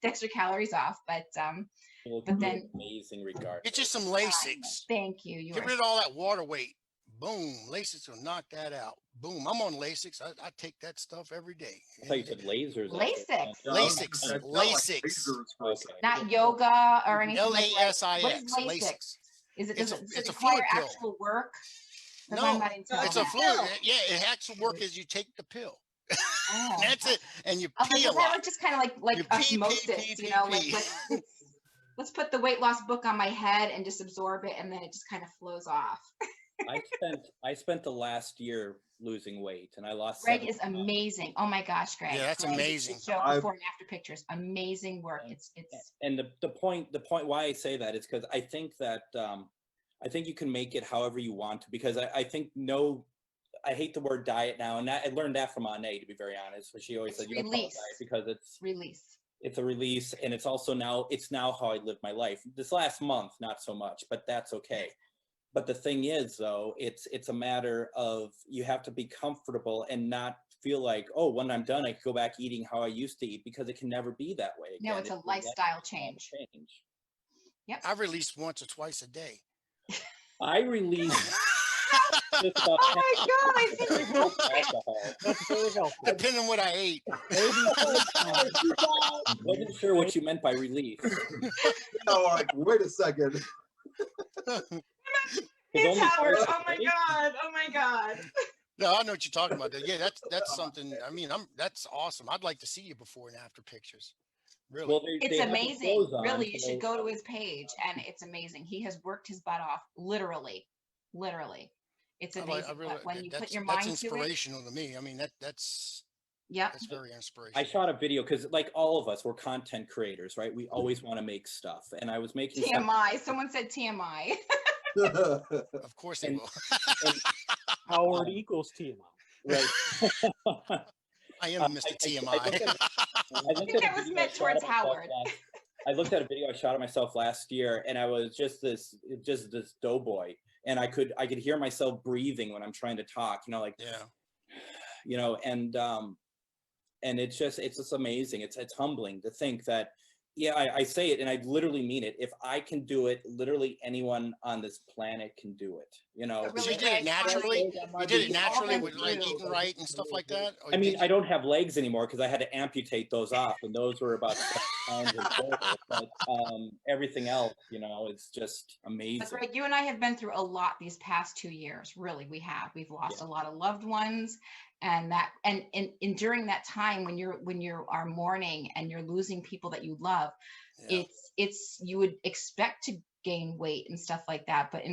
the extra calories off. But then amazing regard. Get you some Lasix. Thank you. Get rid of all that water weight. Boom. Lasix will knock that out. Boom. I'm on Lasix. I take that stuff every day. I thought you said lasers. Lasix. Lasix. Okay. Not yoga or anything. Lasix. What is Lasix? Lasix. Is it, It's does a- it it's a require fluid pill. actual work? 'Cause No, I'm not into it's all a that. fluid. Yeah, it actual work is you take the pill. Oh. That's it. And you I was pee a like, well, that lot. would just kind of like You pee, osmosis, pee, you know, pee. like let's put the weight loss book on my head and just absorb it, and then it just kind of flows off. I spent the last year losing weight, and I lost. Greg 7 is amazing. Oh my gosh, Greg. Yeah, that's Greg, amazing. Show before and after pictures. Amazing work. It's And the point why I say that is because I think that I think you can make it however you want to, because I think I hate the word diet now, and I learned that from Onae, to be very honest. But she always said you don't call it diet because it's release. It's a release, and it's also now how I live my life. This last month, not so much, but that's okay. But the thing is, though, it's a matter of you have to be comfortable and not feel like, oh, when I'm done, I can go back eating how I used to eat, because it can never be that way again. No, it's a lifestyle change. Yep. I release once or twice a day. I release just about Oh my God, I think alcohol. That's very helpful. Depending on what I ate. Wasn't sure what you meant by release. Like, wait a second. It's Howard. Oh my God. Oh my God. No, I know what you're talking about. Yeah, that's something. I mean, that's awesome. I'd like to see you before and after pictures. Really. Well, It's amazing. Really, you should go to his page, and it's amazing. He has worked his butt off, literally. It's amazing. But when you put your mind to it, that's inspirational to me. I mean, that's very inspirational. I shot a video because, like all of us, we're content creators, right? We always want to make stuff, and I was making TMI. Someone said TMI. Of course they will. Howard equals TMI. Right. I am Mr. TMI. I think that was meant towards Howard. I looked at a video I shot of myself last year, and I was just this doughboy, and I could hear myself breathing when I'm trying to talk. You know, like you know, and it's just amazing. It's humbling to think that. Yeah, I say it, and I literally mean it. If I can do it, literally anyone on this planet can do it. You know, So you did it naturally. You did it naturally with like eating right and stuff like that. Or I mean, I don't have legs anymore because I had to amputate those off, and those were about 7 pounds in total. But everything else, you know, is just amazing. But Greg, you and I have been through a lot these past 2 years. Really, we have. We've lost a lot of loved ones, and during that time when you are mourning and you're losing people that you love, it's you would expect to gain weight and stuff like that, but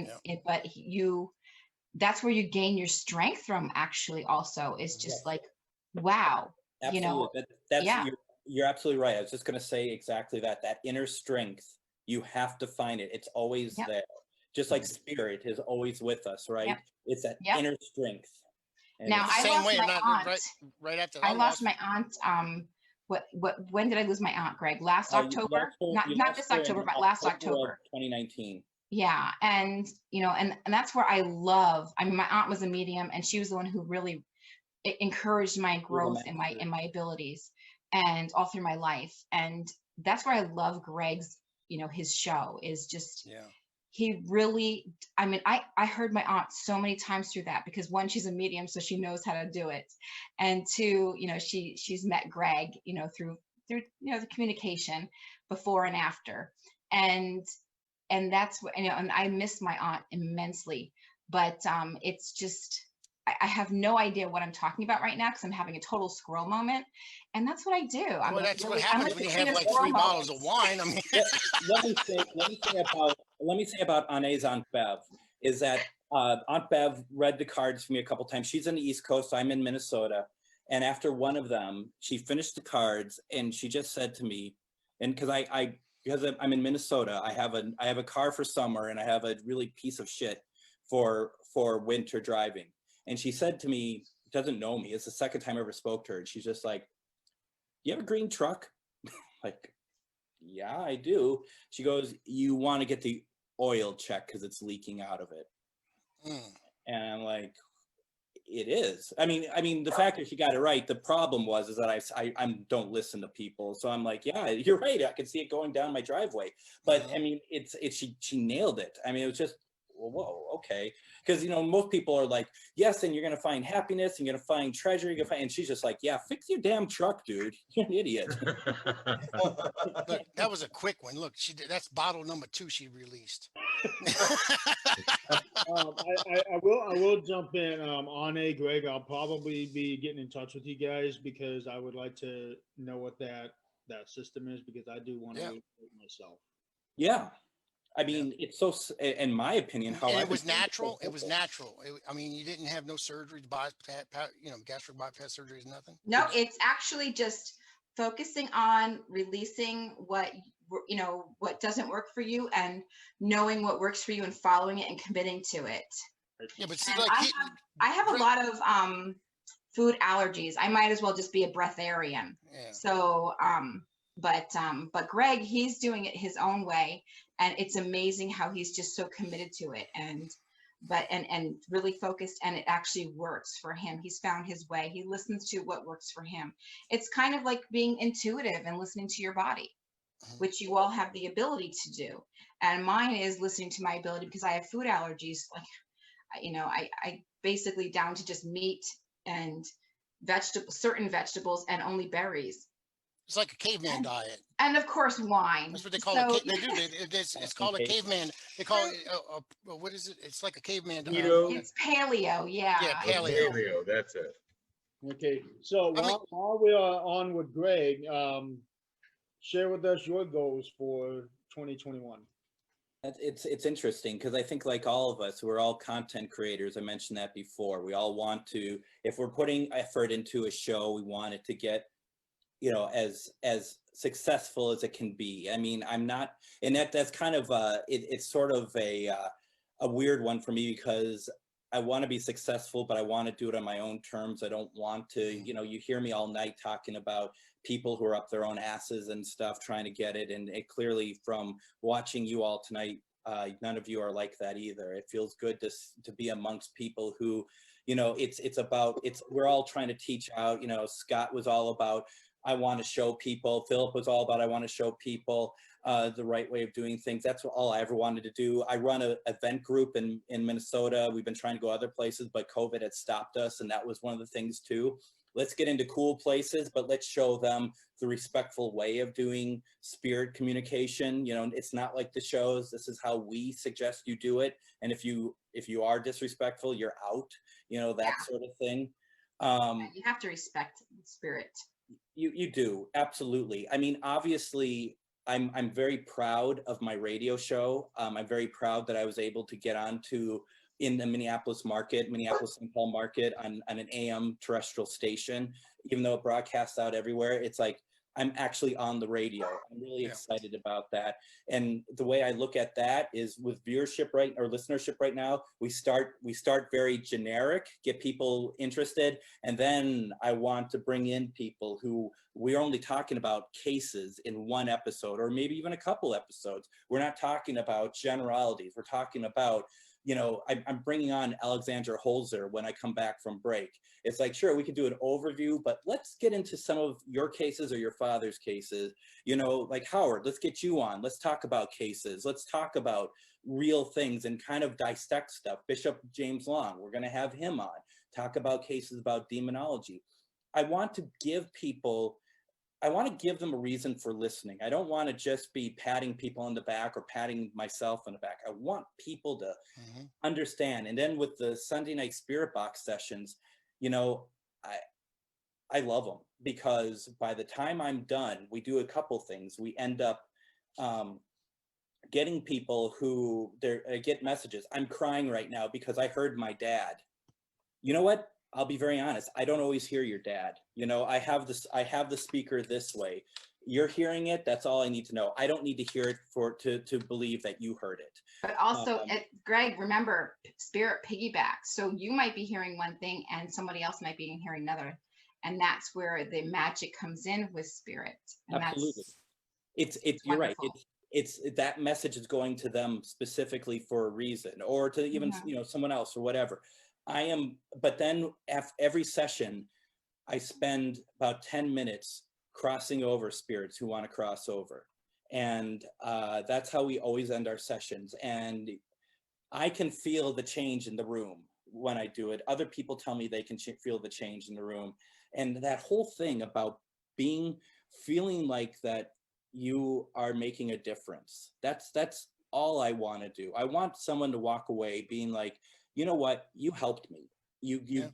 that's where you gain your strength from. Actually, also is just like, wow, absolutely. You know, That's you're absolutely right. I was just going to say exactly that inner strength. You have to find it. It's always there. Just like spirit is always with us, right? It's that inner strength. And now I lost my aunt. Right after I lost my aunt. When did I lose my aunt, Greg? Last October? Not this October, but last October. 2019. Yeah, and you know, and that's where I love. I mean, my aunt was a medium, and she was the one who really encouraged my growth in my abilities, and all through my life. And that's where I love Greg's. You know, his show is just. Yeah. He really, I mean, I heard my aunt so many times through that, because one, she's a medium, so she knows how to do it. And two, you know, she's met Greg, you know, through, you know, the communication before and after. And that's what, you know, and I miss my aunt immensely, but it's just, I have no idea what I'm talking about right now because I'm having a total squirrel moment, and that's what I do. Well, that's what happens when you have like 3 bottles of wine. I mean, let me say about Onae's Aunt Bev is that Aunt Bev read the cards for me a couple times. She's in the East Coast, I'm in Minnesota, and after one of them, she finished the cards and she just said to me, and because I'm in Minnesota, I have a car for summer and I have a really piece of shit for winter driving. And she said to me, doesn't know me, it's the second time I ever spoke to her, and she's just like, you have a green truck? Like, yeah, I do. She goes, you want to get the oil check because it's leaking out of it. And I'm like, it is. I mean, the fact that she got it right. The problem is that I don't listen to people. So I'm like, yeah, you're right. I can see it going down my driveway. But I mean, she nailed it. I mean, it was just, whoa, okay. Because, you know, most people are like, yes, and you're going to find happiness, and you're going to find treasure, you're going to find, and she's just like, yeah, fix your damn truck, dude. You're an idiot. Look, that was a quick one. Look, she did, that's bottle number 2 she released. I will jump in. Onae, Greg, I'll probably be getting in touch with you guys because I would like to know what that system is, because I do want to read it myself. Yeah. I mean, it's so, in my opinion, how it was natural. It was natural. I mean, you didn't have no surgery, gastric bypass surgery is nothing. No, it's actually just focusing on releasing what, you know, what doesn't work for you, and knowing what works for you and following it and committing to it. Yeah, but see, And like I have a lot of food allergies. I might as well just be a breatharian. Yeah. So, but Greg, he's doing it his own way, and it's amazing how he's just so committed to it and really focused, and it actually works for him. He's found his way. He listens to what works for him. It's kind of like being intuitive and listening to your body, which you all have the ability to do. And mine is listening to my ability, because I have food allergies. Like, you know, I basically down to just meat and certain vegetables, and only berries. It's like a caveman diet. And of course, wine. That's what they call it. They do. It's called a caveman. They call it, what is it? It's like a caveman diet. It's paleo, yeah. Yeah, paleo. Paleo, that's it. Okay, so while we are on with Greg, share with us your goals for 2021. It's interesting, because I think, like all of us, we're all content creators. I mentioned that before. We all want to, if we're putting effort into a show, we want it to get, you know, as successful as it can be. I mean, I'm not, and that's kind of it's sort of a weird one for me, because I want to be successful, but I want to do it on my own terms. I don't want to, you know, you hear me all night talking about people who are up their own asses and stuff trying to get it, and it clearly, from watching you all tonight, none of you are like that either. It feels good to be amongst people who, you know, we're all trying to teach out. You know, Scott was all about, I want to show people. Philip was all about, I want to show people the right way of doing things. That's all I ever wanted to do. I run an event group in Minnesota. We've been trying to go other places, but COVID had stopped us, and that was one of the things too. Let's get into cool places, but let's show them the respectful way of doing spirit communication. You know, it's not like the shows. This is how we suggest you do it. And if you are disrespectful, you're out. You know, that sort of thing. You have to respect the spirit. You do, absolutely. I mean, obviously, I'm very proud of my radio show. I'm very proud that I was able to get onto in the Minneapolis St. Paul market on an AM terrestrial station. Even though it broadcasts out everywhere, it's like I'm actually on the radio. I'm really excited about that. And the way I look at that is, with viewership or listenership right now, we start very generic, get people interested, and then I want to bring in people who we're only talking about cases in one episode, or maybe even a couple episodes. We're not talking about generalities. We're talking about, you know, I'm bringing on Alexandra Holzer when I come back from break. It's like, sure, we could do an overview, but let's get into some of your cases or your father's cases. You know, like Howard, let's get you on. Let's talk about cases. Let's talk about real things and kind of dissect stuff. Bishop James Long, we're going to have him on, talk about cases about demonology. I want to give them a reason for listening. I don't want to just be patting people on the back or patting myself on the back. I want people to understand. And then with the Sunday night Spirit Box sessions, you know, I love them, because by the time I'm done, we do a couple things. We end up getting people who get messages. I'm crying right now because I heard my dad. You know what? I'll be very honest. I don't always hear your dad. You know, I have the speaker this way. You're hearing it. That's all I need to know. I don't need to hear it to believe that you heard it. But also, Greg, remember, spirit piggybacks. So you might be hearing one thing and somebody else might be hearing another. And that's where the magic comes in with spirit. And absolutely. You're right. It's that message is going to them specifically for a reason, or to even, you know, someone else or whatever. but then every session, I spend about 10 minutes crossing over spirits who want to cross over. And that's how we always end our sessions. And I can feel the change in the room when I do it. Other people tell me they can feel the change in the room. And that whole thing about feeling like that you are making a difference. That's all I want to do. I want someone to walk away being like, you know what, you helped me. You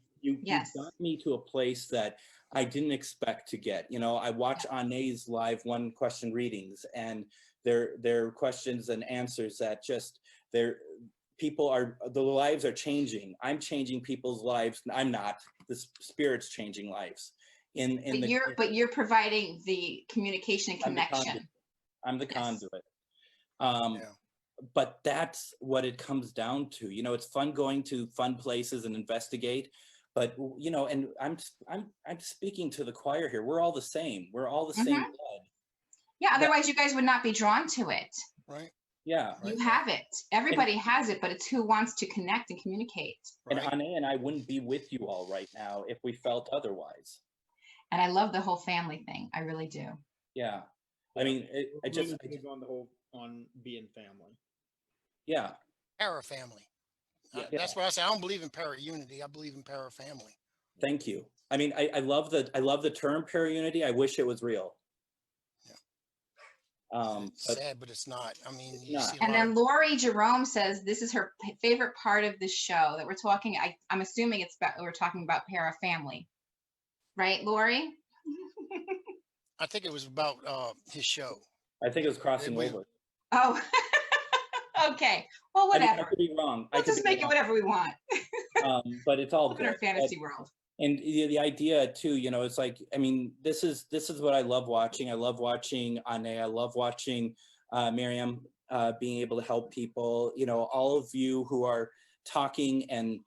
got me to a place that I didn't expect to get. You know, I watch Onae's live one question readings, and their questions and answers that just the lives are changing. I'm changing people's lives. I'm not. The spirit's changing lives. But you're providing the communication and connection. I'm the conduit. But that's what it comes down to. You know, it's fun going to fun places and investigate. But, you know, and I'm speaking to the choir here. We're all the same. We're all the same blood. Yeah, otherwise you guys would not be drawn to it. Right. Yeah. You have it. Everybody has it, but it's who wants to connect and communicate. And Onae and I wouldn't be with you all right now if we felt otherwise. And I love the whole family thing. I really do. Yeah. I mean, I just on being family. Yeah. Para-family. That's what I say. I don't believe in para-unity. I believe in para-family. Thank you. I mean, I love the term para-unity. I wish it was real. It's sad, but it's not. I mean, and then Lori Jerome says this is her favorite part of the show that we're talking. I'm assuming we're talking about para-family, right, Lori? I think it was about his show. I think it was crossing over. Oh, okay. Well, whatever. I mean, I could be wrong. We'll just make it whatever we want. But it's all good. In our fantasy world. And the idea too, you know, it's like, I mean, this is what I love watching. I love watching Onae. I love watching Miriam being able to help people. You know, all of you who are talking and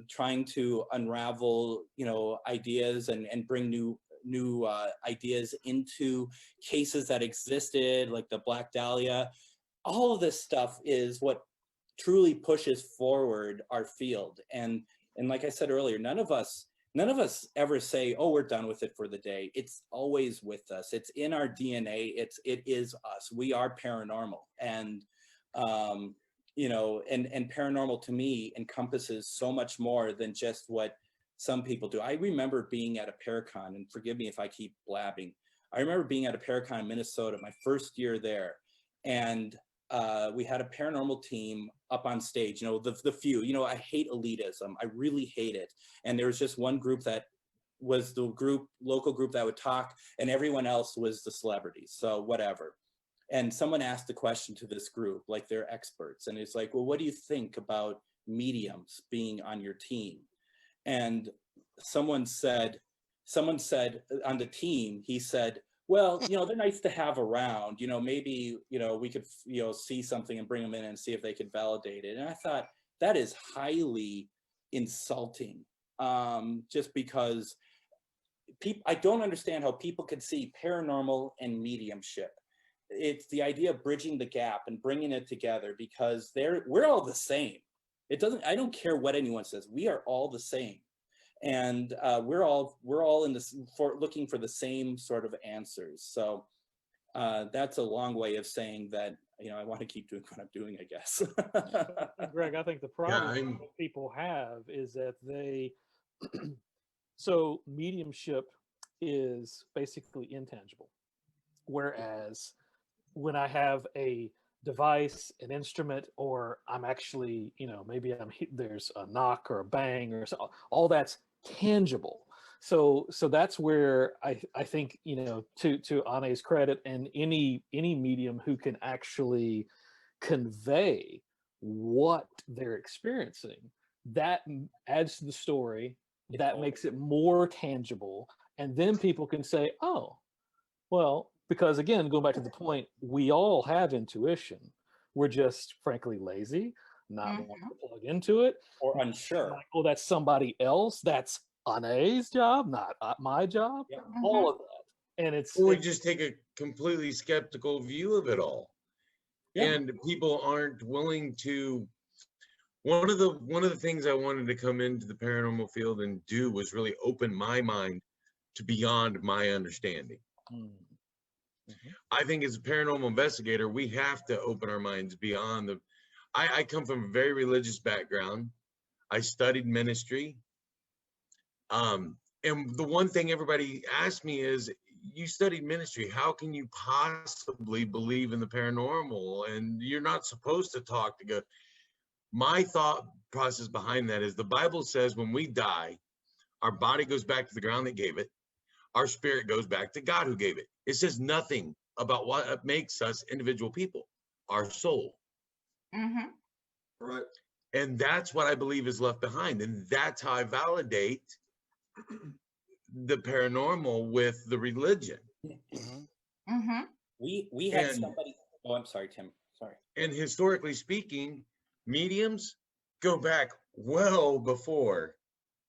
trying to unravel, you know, ideas and bring new ideas into cases that existed, like the Black Dahlia. All of this stuff is what truly pushes forward our field. And like I said earlier, none of us ever say, oh, we're done with it for the day. It's always with us. It's in our DNA. It is us. We are paranormal. And, you know, and paranormal to me encompasses so much more than just what some people do. I remember being at a Paracon, and forgive me if I keep blabbing. I remember being at a Paracon in Minnesota, my first year there. And we had a paranormal team up on stage, you know, the few, you know, I hate elitism. I really hate it. And there was just one group that was the local group that would talk, and everyone else was the celebrities. So whatever. And someone asked a question to this group, like they're experts. And it's like, well, what do you think about mediums being on your team? And someone said on the team, he said, well, you know, they're nice to have around, you know, maybe, you know, we could, you know, see something and bring them in and see if they could validate it. And I thought that is highly insulting, just because I don't understand how people could see paranormal and mediumship. It's the idea of bridging the gap and bringing it together, because we're all the same. I don't care what anyone says. We are all the same. And we're all in this looking for the same sort of answers. So that's a long way of saying that, you know, I want to keep doing what I'm doing, I guess. Greg, I think the problem that people have is that so mediumship is basically intangible. Whereas when I have a device, an instrument, or I'm actually, you know, maybe there's a knock or a bang or so, all that's tangible. So that's where I think, you know, to Onae's credit, and any medium who can actually convey what they're experiencing, that adds to the story, that makes it more tangible, and then people can say, oh, well, because again, going back to the point, we all have intuition. We're just frankly lazy, not wanting to plug into it, or unsure. Like, oh, that's somebody else. That's Onae's job, not my job. Yeah. All of that, and we just take a completely skeptical view of it all, and people aren't willing to one of the things I wanted to come into the paranormal field and do was really open my mind to beyond my understanding. I think as a paranormal investigator, we have to open our minds beyond the. I come from a very religious background. I studied ministry. And the one thing everybody asks me is, you studied ministry, how can you possibly believe in the paranormal? And you're not supposed to talk to God. My thought process behind that is the Bible says when we die, our body goes back to the ground that gave it. Our spirit goes back to God who gave it. It says nothing about what makes us individual people, our soul. Right. And that's what I believe is left behind. And that's how I validate the paranormal with the religion. We had And- somebody. Oh, I'm sorry, Tim. Sorry. And historically speaking, mediums go back well before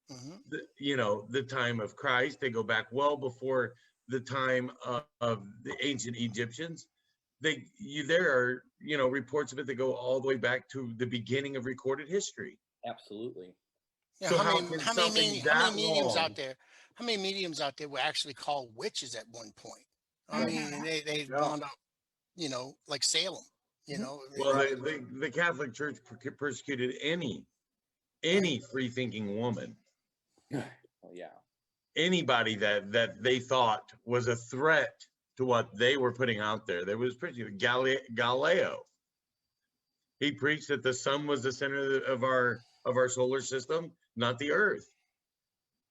the time of Christ. They go back well before the time of the ancient Egyptians. There are reports of it that go all the way back to the beginning of recorded history. Absolutely. Yeah, So how how many mediums out there? How many mediums out there were actually called witches at one point? I mean, they wound up, like Salem. Well, the Catholic Church persecuted any free-thinking woman. Oh, yeah. Anybody that they thought was a threat to what they were putting out there. There was Galileo. He preached that the sun was the center of our solar system, not the earth.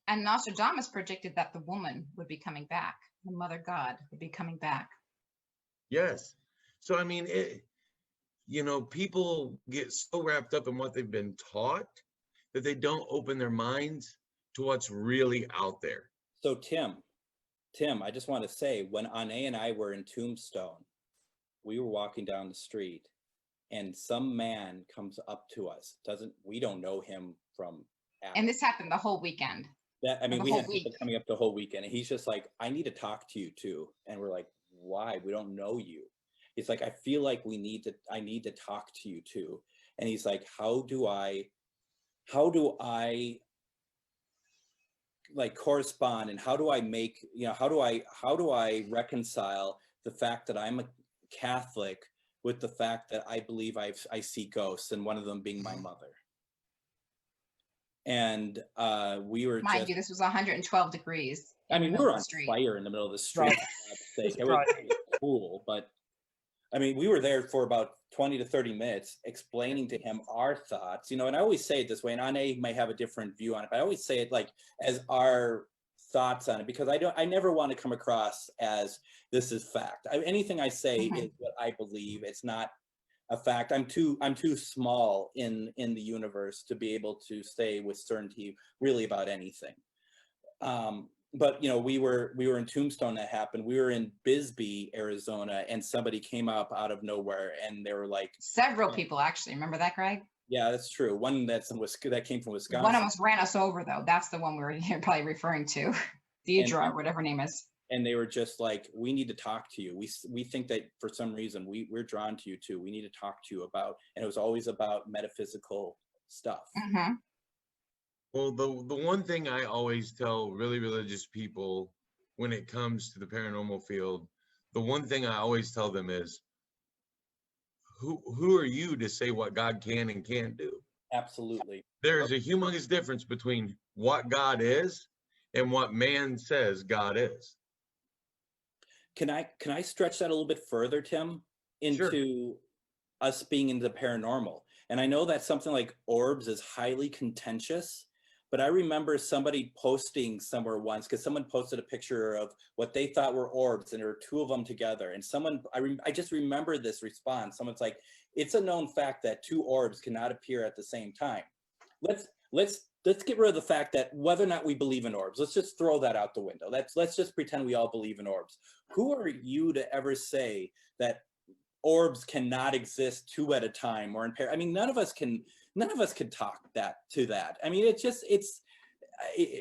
And Nostradamus predicted that the woman would be coming back. The mother God would be coming back. Yes. So, I mean, people get so wrapped up in what they've been taught that they don't open their minds to what's really out there. So Tim, I just want to say, when Onae and I were in Tombstone, we were walking down the street and some man comes up to us. We don't know him from Adam. And this happened the whole weekend. We whole had people coming up the whole weekend, and he's just like, I need to talk to you too. And we're like, why? We don't know you. He's like, I feel like I need to talk to you too. And he's like, how do I like correspond, and how do I make, how do I reconcile the fact that I'm a Catholic with the fact that I believe I see ghosts, and one of them being my mother. And we were Mind you, this was 112 degrees. I mean, we were on fire in the middle of the street. Right. It was pretty cool, but I mean, we were there for about 20 to 30 minutes explaining to him our thoughts, and I always say it this way, and Onae may have a different view on it, but I always say it like as our thoughts on it, because I never want to come across as this is fact. Anything I say is what I believe. It's not a fact. I'm too small in the universe to be able to say with certainty really about anything. But we were in Tombstone. That happened. We were in Bisbee, Arizona, and somebody came up out of nowhere, and they were like, several people actually. Remember that, Greg? Yeah, that's true. One that came from Wisconsin. One almost ran us over, though. That's the one you're probably referring to, Deidre, or whatever her name is. And they were just like, we need to talk to you. We think that for some reason we're drawn to you too. We need to talk to you about, and it was always about metaphysical stuff. Well, the one thing I always tell really religious people when it comes to the paranormal field, the one thing I always tell them is, who are you to say what God can and can't do? Absolutely. There's a humongous difference between what God is and what man says God is. Can I stretch that a little bit further, Tim, into us being into the paranormal? And I know that something like orbs is highly contentious, but I remember somebody posting somewhere once, because someone posted a picture of what they thought were orbs, and there were two of them together. And I just remember this response. Someone's like, it's a known fact that two orbs cannot appear at the same time. Let's get rid of the fact that whether or not we believe in orbs, let's just throw that out the window. Let's just pretend we all believe in orbs. Who are you to ever say that orbs cannot exist two at a time or in pair? I mean, none of us can talk to that. I mean,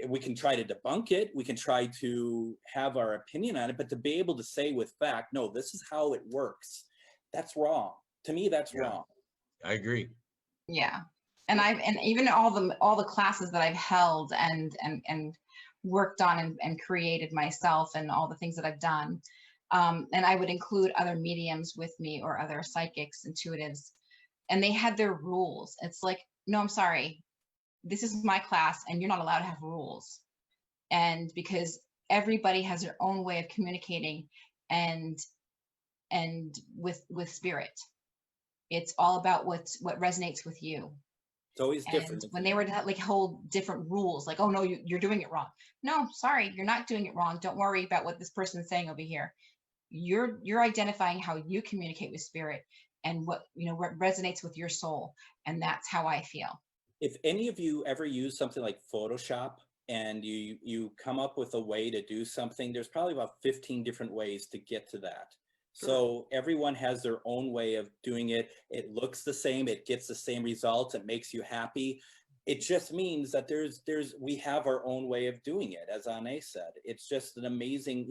we can try to debunk it. We can try to have our opinion on it, but to be able to say with fact, no, this is how it works, that's wrong. To me, that's wrong. I agree. Yeah. and even all the classes that I've held and worked on and created myself and all the things that I've done. And I would include other mediums with me or other psychics, intuitives, and they had their rules. It's like, no, I'm sorry. This is my class and you're not allowed to have rules. And because everybody has their own way of communicating and with spirit. It's all about what resonates with you. It's always different. And when they were to like hold different rules, like, oh no, you're doing it wrong. No, sorry, you're not doing it wrong. Don't worry about what this person's saying over here. You're identifying how you communicate with spirit and what resonates with your soul. And that's how I feel. If any of you ever use something like Photoshop and you come up with a way to do something, there's probably about 15 different ways to get to that. So everyone has their own way of doing it. It looks the same. It gets the same results. It makes you happy. It just means that we have our own way of doing it, as Onae said. It's just an amazing,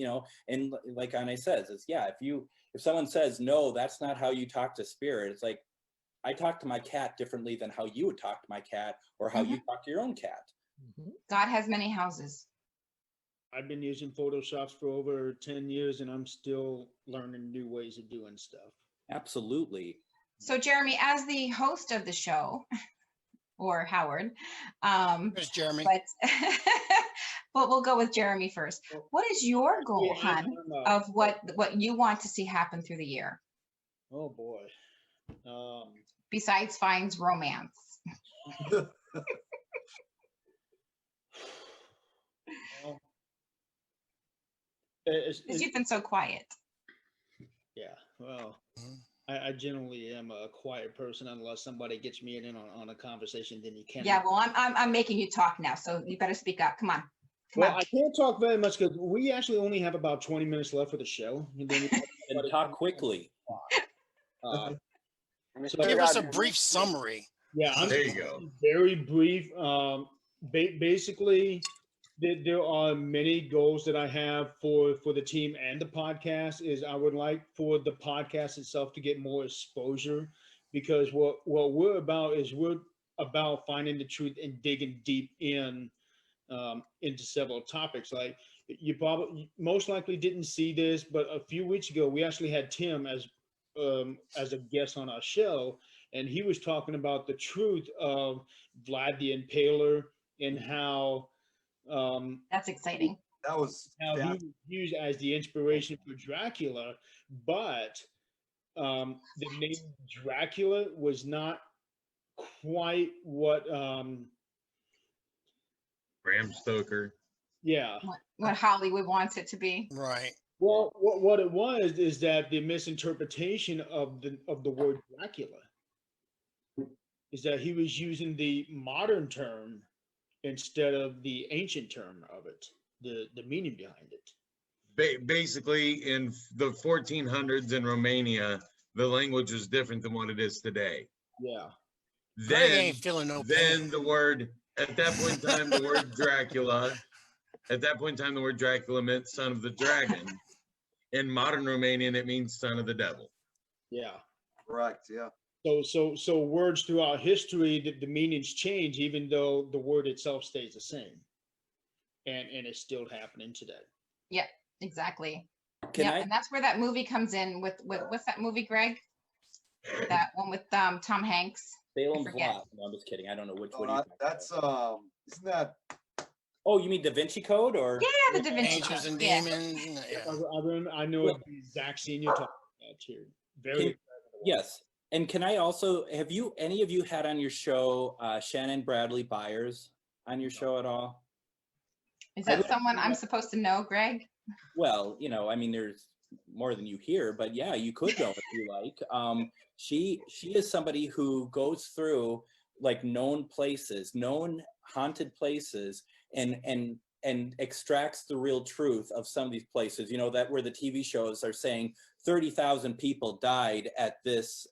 and like Onae says, it's if someone says, no, that's not how you talk to spirit, it's like, I talk to my cat differently than how you would talk to my cat or how you talk to your own cat. God has many houses. I've been using Photoshop for over 10 years and I'm still learning new ways of doing stuff. Absolutely. So Jeremy, as the host of the show, or Howard, There's Jeremy. But we'll go with Jeremy first. What is your goal, hon, of what you want to see happen through the year? Oh boy. Besides finds romance. Because you've been so quiet. Yeah, well, I generally am a quiet person unless somebody gets me in on a conversation. Then you can't. Yeah, well, I'm making you talk now, so you better speak up. Come on. I can't talk very much because we actually only have about 20 minutes left for the show. And then and talk quickly. So give us a brief summary. Yeah, there you go. Very brief. Basically, there are many goals that I have for the team and the podcast. Is I would like for the podcast itself to get more exposure, because what we're about is we're about finding the truth and digging deep into several topics. Like you probably most likely didn't see this, but a few weeks ago we actually had Tim as a guest on our show, and he was talking about the truth of Vlad the Impaler and how that's exciting. That was how he was used as the inspiration for Dracula, but the name Dracula was not quite what Bram Stoker. Yeah. What Hollywood wants it to be. Right. Well, what it was is that the misinterpretation of the word Dracula is that he was using the modern term instead of the ancient term of it, the meaning behind it. Basically, in the 1400s in Romania, the language was different than what it is today. Yeah. Then the word, at that point in time, the word Dracula, meant son of the dragon. In modern Romanian, it means son of the devil. Yeah. Correct. Yeah. So words throughout history, the meanings change, even though the word itself stays the same, and it's still happening today. Yeah, exactly. Can I? And that's where that movie comes in with what's that movie, Greg? That one with Tom Hanks. Salem's Lot. No, I'm just kidding. I don't know which one. That's isn't that? Oh, you mean Da Vinci Code or? Yeah, the Da Vinci Angels Code. and Yeah. Demons. Yeah. I know the exact scene you're talking about here. Very. Yes. And can I also, have any of you had on your show Shannon Bradley Byers on your show at all? Is that someone I'm supposed to know, Greg? Well, I mean, there's more than you hear, but yeah, you could know if you like. She is somebody who goes through like known places, known haunted places, and extracts the real truth of some of these places. That where the TV shows are saying 30,000 people died at this,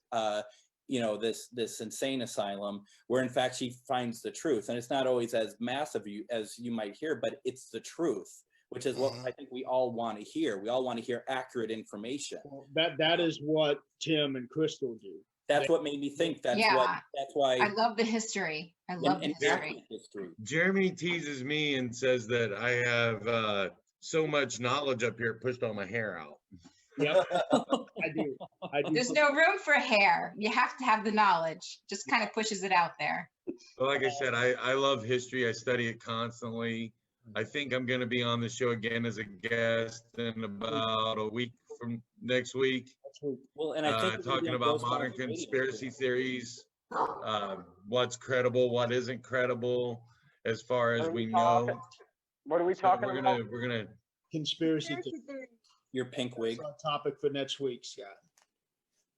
this insane asylum, where in fact she finds the truth, and it's not always as massive as you might hear, but it's the truth, which is what I think we all want to hear. We all want to hear accurate information. Well, that is what Tim and Crystal do. That's what made me think. That's Yeah. why. I love the history. I love the history. Jeremy teases me and says that I have so much knowledge up here, it pushed all my hair out. Yep, I do. There's no room for hair. You have to have the knowledge. Just kind of pushes it out there. Well, like I said, I love history. I study it constantly. I think I'm going to be on the show again as a guest in about a week from next week. Well, and I think talking about modern conspiracy theories, what's credible, what isn't credible, as far as we know. What are we talking about? We're gonna conspiracy. Your pink wig. That's our topic for next week, Scott.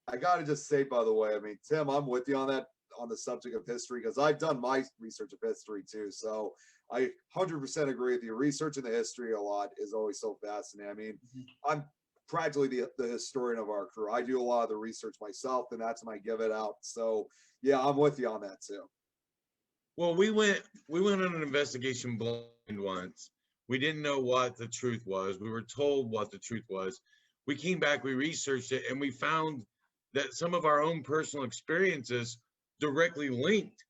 I gotta just say, by the way, I mean, Tim, I'm with you on that, on the subject of history, because I've done my research of history too. So I 100% agree with you. Researching the history a lot is always so fascinating. I mean, I'm practically the historian of our crew. I do a lot of the research myself, and that's when I give it out. So yeah, I'm with you on that too. Well, we went on an investigation blind once. We didn't know what the truth was. We were told what the truth was. We came back, we researched it, and we found that some of our own personal experiences directly linked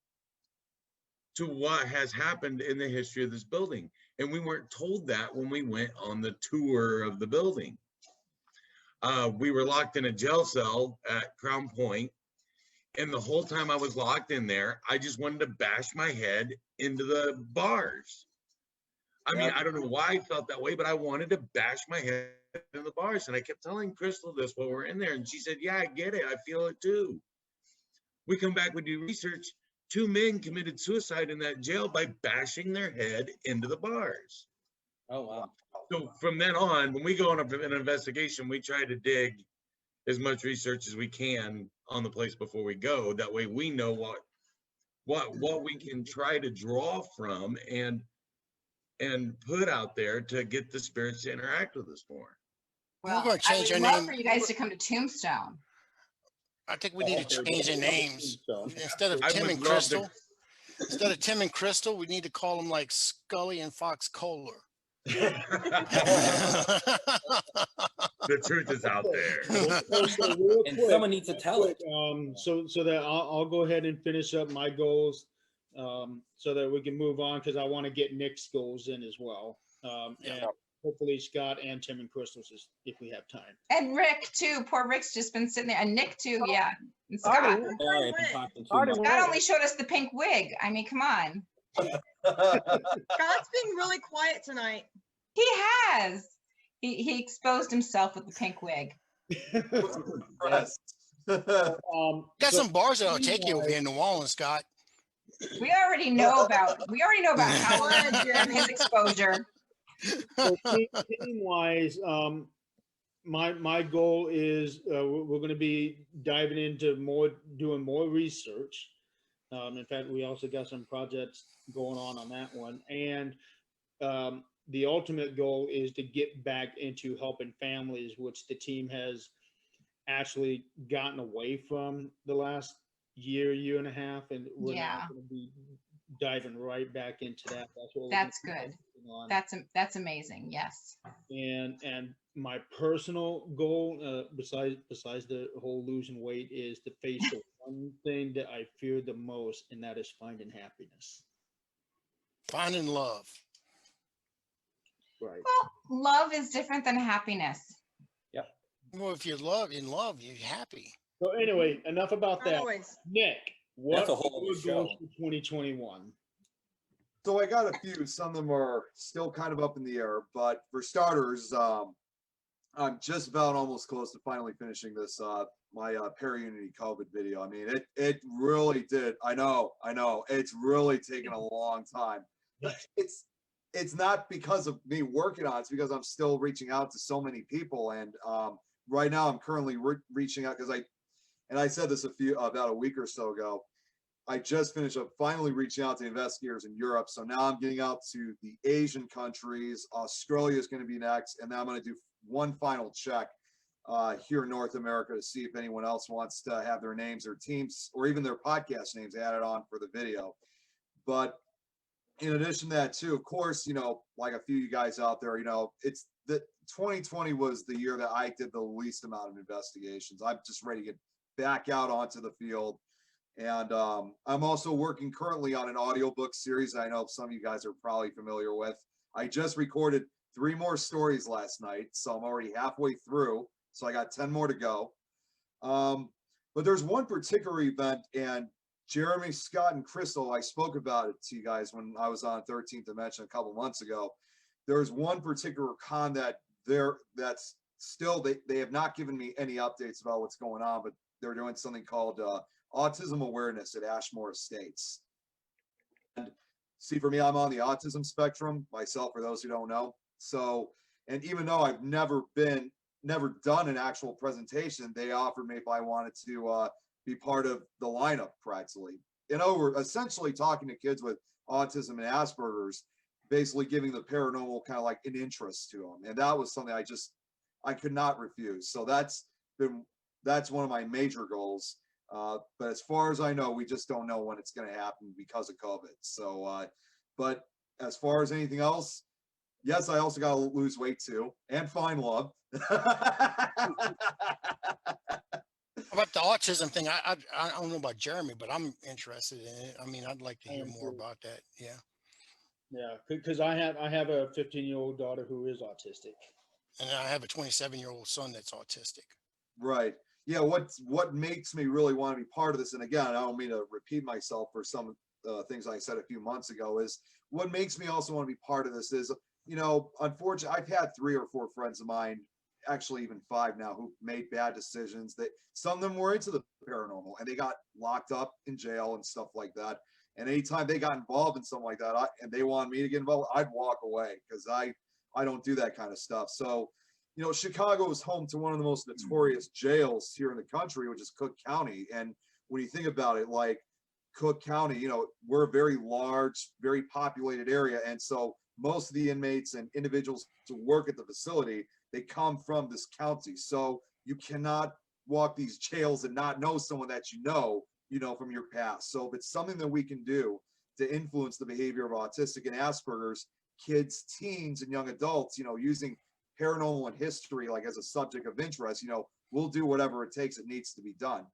to what has happened in the history of this building. And we weren't told that when we went on the tour of the building. We were locked in a jail cell at Crown Point, and the whole time I was locked in there, I just wanted to bash my head into the bars. I mean, I don't know why I felt that way, but I wanted to bash my head in the bars. And I kept telling Crystal this while we're in there, and she said, yeah, I get it. I feel it too. We come back, we do research. 2 men committed suicide in that jail by bashing their head into the bars. Oh, wow. So from then on, when we go on an investigation, we try to dig as much research as we can on the place before we go. That way we know what we can try to draw from and put out there to get the spirits to interact with us more. Well, We're gonna change I our would love name. for you guys to come to Tombstone. I think we need to change their names. Instead of I Tim would and love to- Crystal, instead of Tim and Crystal, we need to call them like Scully and Fox Kohler. The truth is out there. So real And quick, someone needs to tell it. So that I'll go ahead and finish up my goals, so that we can move on, because I want to get Nick's goals in as well. And hopefully Scott and Tim and Crystal's if we have time. And Rick too. Poor Rick's just been sitting there. And Nick too, yeah. And Scott. Sorry, I've been talking too much. Scott only showed us the pink wig. I mean, come on. Scott's being really quiet tonight. He has. He exposed himself with the pink wig. Got some bars that'll take you over here in New Orleans, Scott. We already know about Howard and his exposure. So team wise, my goal is we're going to be diving into doing more research. In fact, we also got some projects going on that one, and the ultimate goal is to get back into helping families, which the team has actually gotten away from the last year and a half, and we're now going to be diving right back into that. That's good. That's amazing. Yes. And my personal goal, besides the whole losing weight, is to face the one thing that I fear the most, and that is finding happiness. Finding love. Right. Well, love is different than happiness. Yep. Well, if you're in love, you're happy. So anyway, enough about that. Always. Nick, what That's a whole are your other show. goals for 2021? So I got a few. Some of them are still kind of up in the air, but for starters, I'm just about almost close to finally finishing this my Para-Unity COVID video. I mean, it really did. I know. It's really taken a long time. But it's not because of me working on it. It's because I'm still reaching out to so many people, and right now I'm currently reaching out because I said this about a week or so ago. I just finished up finally reaching out to investigators in Europe. So now I'm getting out to the Asian countries. Australia is going to be next. And then I'm going to do one final check here in North America to see if anyone else wants to have their names or teams or even their podcast names added on for the video. But in addition to that too, of course, like a few of you guys out there, it's the 2020 was the year that I did the least amount of investigations. I'm just ready to get back out onto the field. And I'm also working currently on an audiobook series I know some of you guys are probably familiar with. I just recorded 3 more stories last night, so I'm already halfway through. So I got 10 more to go. But there's one particular event, and Jeremy, Scott, and Crystal, I spoke about it to you guys when I was on 13th Dimension a couple months ago. There's one particular con that's still, they have not given me any updates about what's going on, but they're doing something called autism awareness at Ashmore Estates. And see, for me, I'm on the autism spectrum myself, for those who don't know. So, and even though I've never done an actual presentation, they offered me if I wanted to be part of the lineup practically. You know, we're essentially talking to kids with autism and Asperger's, basically giving the paranormal kind of like an interest to them. And that was something I could not refuse. So that's one of my major goals. But as far as I know, we just don't know when it's going to happen because of COVID. So, but as far as anything else, yes, I also got to lose weight too and find love. About the autism thing, I don't know about Jeremy, but I'm interested in it. I mean, I'd like to hear more about that. Yeah. Yeah, because I have a 15-year-old daughter who is autistic. And I have a 27-year-old son that's autistic. Right. Yeah. What makes me really want to be part of this, and again, I don't mean to repeat myself for some things I said a few months ago, is what makes me also want to be part of this is, you know, unfortunately, I've had 3 or 4 friends of mine, actually even 5 now, who made bad decisions. That some of them were into the paranormal and they got locked up in jail and stuff like that. And anytime they got involved in something like that, and they wanted me to get involved, I'd walk away because I don't do that kind of stuff. So, you know, Chicago is home to one of the most notorious jails here in the country, which is Cook County. And when you think about it, like Cook County, you know, we're a very large, very populated area. And so most of the inmates and individuals to work at the facility, they come from this county. So you cannot walk these jails and not know someone that you know from your past. So if it's something that we can do to influence the behavior of autistic and Asperger's kids, teens, and young adults, you know, using paranormal and history like as a subject of interest, you know, we'll do whatever it takes. It needs to be done.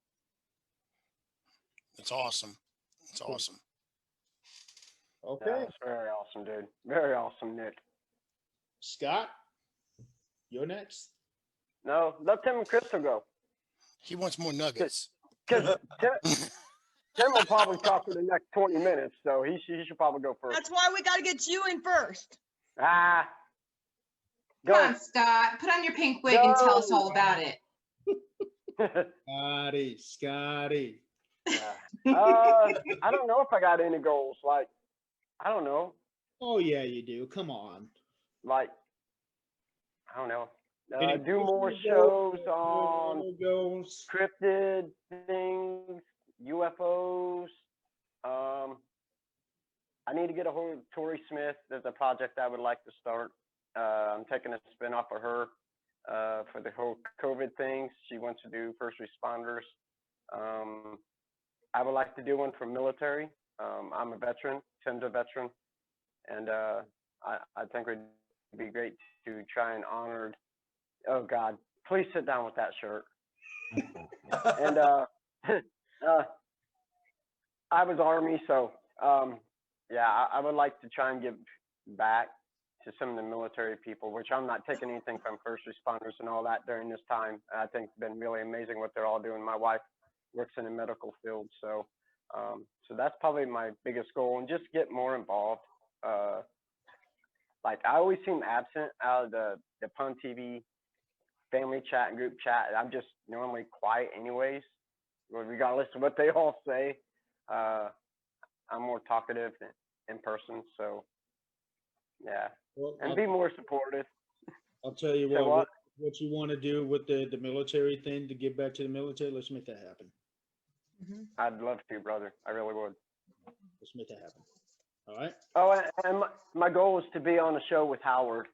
It's awesome. It's awesome. Okay. Yeah, that's very awesome, dude. Very awesome, Nick. Scott, you're next. No, let Tim and Crystal go. He wants more nuggets. Because Tim will probably talk for the next 20 minutes, so he should probably go first. That's why we got to get you in first. Go. Come on, Scott. Put on your pink wig and tell us all about it. Scotty. I don't know if I got any goals. Like, I don't know. Oh yeah, you do. Come on. Like, I don't know. Do more shows on cryptid things, UFOs. I need to get a hold of Tori Smith. There's a project I would like to start. I'm taking a spin off of her for the whole COVID things. She wants to do first responders. I would like to do one for military. I'm a veteran. Tim's a veteran. And I think it would be great to try and honor. Oh God, please sit down with that shirt. And I was Army, so yeah, I would like to try and give back to some of the military people, which I'm not taking anything from first responders and all that during this time. I think it's been really amazing what they're all doing. My wife works in the medical field, so so that's probably my biggest goal, and just get more involved. Like, I always seem absent out of the Pun TV family chat and group chat. I'm just normally quiet anyways, regardless of what they all say. I'm more talkative in person, so yeah. Well, and be more supportive. I'll tell you Say what you want to do with the military thing to give back to the military. Let's make that happen. I'd love to, brother. I really would. Let's make that happen. All right. Oh, and my goal is to be on a show with Howard.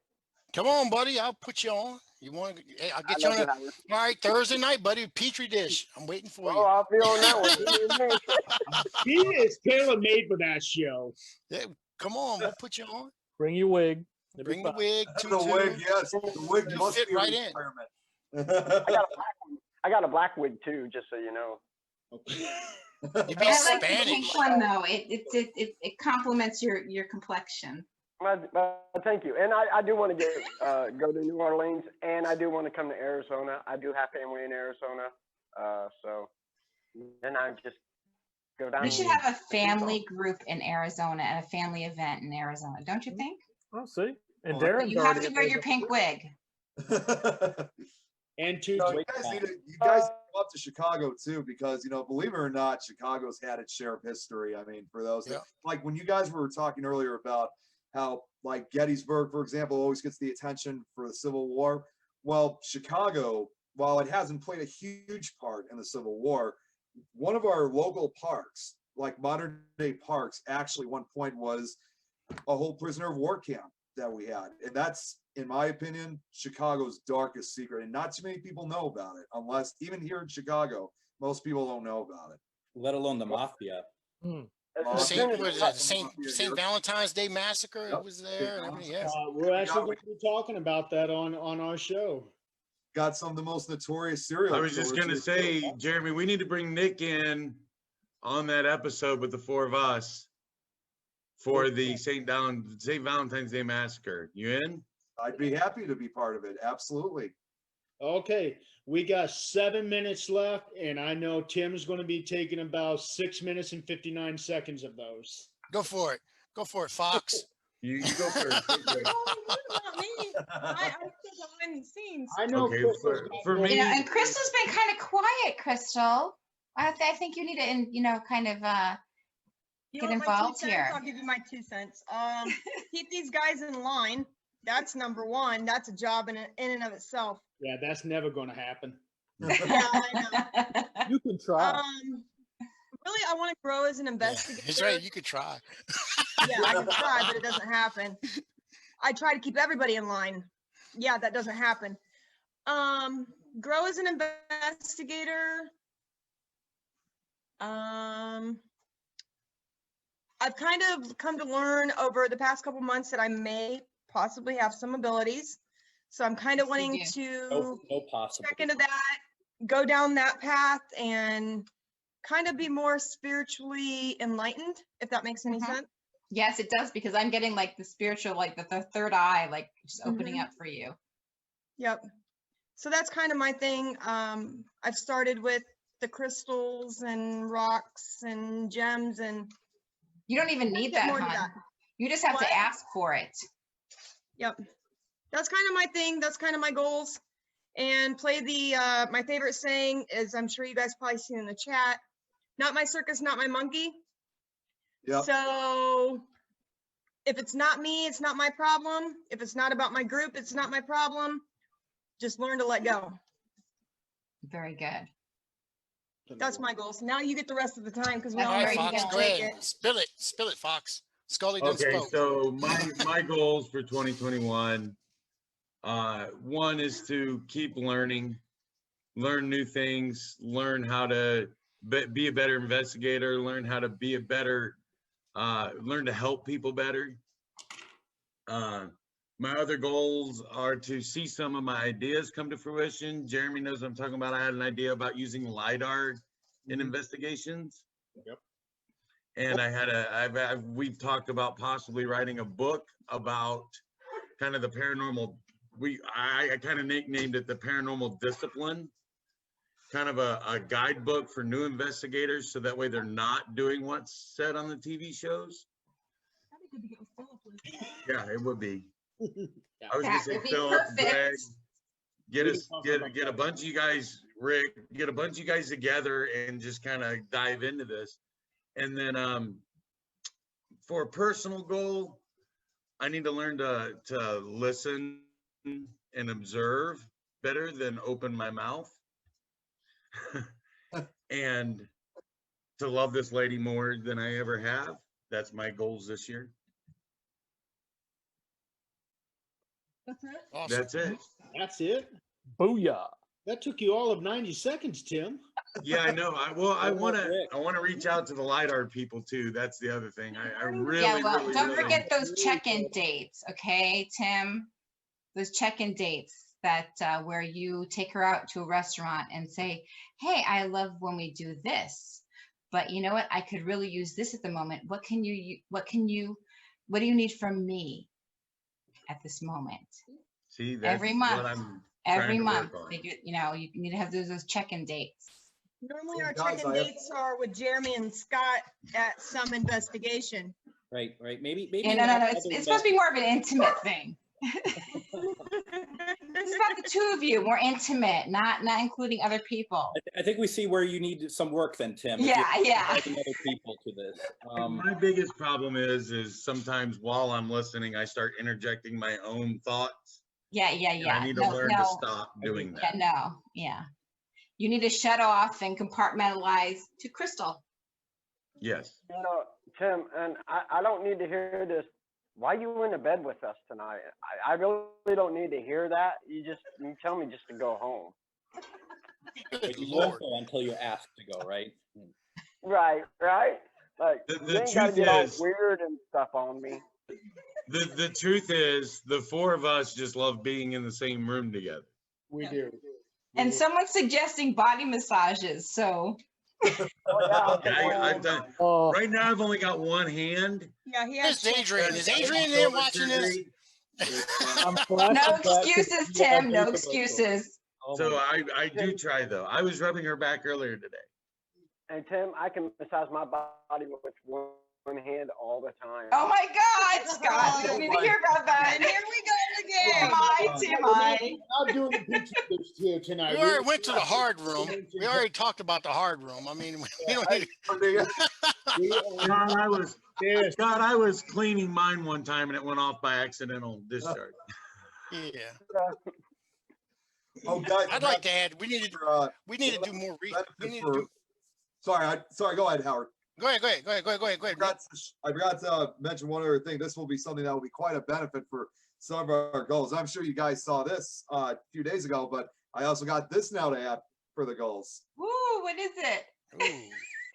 Come on, buddy. I'll put you on. You want to? Hey, I'll get you on. All right, Thursday night, buddy. Petri dish. I'm waiting for you. Oh, I'll be on that one. He is tailor-made for that show. Yeah, come on. We'll put you on. Bring your wig. Bring the wig. The wig, yes. The wig must fit be right in. I got a black one. I got a black wig too, just so you know. You'd be I like the Spanish. pink one though. It complements your complexion. Thank you. And I do want to go to New Orleans, and I do want to come to Arizona. I do have family in Arizona. So then I just go down. We should have a family group in Arizona and a family event in Arizona, don't you think? I'll see. And But Darren's you have already to wear your pink wig. And two. So you guys need to come up to Chicago too, because believe it or not, Chicago's had its share of history. I mean, for those like when you guys were talking earlier about how like Gettysburg, for example, always gets the attention for the Civil War. Well, Chicago, while it hasn't played a huge part in the Civil War, one of our local parks, like modern day parks, actually one point was a whole prisoner of war camp that we had. And that's, in my opinion, Chicago's darkest secret. And not too many people know about it, unless even here in Chicago, most people don't know about it. Let alone the mafia. St. Valentine's Day Massacre. It was there. And everything, yeah. We're actually going to be talking about that on our show. Got some of the most notorious serial I was just going to say, Jeremy, we need to bring Nick in on that episode with the four of us for the St. Valentine's Day Massacre. You in? I'd be happy to be part of it. Absolutely. Okay, we got 7 minutes left, and I know Tim's going to be taking about 6 minutes and 59 seconds of those. Go for it. Go for it, Fox. You go for it. Not me. I'm still behind the scenes. I know. Okay, for me, And Crystal's been kind of quiet, Crystal. I think you need to, kind of You get want my 2 involved cents? here. I'll give you my 2 cents. Keep these guys in line. That's number one. That's a job in and of itself. Yeah, that's never going to happen. Yeah, I know. You can try. Really, I want to grow as an investigator. He's right. You could try. Yeah, I can try, but it doesn't happen. I try to keep everybody in line. Yeah, that doesn't happen. Grow as an investigator. I've kind of come to learn over the past couple months that I may possibly have some abilities. So I'm kind of wanting to check into that, go down that path, and kind of be more spiritually enlightened, if that makes any sense. Yes, it does, because I'm getting like the spiritual, like the third eye, like just opening up for you. Yep. So that's kind of my thing. I've started with the crystals and rocks and gems, and you don't even need that, hon. You just have to ask for it. Yep. That's kind of my thing. That's kind of my goals. And play the, my favorite saying is, I'm sure you guys probably seen in the chat, not my circus, not my monkey. Yep. So if it's not me, it's not my problem. If it's not about my group, it's not my problem. Just learn to let go. Very good. That's my goals. Now you get the rest of the time, because we All all know right, you Fox, can go take ahead. it. Spill it, Fox. Scully done okay, spoke. so my goals for 2021, one is to keep learning, learn new things, learn how to be a better investigator, learn how to be a better, learn to help people better. My other goals are to see some of my ideas come to fruition. Jeremy knows what I'm talking about. I had an idea about using LiDAR in investigations. Yep. And we've talked about possibly writing a book about kind of the paranormal. I kind of nicknamed it the paranormal discipline, kind of a guidebook for new investigators, so that way they're not doing what's said on the TV shows. Yeah, it would be. I was gonna say, Philip, Greg, get a bunch of you guys, Rick, get a bunch of you guys together and just kind of dive into this. And then for a personal goal, I need to learn to listen and observe better than open my mouth. And to love this lady more than I ever have. That's my goals this year. That's it? Awesome. That's it. That's it. Booyah. That took you all of 90 seconds, Tim. Yeah, I know. I want to reach out to the LiDAR people too. That's the other thing. I really, don't really forget those check-in dates, okay, Tim? Those check-in dates. that where you take her out to a restaurant and say, hey, I love when we do this, but you know what? I could really use this at the moment. What do you need from me at this moment? See, that's Every month, what I'm every trying to month, work on. you need to have those check-in dates. Normally our check-in dates are with Jeremy and Scott at some investigation. Right. Maybe. Yeah, no. It's supposed to be more of an intimate thing. It's about the two of you, more intimate, not including other people. I think we see where you need some work then, Tim. Yeah. Adding other people to this. My biggest problem is sometimes while I'm listening, I start interjecting my own thoughts. Yeah. I need to learn to stop doing that. Yeah. You need to shut off and compartmentalize to Crystal. Yes. You know, Tim, and I don't need to hear this. Why you in the bed with us tonight? I really don't need to hear that. You tell me just to go home. But you won't go until you're asked to go, right? Right. Like The you ain't gotta truth get all is- weird and stuff on me. The truth is, the four of us just love being in the same room together. We do. And someone's suggesting body massages, so. I've done. Right now, I've only got one hand. Yeah, he has. Adrienne. Is Adrienne there watching this? No excuses, Tim. No excuses. So I do try though. I was rubbing her back earlier today. And Tim, I can massage my body with one hand all the time. Oh my God, Scott! We need to hear about that. And here we go again. Tim, I. I'm doing the picture this here tonight. We already went to the hard room. We already talked about the hard room. I mean, we don't need God, I was cleaning mine one time and it went off by accidental discharge. Yeah. Oh, guys, I'd like to add. We need to do more. Sorry. Go ahead, Howard. Go ahead. I forgot to mention one other thing. This will be something that will be quite a benefit for some of our goals. I'm sure you guys saw this a few days ago, but I also got this now to add for the goals. Ooh, what is it?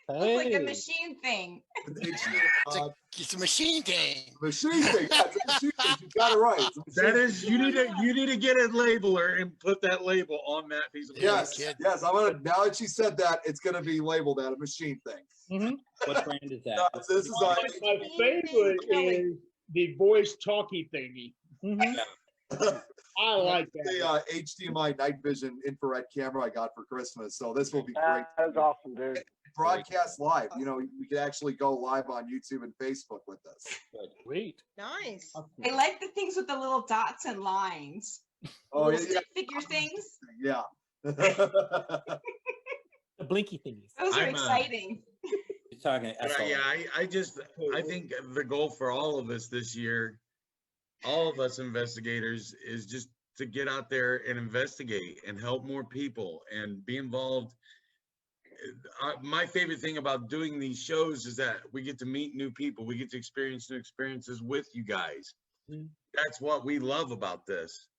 Looks like a machine thing. It's a machine thing. Machine thing. Yeah, it's a machine thing. You got it right. That is, you need to get a labeler and put that label on that piece of paper. Yes. I'm gonna. Now that she said that, it's gonna be labeled as a machine thing. What brand is that? This is my favorite is the voice talkie thingy. I like that. The HDMI night vision infrared camera I got for Christmas. So this will be great. That's awesome, dude. Broadcast live. You know, we could actually go live on YouTube and Facebook with this. Sweet. Nice. I like the things with the little dots and lines. Oh, Little yeah. stick figure things. Yeah. The blinky thingies. Those are exciting. You're talking. I think the goal for all of us this year, all of us investigators, is just to get out there and investigate and help more people and be involved. My favorite thing about doing these shows is that we get to meet new people. We get to experience new experiences with you guys. That's what we love about this,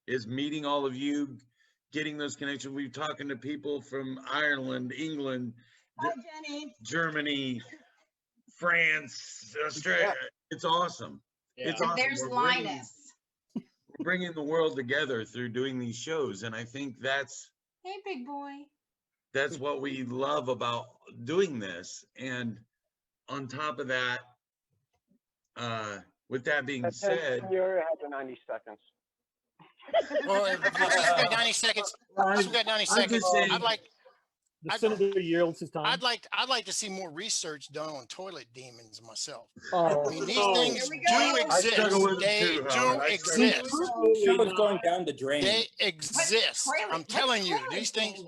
is meeting all of you, getting those connections. We're talking to people from Ireland, England, Hi, Jenny. Germany, France, Australia. It's awesome. Yeah. It's awesome. There's Linus. We're bringing the world together through doing these shows. And I think that's big boy. That's what we love about doing this. And on top of that, with that being said, You're at the 90 seconds. Well, if we got 90 seconds. We got 90 seconds. The senator yields his time. I'd like to see more research done on toilet demons myself. Oh, I mean, these things do exist. They do exist. Show's going down the drain. They exist. I'm telling you, these things.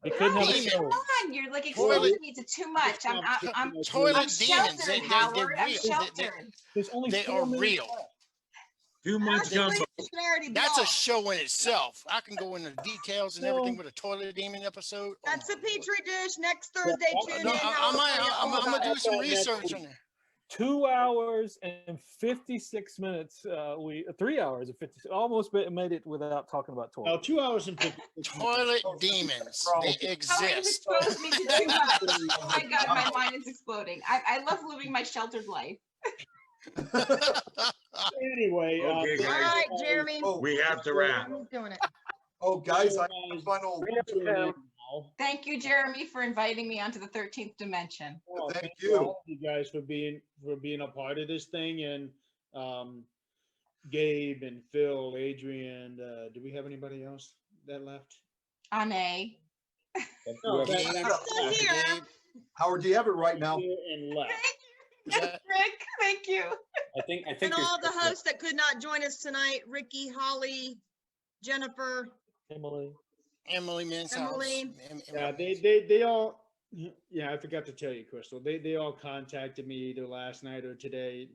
It couldn't have a Come show. on, you're like exposing me to too much. I'm Toilet demons. sheltered, Howard. I'm sheltered. There's only They 4 are minutes real. left. too much gumbo. That's a show in itself. I can go into details and everything with a toilet demon episode. That's a Petri dish. Next Thursday, tune No, in. I'm gonna do some research on there. 2 hours and 56 minutes. 3 hours and 50. Almost made it without talking about toilet. Oh, 2 hours and 50. Toilet demons. They Howard has exist. exposed me to too much. Oh my God, my mind is exploding. I love living my sheltered life. Anyway, Okay, All guys. right, Jeremy. We have to wrap. Jeremy's doing it. Oh, guys, I have a final. Thank you, Jeremy, for inviting me onto the 13th dimension. Well, Thank to you. all of you guys for being a part of this thing, and Gabe and Phil, Adrienne. Do we have anybody else that left? Onae. No, Still here. Howard, do you have it right now? And left. Rick, thank you. I think And all the hosts that could not join us tonight, Ricky, Holly, Jennifer, Emily. Emily Manshouse. Emily. Yeah, they all. Yeah, I forgot to tell you, Crystal. They all contacted me either last night or today.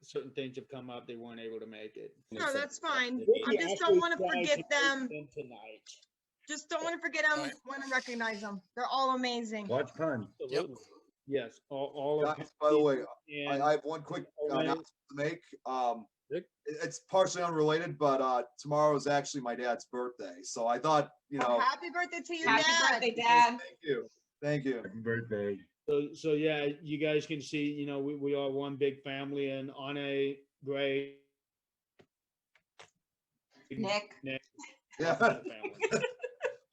Certain things have come up. They weren't able to make it. No, that's fine. Ricky I just actually don't want to tried forget to make them. tonight. Just don't want to forget them. Want to recognize them. They're all amazing. Watch Pun. Yep. Yes, all of Guys, by the way, and I have one quick Onae. announcement to make. Rick? It's partially unrelated, but tomorrow is actually my dad's birthday. So I thought, Oh, happy birthday to your Happy dad. birthday, Dad. Thank you. Thank you. Happy birthday. So yeah, you guys can see, we are one big family, and Onae, Gray, Nick. Yeah.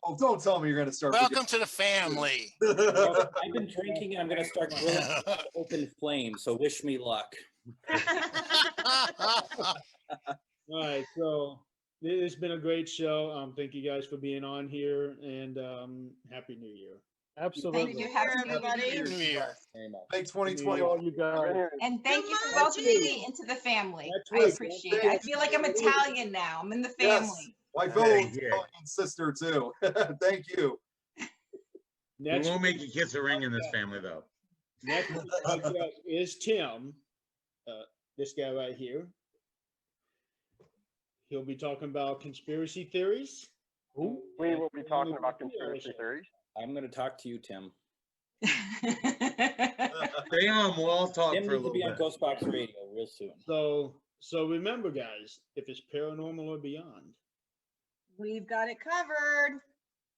Oh, don't tell me you're going to start. Welcome to the family. I've been drinking and I'm going to start grilling open flame. So wish me luck. All right, so it's been a great show. Thank you guys for being on here, and Happy New Year. Absolutely. Thank you, happy everybody. New Year. Thank All 2020. you guys. And thank you for Jumanji. welcoming me into the family. That's I right. appreciate it. I feel like I'm Italian now. I'm in the family. Yes, my fellow Hey, yeah. Italian sister too. Thank you. We Next, won't make you kiss a ring in this family, though. next up is Tim, this guy right here. He'll be talking about conspiracy theories. We will be talking about conspiracy theories. I'm going to talk to you, Tim. Stay on. We'll all talk Tim for a needs to little be on bit. Ghostbox Radio real soon. So remember, guys, if it's paranormal or beyond, We've got it covered.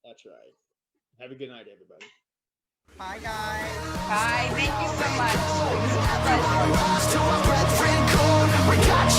that's right. Have a good night, everybody. Bye, guys. Bye. Thank you so much. It was a pleasure. To our brethren, we got